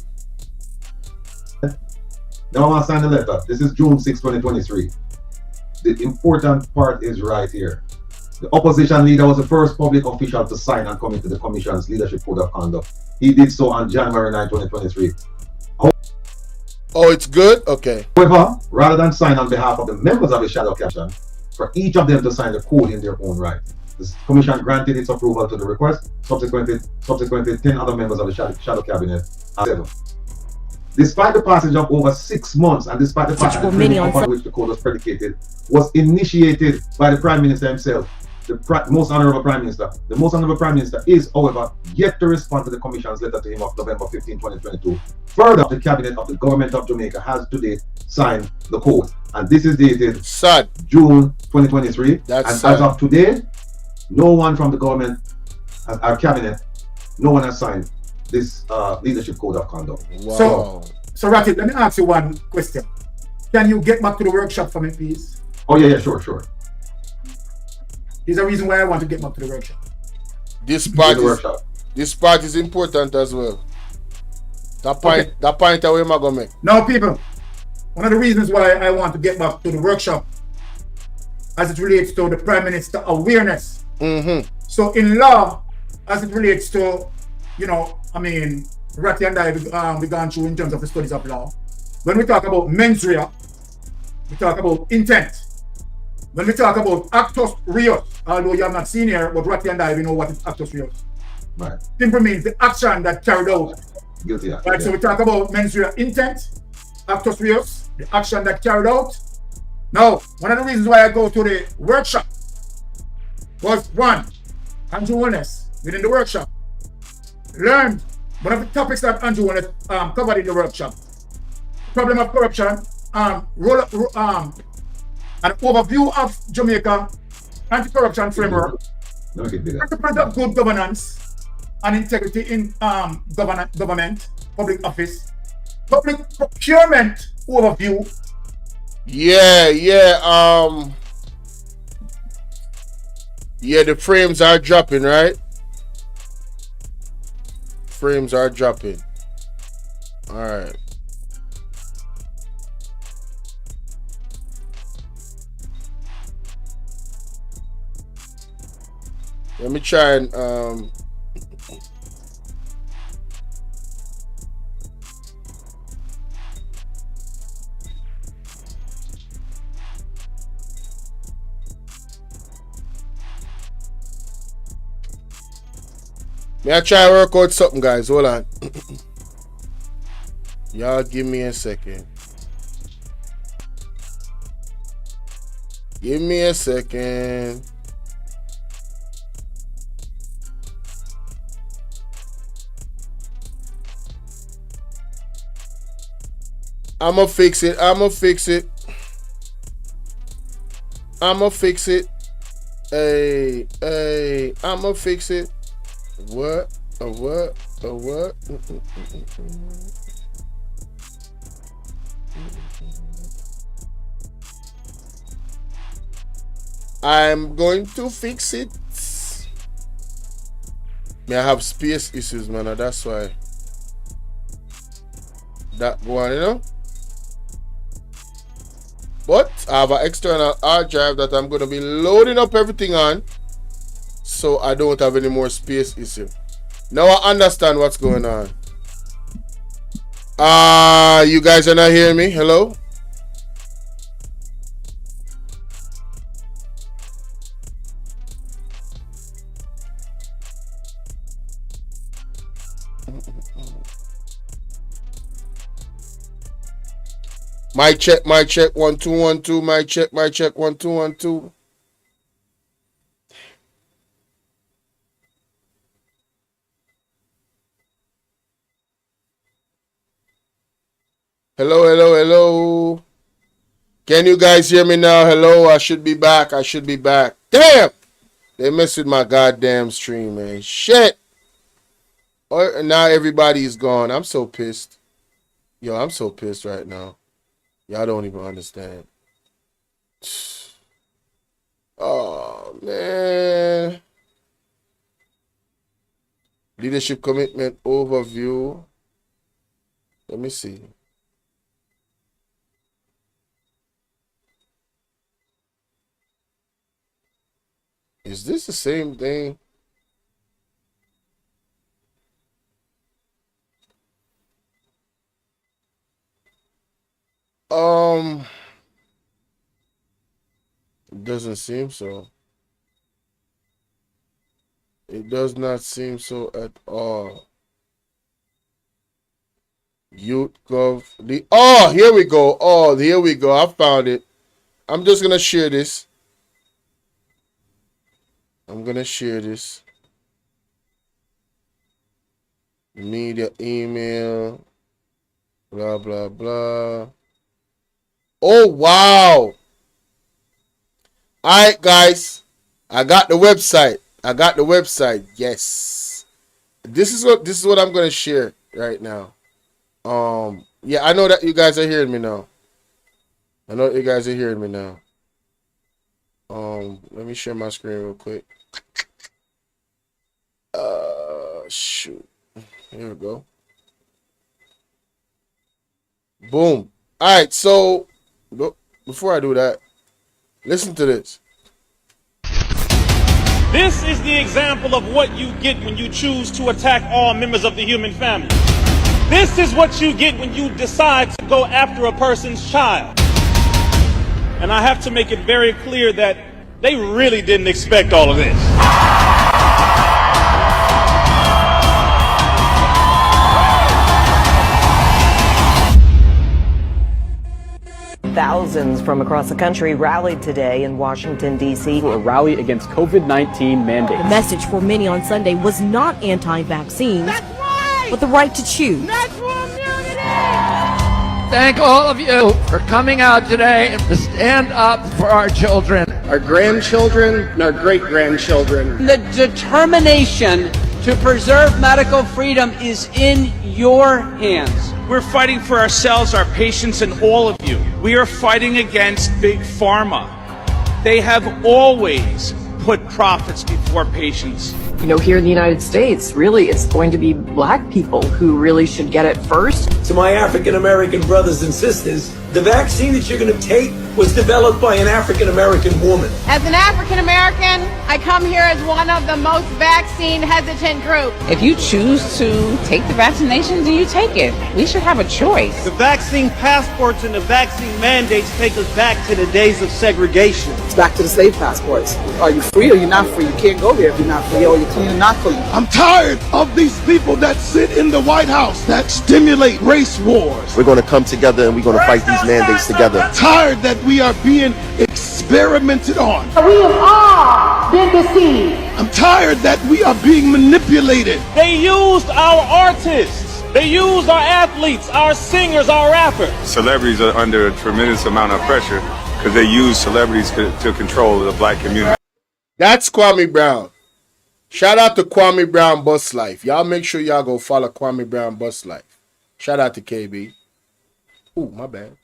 Speaker 1: Now I sign the letter. This is June 6, 2023. The important part is right here. The opposition leader was the first public official to sign and commit to the Commission's Leadership Code of Conduct. He did so on January 9, 2023.
Speaker 7: Oh, it's good? Okay.
Speaker 1: However, rather than sign on behalf of the members of the Shadow Commission, for each of them to sign the code in their own right. The Commission granted its approval to the request. Subsequently 10 other members of the Shadow Cabinet are 7. Despite the passage of over 6 months and despite the fact that the training upon which the code was predicated was initiated by the Prime Minister himself, the Most Honorable Prime Minister. The Most Honorable Prime Minister is, however, yet to respond to the Commission's letter to him of November 15, 2022. Further, the Cabinet of the Government of Jamaica has today signed the code. And this is dated June 2023. And as of today, no one from the government, our Cabinet, no one has signed this Leadership Code of Conduct.
Speaker 7: Wow.
Speaker 16: So Ratib, let me ask you one question. Can you get back to the workshop for me, please?
Speaker 1: Oh, yeah, sure.
Speaker 16: There's a reason why I want to get back to the workshop.
Speaker 7: This part is important as well. That point away, am I gonna make?
Speaker 16: Now, people, one of the reasons why I want to get back to the workshop as it relates to the Prime Minister awareness. So in law, as it relates to, Ratty and I, we gone through in terms of the studies of law. When we talk about mens rea, we talk about intent. When we talk about actus reus, although you have not seen here, but Ratty and I, we know what is actus reus.
Speaker 1: Right.
Speaker 16: Simply means the action that carried out.
Speaker 1: Guilty act.
Speaker 16: Right, so we talk about mens rea intent, actus reus, the action that carried out. Now, one of the reasons why I go to the workshop was one, Andrew Holness within the workshop learned one of the topics that Andrew Holness covered in the workshop. Problem of corruption, an overview of Jamaica anti-corruption framework, principles of good governance and integrity in government, public office, public procurement overview.
Speaker 7: Yeah, the frames are dropping, right? Frames are dropping. All right. Let me try and may I try to work out something, guys? Hold on. Y'all give me a second. Give me a second. I'ma fix it. Hey, I'ma fix it. What? I'm going to fix it. May I have space issues, man, that's why. That one, But I have an external hard drive that I'm going to be loading up everything on, so I don't have any more space issue. Now I understand what's going on. You guys are not hearing me? Hello? Mic check, 1 2 1 2. Mic check, 1 2 1 2. Hello. Can you guys hear me now? Hello, I should be back. Damn! They messed with my goddamn stream, man. Shit! Now everybody is gone. I'm so pissed. Yo, I'm so pissed right now. Y'all don't even understand. Oh, man. Leadership commitment overview. Let me see. Is this the same thing? It doesn't seem so. It does not seem so at all. Youth Gov. Oh, here we go. Oh, here we go. I found it. I'm just gonna share this. Media email. Blah blah blah. Oh wow. Alright, guys. I got the website. Yes. This is what I'm gonna share right now. Yeah, I know that you guys are hearing me now. Let me share my screen real quick. Shoot. Here we go. Boom. Alright, so before I do that, listen to this.
Speaker 12: This is the example of what you get when you choose to attack all members of the human family. This is what you get when you decide to go after a person's child. And I have to make it very clear that they really didn't expect all of this.
Speaker 14: Thousands from across the country rallied today in Washington, D.C.
Speaker 23: for a rally against COVID-19 mandates.
Speaker 19: The message for many on Sunday was not anti-vaccines, but the right to choose.
Speaker 24: Thank all of you for coming out today to stand up for our children,
Speaker 25: our grandchildren, and our great-grandchildren.
Speaker 26: The determination to preserve medical freedom is in your hands.
Speaker 12: We're fighting for ourselves, our patients, and all of you. We are fighting against Big Pharma. They have always put profits before patients.
Speaker 27: You know, here in the United States, really, it's going to be black people who really should get it first.
Speaker 28: To my African American brothers and sisters, the vaccine that you're going to take was developed by an African American woman.
Speaker 29: As an African American, I come here as one of the most vaccine hesitant groups.
Speaker 26: If you choose to take the vaccination, then you take it. We should have a choice.
Speaker 12: The vaccine passports and the vaccine mandates take us back to the days of segregation.
Speaker 30: It's back to the slave passports. Are you free or you're not free? You can't go there if you're not free, or you're clean or not clean.
Speaker 31: I'm tired of these people that sit in the White House that stimulate race wars.
Speaker 32: We're going to come together and we're going to fight these mandates together.
Speaker 31: Tired that we are being experimented on.
Speaker 29: We have all been deceived.
Speaker 31: I'm tired that we are being manipulated.
Speaker 12: They used our artists. They used our athletes, our singers, our rappers.
Speaker 33: Celebrities are under a tremendous amount of pressure because they use celebrities to control the black community.
Speaker 7: That's Kwame Brown. Shout out to Kwame Brown Bus Life. Y'all make sure y'all go follow Kwame Brown Bus Life. Shout out to KB. Ooh, my bad.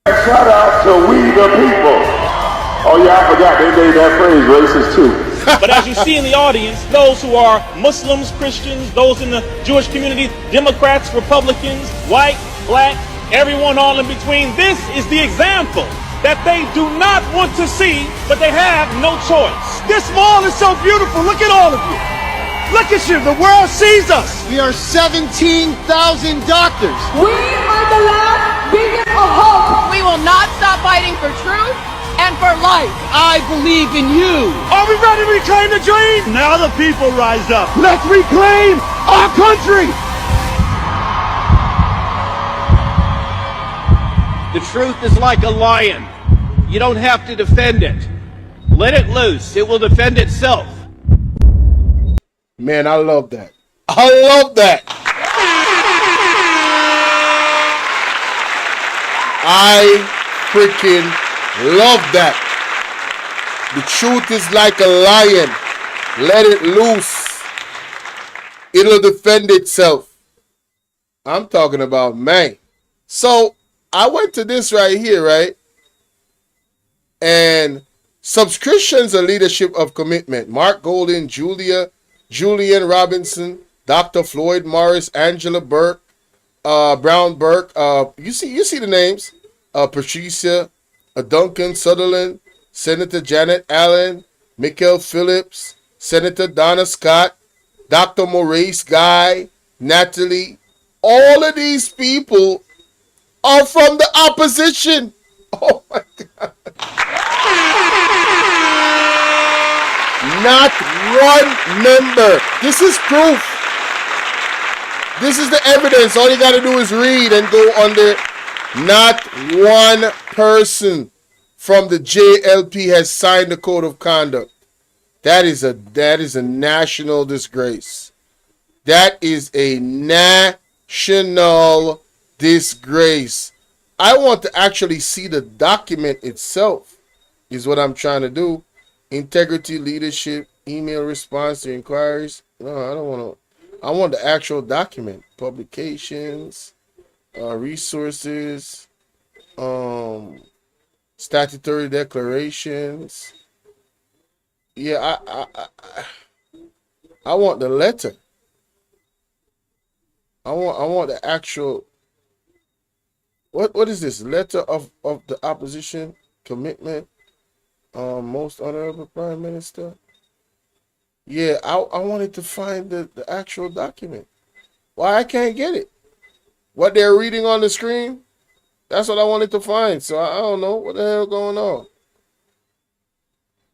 Speaker 34: Shout out to we the people. Oh yeah, I forgot they made that phrase racist too.
Speaker 12: But as you see in the audience, those who are Muslims, Christians, those in the Jewish community, Democrats, Republicans, white, black, everyone all in between, this is the example that they do not want to see, but they have no choice.
Speaker 31: This mall is so beautiful. Look at all of you. Look at you. The world sees us.
Speaker 35: We are 17,000 doctors.
Speaker 29: We are the last beacon of hope. We will not stop fighting for truth and for life.
Speaker 35: I believe in you.
Speaker 31: Are we ready to reclaim the dream? Now the people rise up. Let's reclaim our country.
Speaker 26: The truth is like a lion. You don't have to defend it. Let it loose. It will defend itself.
Speaker 7: Man, I love that. I love that. I freaking love that. The truth is like a lion. Let it loose. It'll defend itself. I'm talking about, man. So I went to this right here, right? And subscriptions and leadership of commitment. Mark Golden, Julian Robinson, Dr. Floyd Morris, Angela Burke, Brown Burke. You see the names. Patricia, Duncan Sutherland, Senator Janet Allen, Mikhail Phillips, Senator Donna Scott, Dr. Maurice Guy, Natalie. All of these people are from the opposition. Oh my God. Not one member. This is proof. This is the evidence. All you got to do is read and go under. Not one person from the JLP has signed the code of conduct. That is a national disgrace. That is a national disgrace. I want to actually see the document itself, is what I'm trying to do. Integrity, leadership, email response to inquiries. No, I don't want to. I want the actual document. Publications, resources, statutory declarations. Yeah, I want the letter. I want the actual. What is this? Letter of the opposition commitment. Most honorable Prime Minister. Yeah, I wanted to find the actual document. Why I can't get it? What they're reading on the screen? That's what I wanted to find. So I don't know what the hell going on.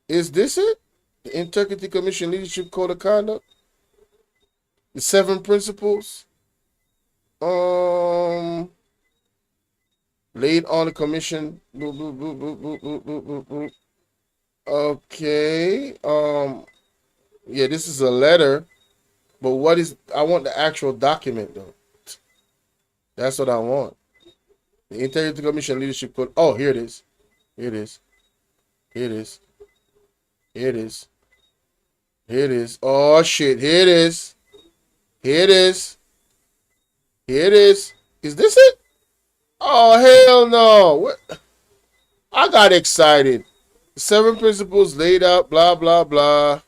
Speaker 7: Is this it? The Integrity Commission Leadership Code of Conduct? The 7 principles? Laid on the commission. Okay. Yeah, this is a letter. But what is... I want the actual document, though. That's what I want. The Integrity Commission Leadership Code. Oh, here it is. Here it is. Here it is. Here it is. Here it is. Oh, shit. Here it is. Here it is. Here it is. Is this it? Oh, hell no. What? I got excited. 7 principles laid out, blah, blah, blah.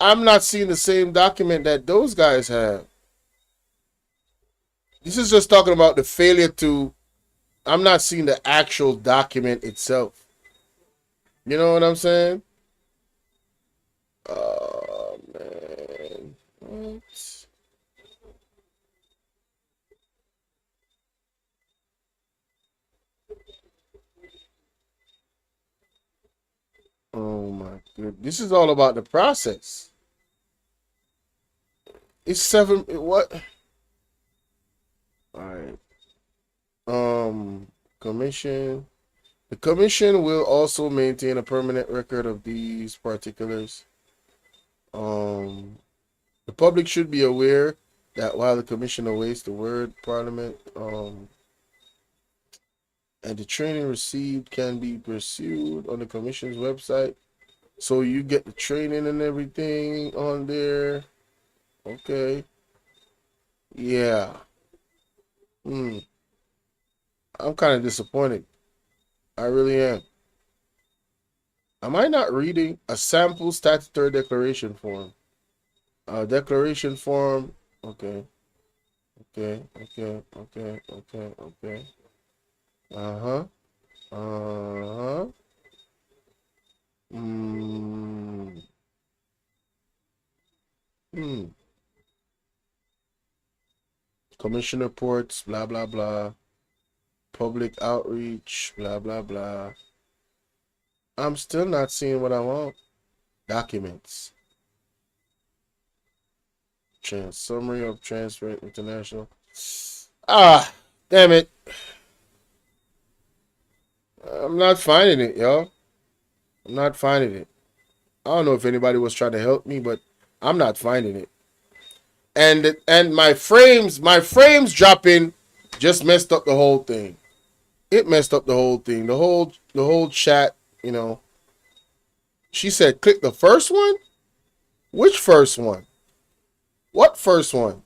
Speaker 7: I'm not seeing the same document that those guys have. This is just talking about the failure to... I'm not seeing the actual document itself. You know what I'm saying? Oh, man. What? Oh, my goodness. This is all about the process. It's 7... What? All right. Commission. The commission will also maintain a permanent record of these particulars. The public should be aware that while the commission awaits the word Parliament, and the training received can be pursued on the commission's website. So you get the training and everything on there. Okay. Yeah. I'm kind of disappointed. I really am. Am I not reading a sample statutory declaration form? Declaration form. Okay. Okay. Okay. Okay. Okay. Okay. Uh-huh. Uh-huh. Commission reports, blah, blah, blah. Public outreach, blah, blah, blah. I'm still not seeing what I want. Documents. Summary of Transfer International. Ah, damn it. I'm not finding it, y'all. I'm not finding it. I don't know if anybody was trying to help me, but I'm not finding it. And my frames dropping just messed up the whole thing. It messed up the whole thing. The whole chat, you know. She said, click the first one? Which first one? What first one?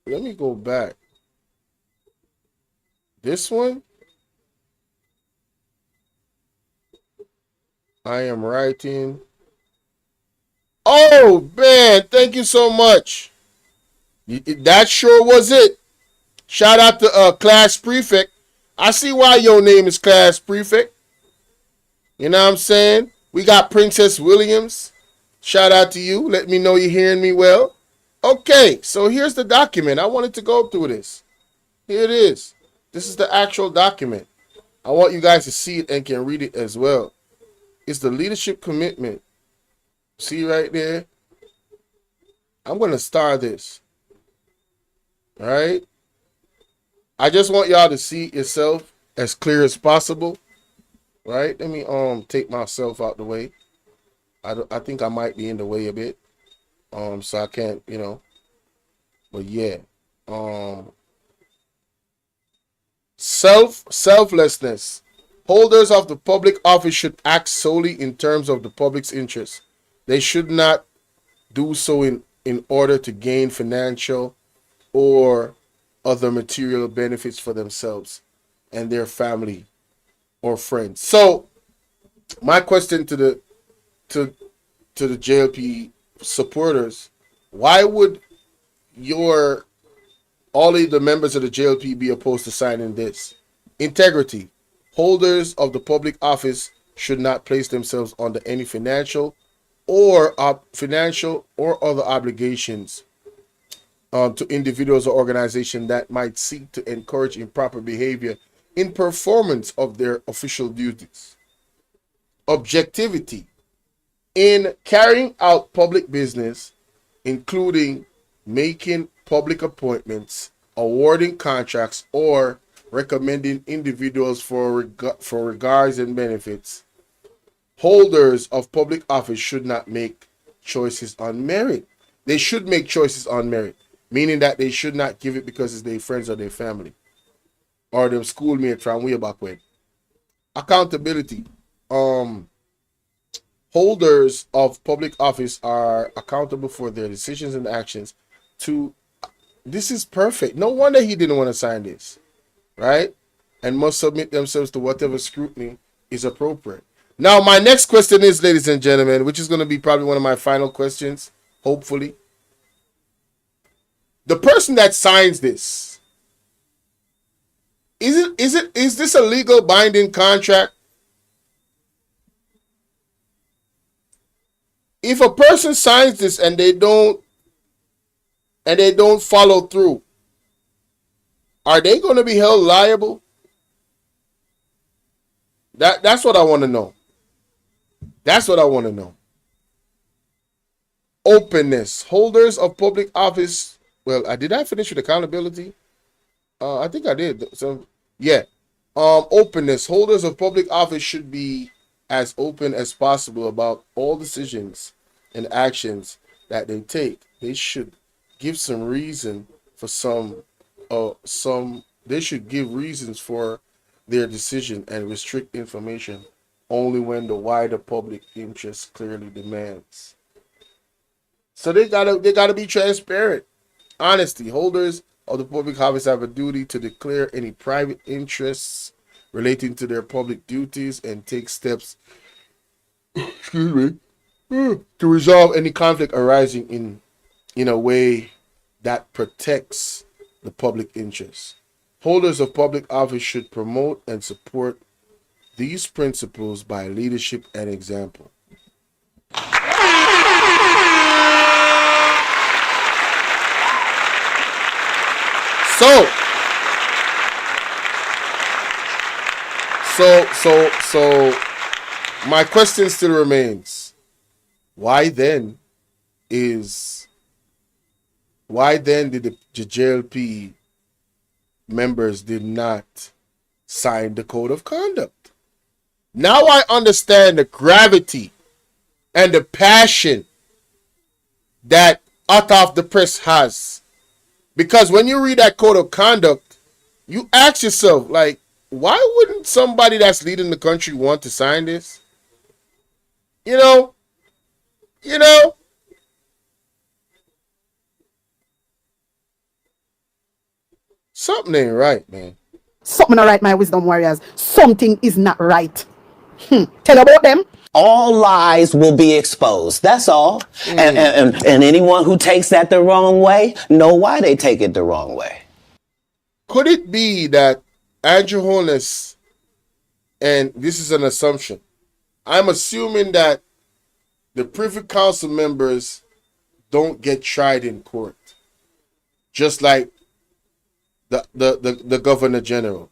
Speaker 7: Let me go back. This one? I am writing. Oh, man, thank you so much. That sure was it. Shout out to Class Prefect. I see why your name is Class Prefect. You know what I'm saying? We got Princess Williams. Shout out to you. Let me know you're hearing me well. Okay, so here's the document. I wanted to go through this. Here it is. This is the actual document. I want you guys to see it and can read it as well. It's the leadership commitment. See right there? I'm going to star this. All right? I just want y'all to see yourself as clear as possible. Right? Let me take myself out the way. I think I might be in the way a bit. So I can't, you know. But yeah. Selflessness. Holders of the public office should act solely in terms of the public's interest. They should not do so in order to gain financial or other material benefits for themselves and their family or friends. So my question to the JLP supporters, why would all of the members of the JLP be opposed to signing this? Integrity. Holders of the public office should not place themselves under any financial or other obligations to individuals or organizations that might seek to encourage improper behavior in performance of their official duties. Objectivity. In carrying out public business, including making public appointments, awarding contracts, or recommending individuals for regards and benefits, holders of public office should not make choices on merit. They should make choices on merit, meaning that they should not give it because it's their friends or their family or their schoolmates from way back when. Accountability. Holders of public office are accountable for their decisions and actions this is perfect. No wonder he didn't want to sign this, right? And must submit themselves to whatever scrutiny is appropriate. Now, my next question is, ladies and gentlemen, which is going to be probably one of my final questions, hopefully. The person that signs this, is this a legal binding contract? If a person signs this and they don't follow through, are they going to be held liable? That's what I want to know. That's what I want to know. Openness. Holders of public office. Well, did I finish with accountability? I think I did. So yeah. Openness. Holders of public office should be as open as possible about all decisions and actions that they take. They should give some reason for they should give reasons for their decision and restrict information only when the wider public interest clearly demands. So they gotta be transparent. Honesty. Holders of the public office have a duty to declare any private interests relating to their public duties and take steps to resolve any conflict arising in a way that protects the public interest. Holders of public office should promote and support these principles by leadership and example. So my question still remains. Why then did the JLP members did not sign the code of conduct? Now I understand the gravity and the passion that Hot Off the Press has. Because when you read that code of conduct, you ask yourself, like, why wouldn't somebody that's leading the country want to sign this? You know? Something ain't right, man.
Speaker 30: Something not right, my wisdom warriors. Something is not right. Tell about them.
Speaker 2: All lies will be exposed. That's all. And anyone who takes that the wrong way, know why they take it the wrong way.
Speaker 7: Could it be that Andrew Holness, and this is an assumption, I'm assuming that the Privy Council members don't get tried in court, just like the Governor General.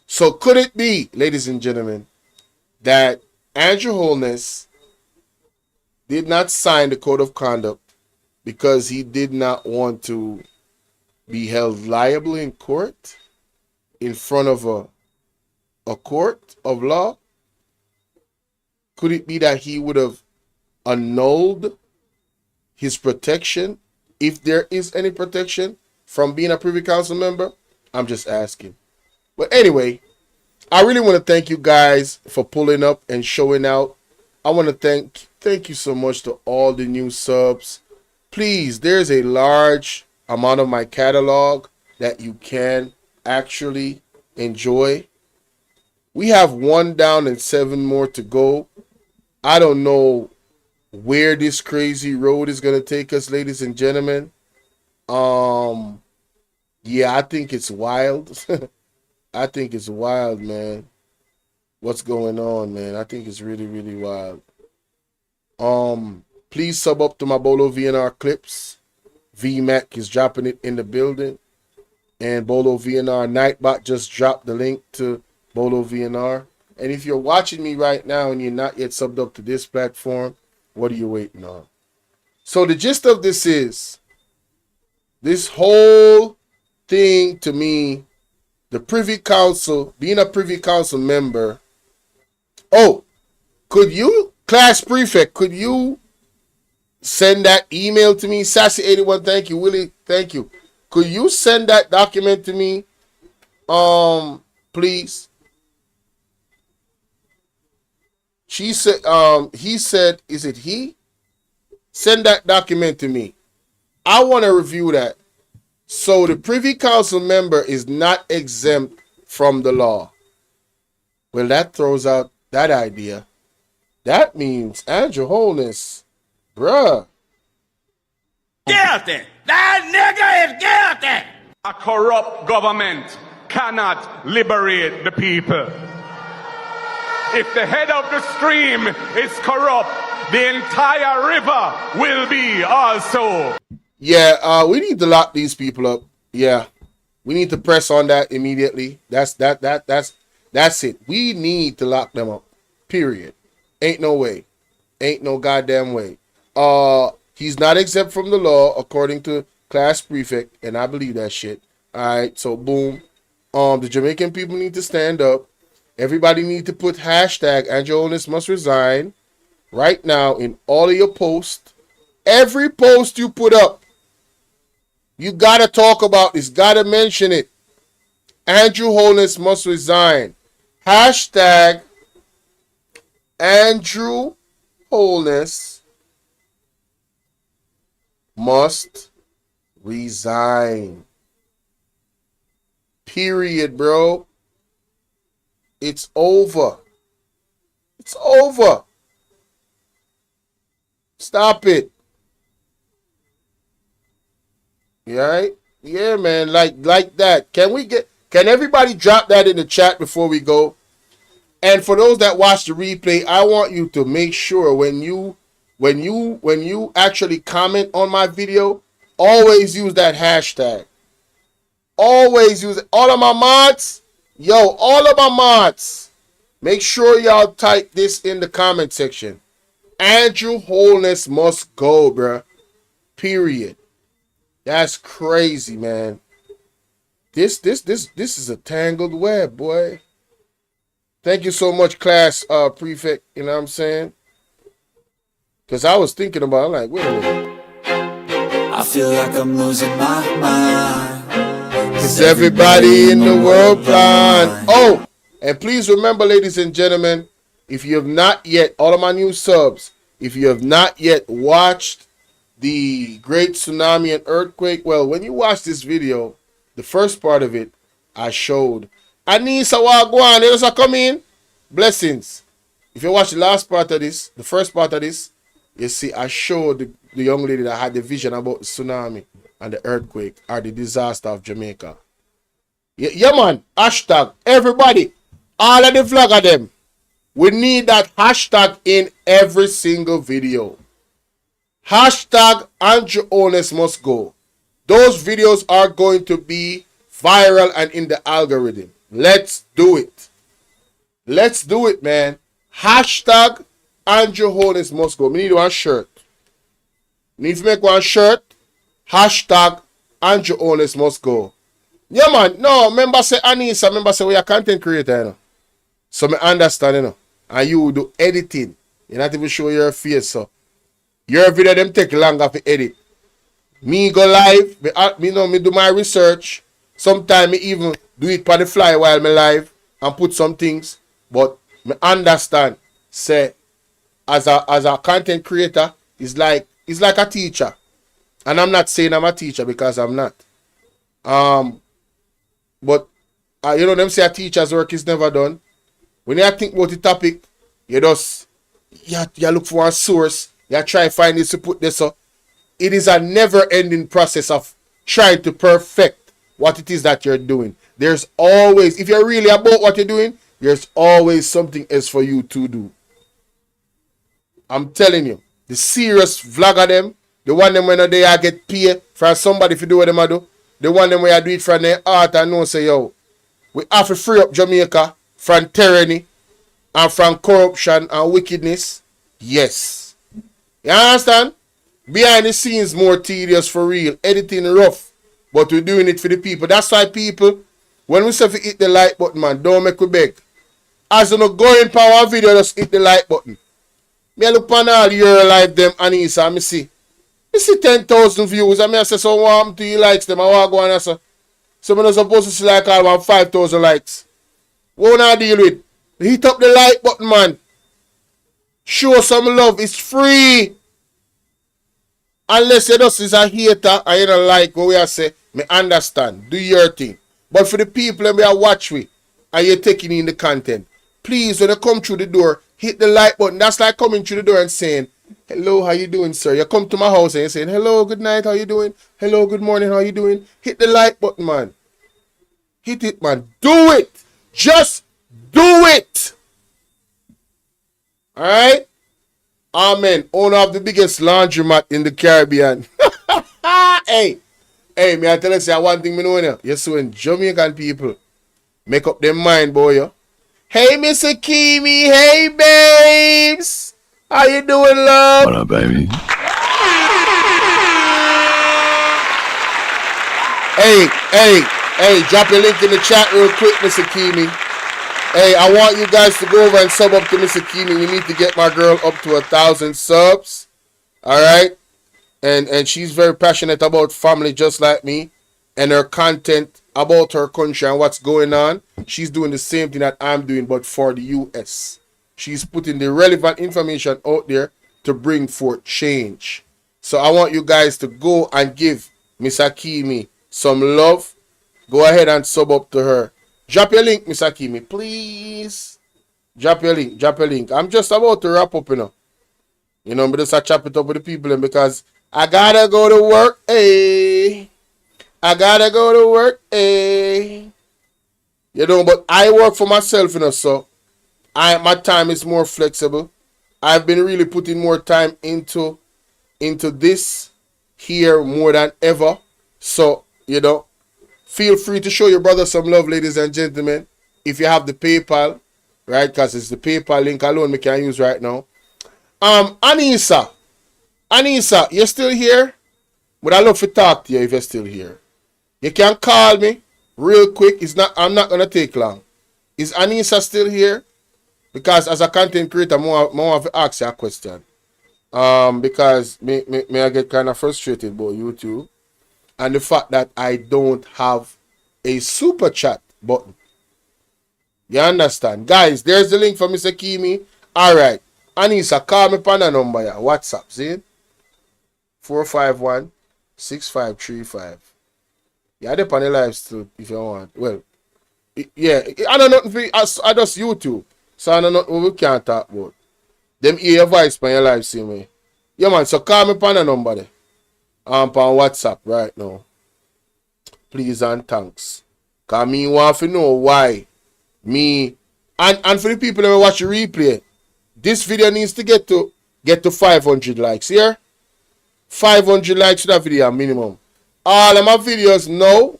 Speaker 7: So could it be, ladies and gentlemen, that Andrew Holness did not sign the code of conduct because he did not want to be held liable in court, in front of a court of law? Could it be that he would have annulled his protection, if there is any protection, from being a Privy Council member? I'm just asking. But anyway, I really want to thank you guys for pulling up and showing out. I want to thank you so much to all the new subs. Please, there's a large amount of my catalog that you can actually enjoy. We have 1 down and 7 more to go. I don't know where this crazy road is going to take us, ladies and gentlemen. Yeah, I think it's wild. I think it's wild, man. What's going on, man? I think it's really, really wild. Please sub up to my Bolo V&R clips. VMAC is dropping it in the building. And Bolo V&R Nightbot just dropped the link to Bolo V&R. And if you're watching me right now and you're not yet subbed up to this platform, what are you waiting on? So the gist of this is, this whole thing to me, the Privy Council, being a Privy Council member. Oh, could you, class prefect, could you send that email to me? Sassy81, thank you. Willie, thank you. Could you send that document to me? Please. She said, he said, is it he? Send that document to me. I want to review that. So the Privy Council member is not exempt from the law. Well, that throws out that idea. That means Andrew Holness, bruh.
Speaker 11: Guilty! That nigga is guilty! A corrupt government cannot liberate the people. If the head of the stream is corrupt, the entire river will be also.
Speaker 7: Yeah, we need to lock these people up. Yeah, we need to press on that immediately. That's it. We need to lock them up. Period. Ain't no way. Ain't no goddamn way. He's not exempt from the law according to class prefect, and I believe that shit. All right, so boom. The Jamaican people need to stand up. Everybody need to put hashtag Andrew Holness must resign right now in all of your posts. Every post you put up, you gotta talk about this, gotta mention it. Andrew Holness must resign. Hashtag Andrew Holness must resign. Period, bro. It's over. It's over. Stop it. You all right? Yeah, man, like that. Can everybody drop that in the chat before we go? And for those that watch the replay, I want you to make sure when you actually comment on my video, always use that hashtag. Always use it. All of my mods, all of my mods, make sure y'all type this in the comment section. Andrew Holness must go, bruh. Period. That's crazy, man. This is a tangled web, boy. Thank you so much, class prefect. You know what I'm saying? Because I was thinking about it, I'm like, wait a minute.
Speaker 3: I feel like I'm losing my mind.
Speaker 7: Is everybody in the world blind? Oh, And please remember, ladies and gentlemen, if you have not yet, all of my new subs, if you have not yet watched the Great Tsunami and Earthquake, well, when you watch this video, the first part of it, I showed Anissa Wagwan, they just come in. Blessings. If you watch the last part of this, the first part of this, you see I showed the young lady that had the vision about the tsunami and the earthquake or the disaster of Jamaica. Yeah, man. Hashtag. Everybody. All of the vlogger them. We need that hashtag in every single video. Hashtag Andrew Honest must go. Those videos are going to be viral and in the algorithm. Let's do it. Let's do it, man. Hashtag Andrew Honest must go. We need one shirt. We need to make one shirt. Hashtag Andrew Honest must go. Yeah, man. No, remember say Anissa, remember say we are content creator, you know. So me understand, you know. And you do editing. You not even show your face, so. Your video them take longer to edit. Me go live, me do my research. Sometimes me even do it on the fly while me live and put some things. But me understand, say, as a content creator, it's like a teacher. And I'm not saying I'm a teacher because I'm not. But you know them say a teacher's work is never done. When you think about the topic, you just you look for a source. You try to find this to put this up. It is a never-ending process of trying to perfect what it is that you're doing. There's always, if you're really about what you're doing, there's always something else for you to do. I'm telling you, the serious vlogger them, the one them when they get paid from somebody if you do what them I do, the one them where I do it from their heart and know say, yo, we have to free up Jamaica from tyranny and from corruption and wickedness. Yes. You understand? Behind the scenes more tedious for real. Editing rough. But we're doing it for the people. That's why people, when we say to hit the like button, man, don't make we beg. As you know, going power video, just hit the like button. Me look on all your live them Anissa, and me see 10,000 views, and I say, so warm to you likes them, I want to go and say, so I'm not supposed to see like all about 5,000 likes. What I deal with? Hit up the like button, man. Show some love, it's free. Unless you just is a hater and you don't like what we are say, me understand, do your thing. But for the people that we are watching and you're taking in the content, please, when you come through the door, hit the like button. That's like coming through the door and saying, hello, how you doing, sir? You come to my house and you're saying, hello, good night, how you doing? Hello, good morning, how you doing? Hit the like button, man. Hit it, man. Do it. Just do it. All right? Amen. Owner of the biggest laundromat in the Caribbean. Hey, me I tell you, say one thing me know now. You're so in Jamaican people. Make up their mind, boy. Yo. Hey, Mr. Kimi. Hey, babes. How you doing, love?
Speaker 1: What up, baby?
Speaker 7: Hey, drop your link in the chat real quick, Mr. Kimi. Hey, I want you guys to go over and sub up to Mr. Kimi. We need to get my girl up to 1,000 subs. All right? And she's very passionate about family just like me. And her content about her country and what's going on. She's doing the same thing that I'm doing, but for the US. She's putting the relevant information out there to bring forth change. So I want you guys to go and give Miss Akimi some love. Go ahead and sub up to her. Drop your link, Miss Akimi, please. Drop your link. I'm just about to wrap up, you know. You know, but just I chop it up with the people because I gotta go to work, hey. I gotta go to work, hey. You know, but I work for myself, you know, so my time is more flexible. I've been really putting more time into this here more than ever. So, you know, feel free to show your brother some love, ladies and gentlemen. If you have the PayPal, right? Because it's the PayPal link alone we can use right now. Anissa, you're still here? Would I love to talk to you if you're still here? You can call me real quick. I'm not gonna take long. Is Anissa still here? Because as a content creator, more have to ask you a question. Because I get kind of frustrated about YouTube. And the fact that I don't have a super chat button. You understand? Guys, there's the link for Mr. Kimi. Alright. Anissa, call me on the number here. WhatsApp, see? 451-6535. Yeah, they on the live still if you want. Well, yeah, I don't know nothing for I just YouTube. So I don't know what we can't talk about. Them hear your voice on your live, see me. Yeah, man, so call me on the number there. On WhatsApp right now. Please and thanks. Because me want to know why me and for the people that watch the replay, this video needs to get to 500 likes here. 500 likes to that video minimum. All of my videos now,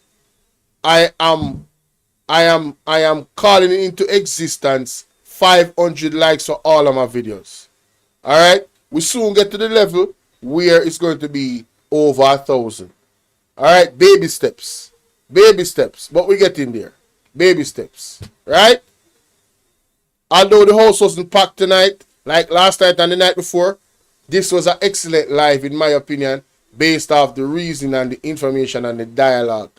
Speaker 7: I am calling it into existence 500 likes for all of my videos. Alright? We soon get to the level where it's going to be over 1,000. Alright? Baby steps. Baby steps. But we get in there. Baby steps. Right? Although the house wasn't packed tonight, like last night and the night before, this was an excellent live, in my opinion, based off the reason and the information and the dialogue.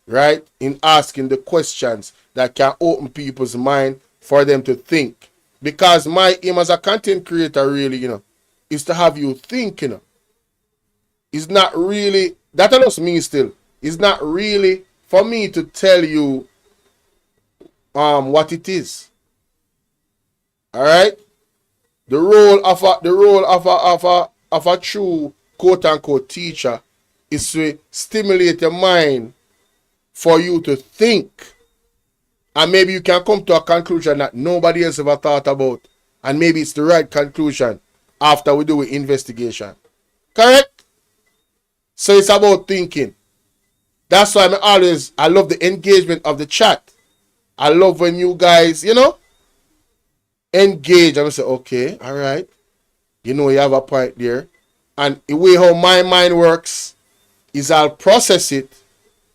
Speaker 7: Right? In asking the questions that can open people's mind for them to think. Because my aim as a content creator really, is to have you think, It's not really, that just me still. It's not really for me to tell you what it is. Alright? The role of a true quote unquote teacher is to stimulate your mind for you to think. And maybe you can come to a conclusion that nobody else ever thought about. And maybe it's the right conclusion after we do an investigation. Correct? So it's about thinking. That's why I love the engagement of the chat. I love when you guys, engage. I'm going to say, okay, all right. You have a point there. And the way how my mind works is I'll process it.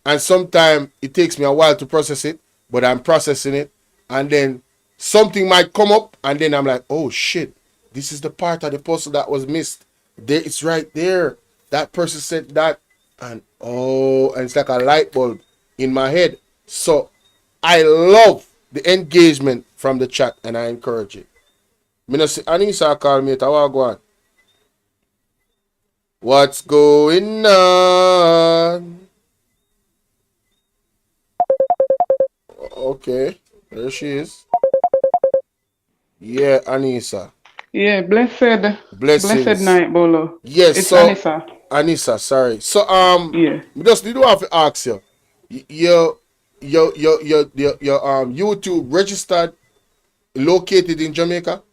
Speaker 7: And sometimes it takes me a while to process it. But I'm processing it. And then something might come up. And then I'm like, oh, shit. This is the part of the puzzle that was missed. There, it's right there. That person said that. And it's like a light bulb in my head. So I love the engagement from the chat. And I encourage it. Anissa call me. Go on. What's going on? Okay, there she is. Yeah, Anissa.
Speaker 1: Yeah, blessed night, Bolo.
Speaker 7: Yes,
Speaker 1: it's
Speaker 7: so
Speaker 1: Anissa.
Speaker 7: Anissa, sorry. So
Speaker 1: yeah.
Speaker 7: You don't have to ask you. Your YouTube registered located in Jamaica?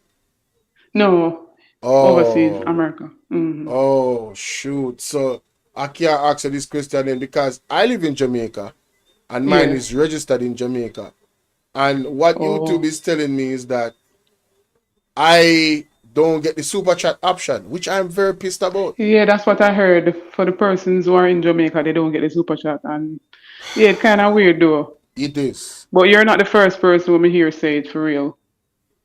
Speaker 1: No. Overseas, America. Mm-hmm.
Speaker 7: Oh shoot. So I can't ask you this question then because I live in Jamaica. And mine is registered in Jamaica. And what YouTube is telling me is that I don't get the super chat option, which I'm very pissed about.
Speaker 1: Yeah, that's what I heard. For the persons who are in Jamaica, they don't get the super chat. And yeah, it's kind of weird though.
Speaker 7: It is.
Speaker 1: But you're not the first person who me hear say it for real.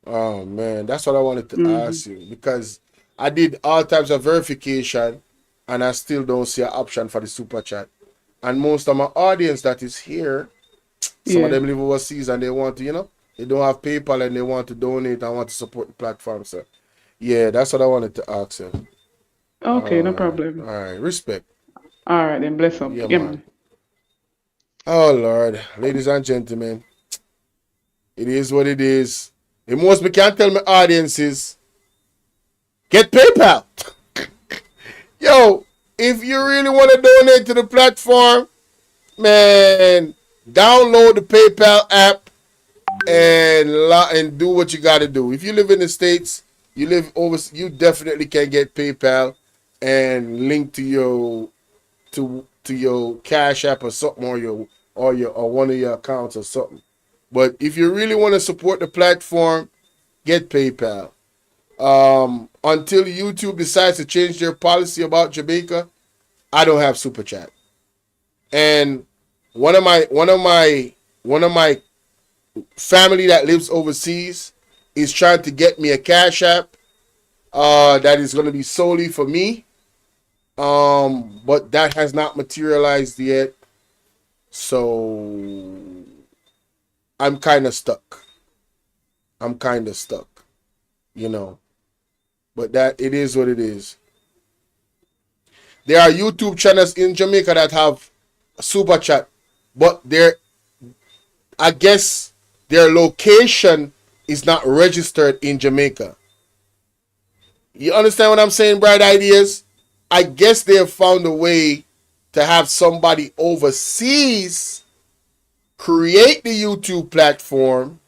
Speaker 7: Oh man, that's what I wanted to ask you. Because I did all types of verification and I still don't see an option for the super chat. And most of my audience that is here, some of them live overseas and they want to, they don't have PayPal and they want to donate and want to support the platform. So, yeah, that's what I wanted to ask you.
Speaker 1: Okay, no problem.
Speaker 7: All right, respect.
Speaker 1: All right, then bless up. Yeah, man.
Speaker 7: Oh, Lord. Ladies and gentlemen, it is what it is. The most we can tell my audience is, get PayPal. Yo. If you really want to donate to the platform, man, download the PayPal app and do what you got to do. If you live in the States, you live overseas, you definitely can get PayPal and link to your Cash App or something or one of your accounts or something. But if you really want to support the platform, get PayPal. Until YouTube decides to change their policy about Jamaica, I don't have super chat. And one of my family that lives overseas is trying to get me a Cash App that is going to be solely for me. But that has not materialized yet. So I'm kind of stuck. I'm kind of stuck, you know. But that it is what it is. There are YouTube channels in Jamaica that have super chat, but I guess their location is not registered in Jamaica. You understand what I'm saying, Bright Ideas? I guess they have found a way to have somebody overseas create the YouTube platform,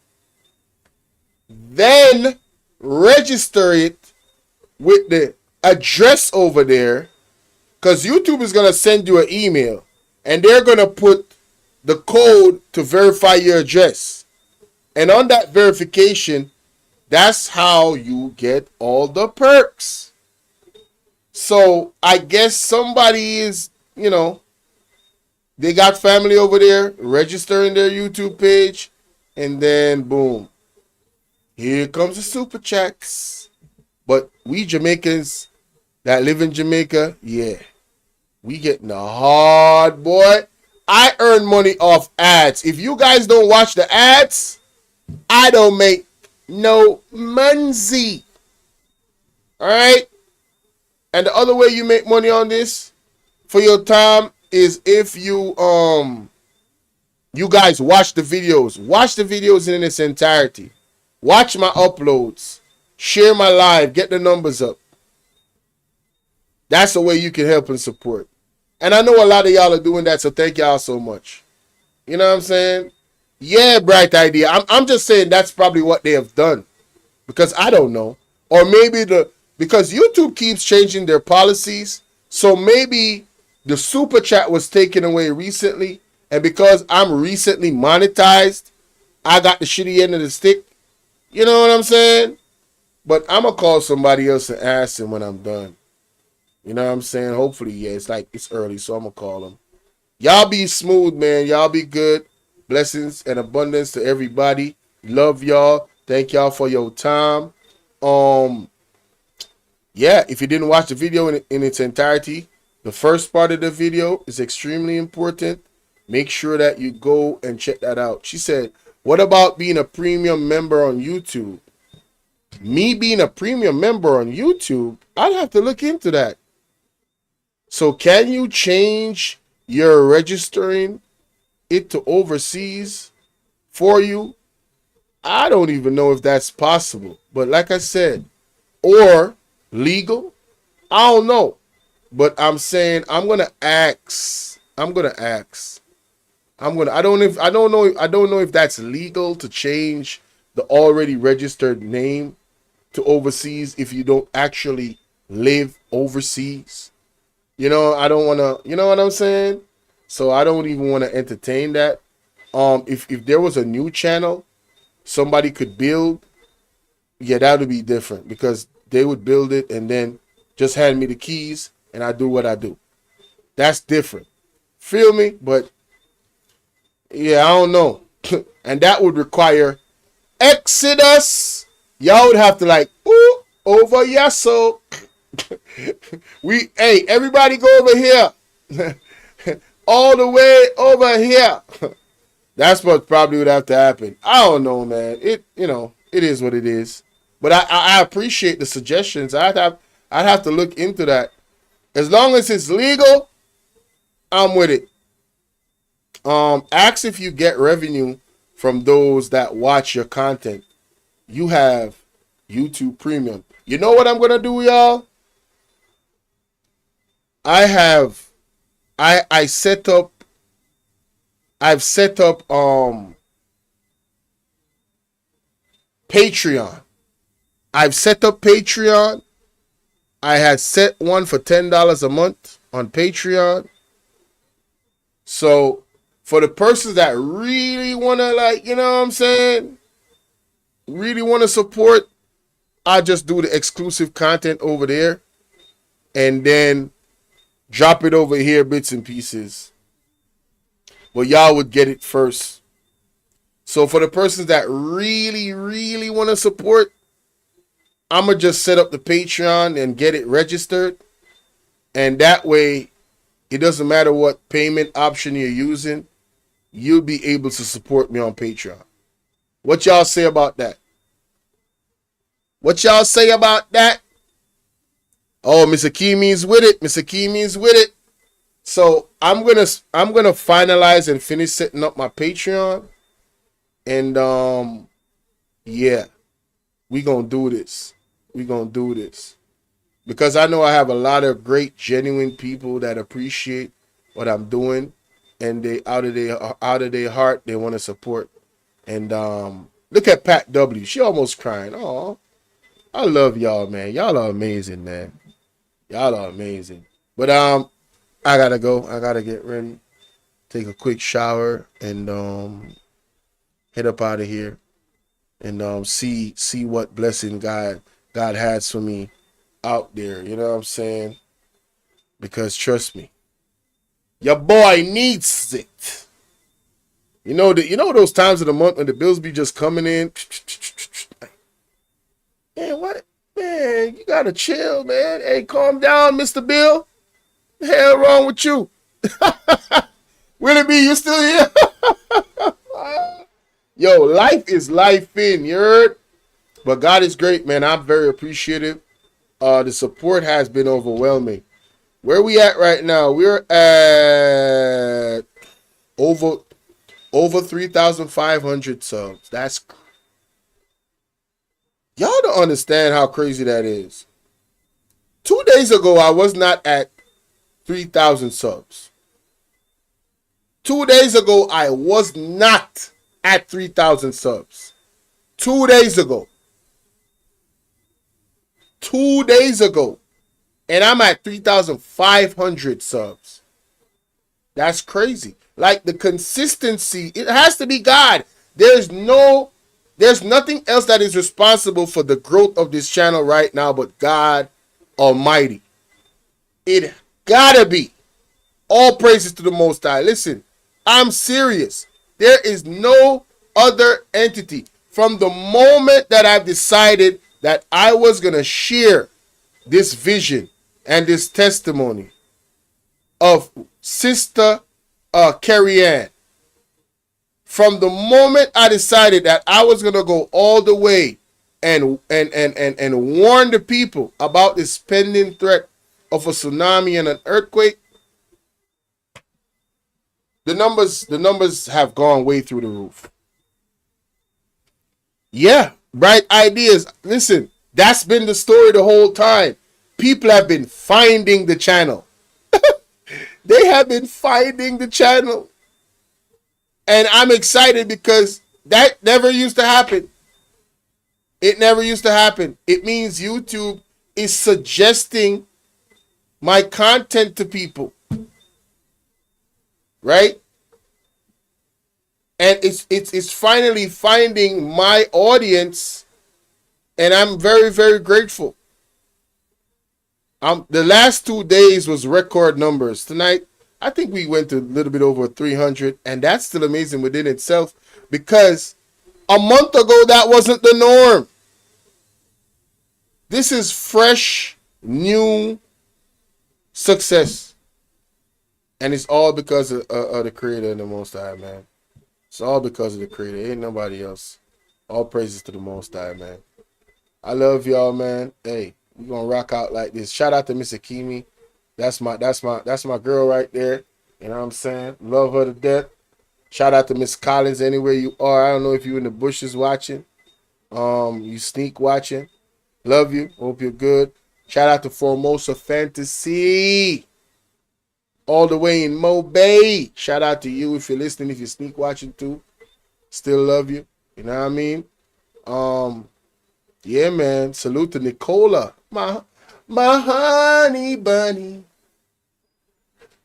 Speaker 7: then register it with the address over there, because YouTube is going to send you an email and they're going to put the code to verify your address. And on that verification, that's how you get all the perks. So I guess somebody is, you know, they got family over there registering their YouTube page, and then boom, here comes the super chats. But we Jamaicans that live in Jamaica, yeah, we getting the hard, boy. I earn money off ads. If you guys don't watch the ads, I don't make no money. All right? And the other way you make money on this for your time is if you you guys watch the videos. Watch the videos in its entirety. Watch my uploads. Share my live. Get the numbers up. That's the way you can help and support. And I know a lot of y'all are doing that, so thank y'all so much. You know what I'm saying? Yeah, Bright Idea. I'm just saying that's probably what they have done. Because I don't know. Or maybe because YouTube keeps changing their policies, so maybe the super chat was taken away recently, and because I'm recently monetized, I got the shitty end of the stick. You know what I'm saying? But I'm going to call somebody else and ask them when I'm done. You know what I'm saying? Hopefully, yeah, it's early, so I'm going to call them. Y'all be smooth, man. Y'all be good. Blessings and abundance to everybody. Love y'all. Thank y'all for your time. Yeah, if you didn't watch the video in its entirety, the first part of the video is extremely important. Make sure that you go and check that out. She said, what about being a premium member on YouTube? Me being a premium member on YouTube, I'd have to look into that. So can you change your registering it to overseas for you? I don't even know if that's possible. But like I said, or legal, I don't know. But I'm saying I'm gonna ask. I don't know if that's legal to change the already registered name to overseas if you don't actually live overseas. You know, I don't want to, you know what I'm saying? So I don't even want to entertain that. If there was a new channel somebody could build, yeah, that would be different, because they would build it and then just hand me the keys and I do what I do. That's different. Feel me? But yeah, I don't know. And that would require Exodus. Y'all would have to like, ooh, over yes, so hey, everybody go over here. All the way over here. That's what probably would have to happen. I don't know, man. It is what it is. But I appreciate the suggestions. I'd have to look into that. As long as it's legal, I'm with it. Ask if you get revenue from those that watch your content. You have YouTube Premium. You know what I'm gonna do, y'all? I've set up Patreon. I've set up Patreon. I had set one for $10 a month on Patreon. So for the persons that really want to, like, you know what I'm saying, really want to support, I just do the exclusive content over there and then drop it over here, bits and pieces. But y'all would get it first. So for the persons that really, really want to support, I'm going to just set up the Patreon and get it registered. And that way, it doesn't matter what payment option you're using, you'll be able to support me on Patreon. What y'all say about that? What y'all say about that? Oh, Mr. Kimi's with it. Mr. Kimi's with it. So I'm gonna finalize and finish setting up my Patreon. And yeah, we gonna do this. We gonna do this. Because I know I have a lot of great, genuine people that appreciate what I'm doing, and they out of their heart they want to support. And look at Pat W. She almost crying. Oh, I love y'all, man. Y'all are amazing, man. Y'all are amazing. But I gotta go. I gotta get ready, take a quick shower, and head up out of here, and see what blessing God has for me out there. You know what I'm saying? Because trust me, your boy needs it. You know those times of the month when the bills be just coming in. Man, what? Man, you gotta chill, man. Hey, calm down, Mr. Bill. The hell wrong with you? Willie B, you still here? Yo, life is life in, you heard? But God is great, man. I'm very appreciative. The support has been overwhelming. Where we at right now? We're at over 3,500 subs. That's y'all don't understand how crazy that is. 2 days ago, I was not at 3,000 subs. 2 days ago, I was not at 3,000 subs. 2 days ago. 2 days ago. And I'm at 3,500 subs. That's crazy. Like the consistency, it has to be God. There's nothing else that is responsible for the growth of this channel right now but God Almighty. It gotta be. All praises to the Most High. Listen, I'm serious. There is no other entity. From the moment that I've decided that I was gonna share this vision and this testimony of Sister Carrie Ann, from the moment I decided that I was gonna go all the way and warn the people about this pending threat of a tsunami and an earthquake, the numbers have gone way through the roof. Yeah, bright ideas. Listen, that's been the story the whole time. People have been finding the channel. They have been finding the channel. And I'm excited because that never used to happen. It never used to happen. It means YouTube is suggesting my content to people. Right? And it's finally finding my audience, and I'm very, very grateful. The last 2 days was record numbers. Tonight, I think we went to a little bit over 300, and that's still amazing within itself because a month ago that wasn't the norm. This is fresh, new success, and it's all because of the Creator and the Most High, man. It's all because of the Creator. Ain't nobody else. All praises to the Most High, man. I love y'all, man. Hey, we gonna rock out like this. Shout out to Miss Akimi. That's my girl right there. You know what I'm saying? Love her to death. Shout out to Miss Collins anywhere you are. I don't know if you in the bushes watching. You sneak watching. Love you. Hope you're good. Shout out to Formosa Fantasy. All the way in Mo Bay. Shout out to you if you're listening, if you're sneak watching too. Still love you. You know what I mean? Yeah, man. Salute to Nicola. My honey bunny.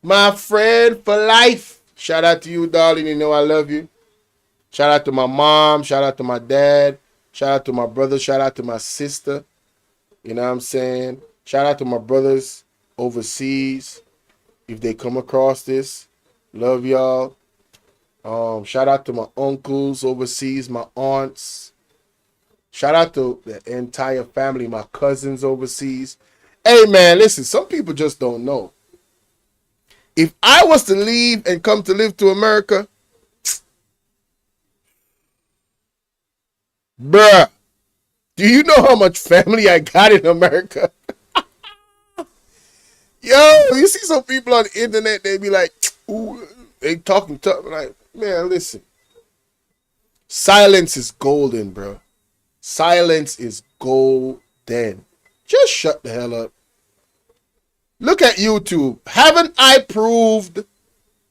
Speaker 7: My friend for life. Shout out to you, darling. You know I love you. Shout out to my mom. Shout out to my dad. Shout out to my brother. Shout out to my sister. You know what I'm saying? Shout out to my brothers overseas. If they come across this, love y'all. Shout out to my uncles overseas, my aunts. Shout out to the entire family, my cousins overseas. Hey, man, listen, some people just don't know. If I was to leave and come to live to America, bruh, Do you know how much family I got in America? Yo, you see some people on the internet, they be like, ooh, they talking tough. Like, man, listen. Silence is golden, bro. Silence is golden. Just shut the hell up. Look at YouTube. Haven't I proved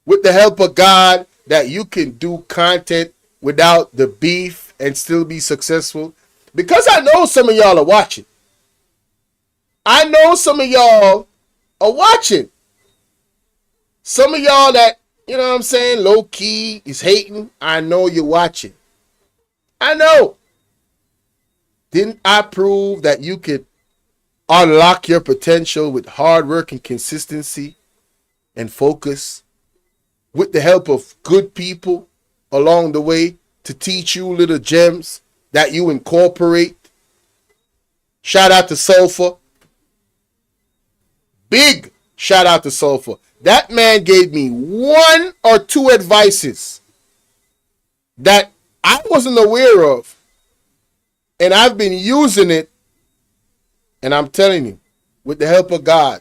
Speaker 7: with the help of God that you can do content without the beef and still be successful? Because I know some of y'all are watching. I know some of y'all are watching. Some of y'all that, you know what I'm saying, low key is hating. I know you're watching. I know. Didn't I prove that you could unlock your potential with hard work and consistency and focus with the help of good people along the way to teach you little gems that you incorporate? Shout out to Sulfur. Big shout out to Sulfur. That man gave me 1 or 2 advices that I wasn't aware of. And I've been using it. And I'm telling you, with the help of God,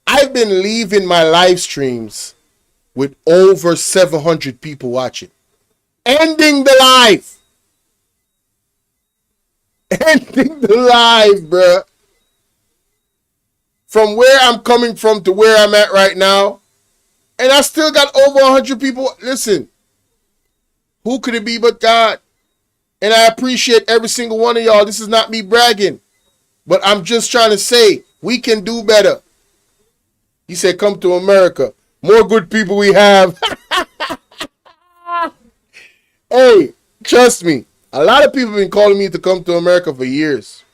Speaker 7: I've been leaving my live streams with over 700 people watching. Ending the live. Ending the live, bruh. From where I'm coming from to where I'm at right now. And I still got over 100 people. Listen, who could it be but God? And I appreciate every single one of y'all. This is not me bragging. But I'm just trying to say, we can do better. He said, come to America. More good people we have. Hey, trust me. A lot of people have been calling me to come to America for years.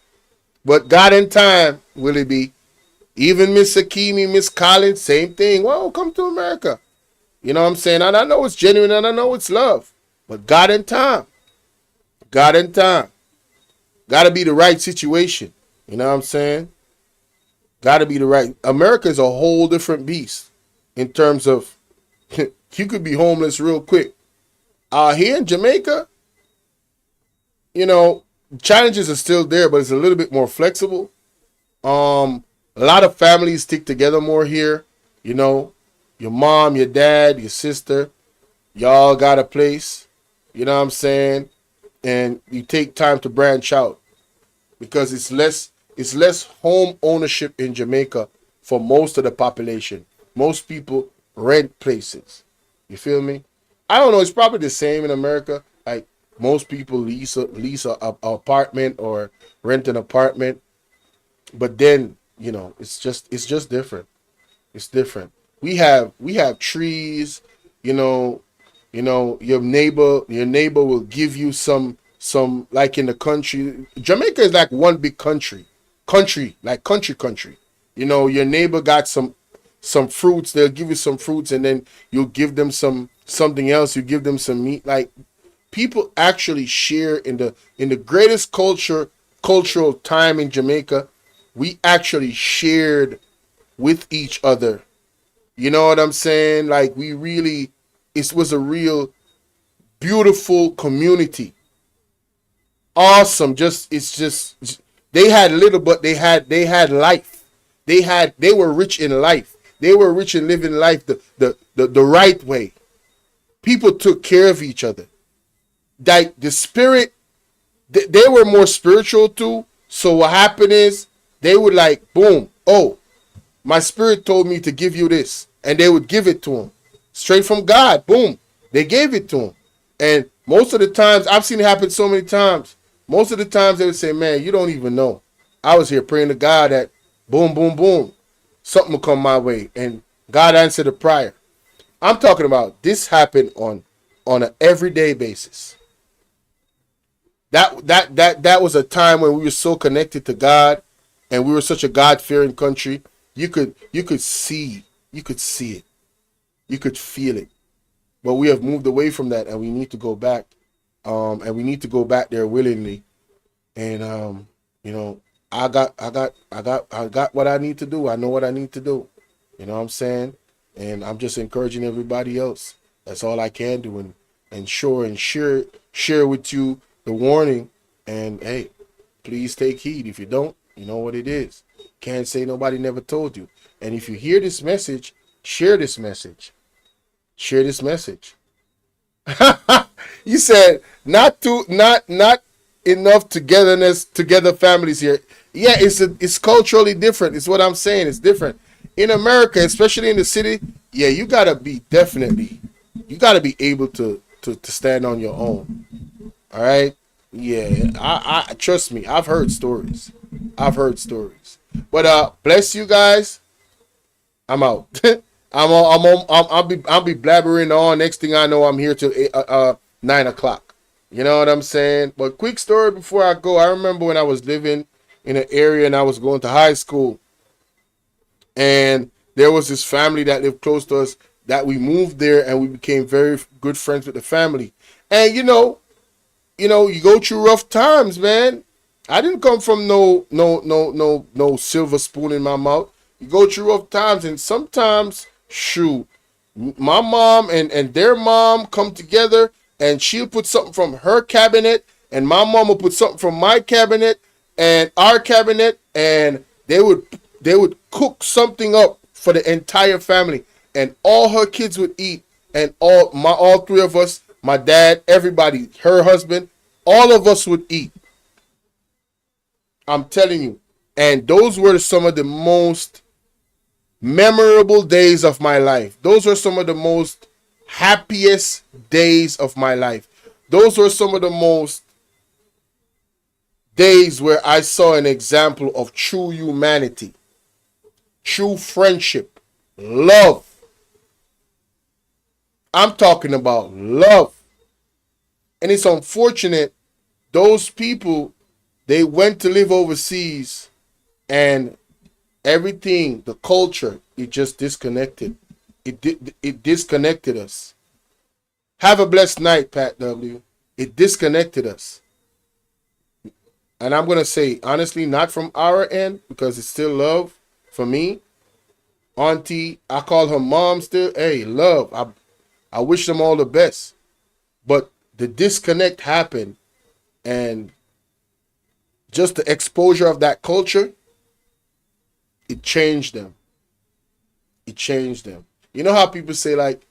Speaker 7: But God in time, will it be? Even Miss Akimi, Miss Collins, same thing. Well, come to America. You know what I'm saying? And I know it's genuine and I know it's love. But God in time. God in time. Got to be the right situation. You know what I'm saying? Got to be the right. America is a whole different beast in terms of you could be homeless real quick. Here in Jamaica, you know, challenges are still there, but it's a little bit more flexible. A lot of families stick together more here. You know, your mom, your dad, your sister, y'all got a place. You know what I'm saying? And you take time to branch out because it's less home ownership in Jamaica for most of the population. Most people rent places. You feel me? I don't know. It's probably the same in America. Like most people lease a apartment or rent an apartment, but then you know it's just different. It's different. We have trees. You know, your neighbor will give you some like in the country. Jamaica is like one big country, like country. You know, your neighbor got some fruits. They'll give you some fruits, and then you'll give them something else. You give them some meat. Like people actually share in the greatest cultural time in Jamaica. We actually shared with each other. You know what I'm saying? Like it was a real beautiful community. Awesome. They had little, but they had life. They were rich in life. They were rich in living life the right way. People took care of each other. Like the spirit, they were more spiritual too. So what happened is they would like, boom, oh, my spirit told me to give you this. And they would give it to him. Straight from God. Boom. They gave it to him. And most of the times, I've seen it happen so many times. Most of the times they would say, man, you don't even know. I was here praying to God that boom, boom, boom. Something will come my way. And God answered the prayer. I'm talking about this happened on an everyday basis. That was a time when we were so connected to God and we were such a God-fearing country. You could see it. You could feel it. But we have moved away from that and we need to go back. And we need to go back there willingly. And you know, I got what I need to do. I know what I need to do. You know what I'm saying? And I'm just encouraging everybody else. That's all I can do. And and share with you the warning. And hey, please take heed. If you don't, you know what it is. Can't say nobody never told you. And if you hear this message, share this message. Share this message. You said not enough together families here. Yeah, it's culturally different. It's what I'm saying. It's different. In America, especially in the city, yeah, you gotta be able to stand on your own. All right? Yeah, I trust me, I've heard stories. But bless you guys. I'm out. I'll be blabbering on. Next thing I know, I'm here till 9 o'clock. You know what I'm saying? But quick story before I go. I remember when I was living in an area and I was going to high school, and there was this family that lived close to us that we moved there, and we became very good friends with the family. And you go through rough times, man. I didn't come from no silver spoon in my mouth. You go through rough times, and sometimes, shoot, my mom and their mom come together, and she'll put something from her cabinet, and my mom will put something from my cabinet and our cabinet, and they would cook something up for the entire family, and all her kids would eat, and all three of us, my dad, everybody, her husband, all of us would eat. I'm telling you. And those were some of the most memorable days of my life. Those were some of the most happiest days of my life. Those were some of the most days where I saw an example of true humanity, true friendship, love. I'm talking about love. And it's unfortunate those people, they went to live overseas, and everything, the culture, it just disconnected. It disconnected us. Have a blessed night, Pat W. It disconnected us. And I'm going to say, honestly, not from our end, because it's still love for me. Auntie, I call her mom still. Hey, love. I wish them all the best. But the disconnect happened, and just the exposure of that culture, it changed them. It changed them. You know how people say, like,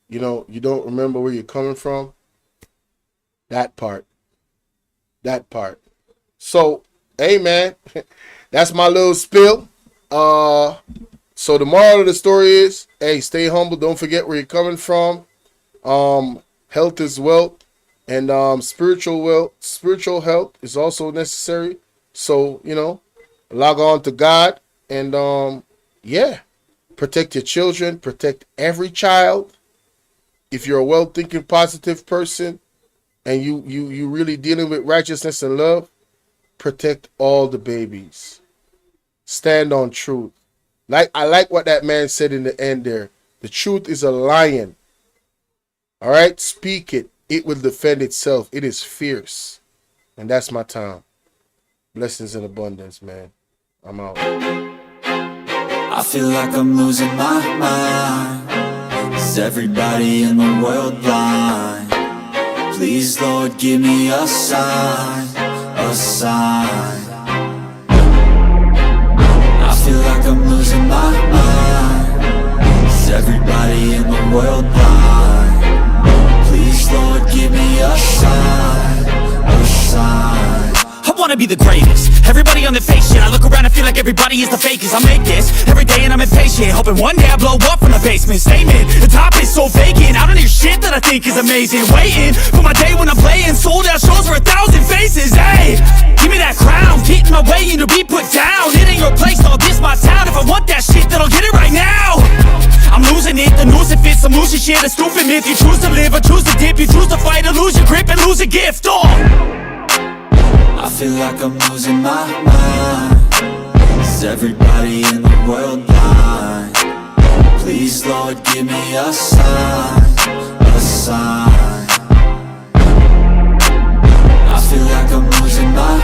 Speaker 7: you don't remember where you're coming from? That part. So, hey, man, that's my little spill. So the moral of the story is, hey, stay humble. Don't forget where you're coming from. Health is wealth, and spiritual health is also necessary. So, log on to God, and protect your children, protect every child. If you're a well-thinking, positive person, and you really dealing with righteousness and love, protect all the babies. Stand on truth. I like what that man said in the end there. The truth is a lion. All right, speak it. It will defend itself. It is fierce. And that's my time. Blessings in abundance, man. I'm out.
Speaker 3: I feel like I'm losing my mind. Is everybody in the world blind? Please, Lord, give me a sign, a sign. I feel like I'm losing my mind. Is everybody in the world blind? Please, Lord, give me a sign, a sign.
Speaker 4: I wanna be the greatest. Everybody on the fake shit. I look around and feel like everybody is the fakest. I make this every day and I'm impatient, hoping one day I blow up from the basement. Statement, the top is so vacant. I don't hear shit that I think is amazing. Waiting for my day when I'm playing sold out shows for 1,000 faces. Hey, give me that crown, get in my way and to be put down. It ain't your place, no, this my town. If I want that shit, then I'll get it right now. I'm losing it, the noose it fits. I'm losing shit, a stupid myth. You choose to live or choose to dip. You choose to fight or lose your grip and lose a gift.
Speaker 3: I feel like I'm losing my mind. Is everybody in the world blind? Please, Lord, give me a sign, a sign. I feel like I'm losing my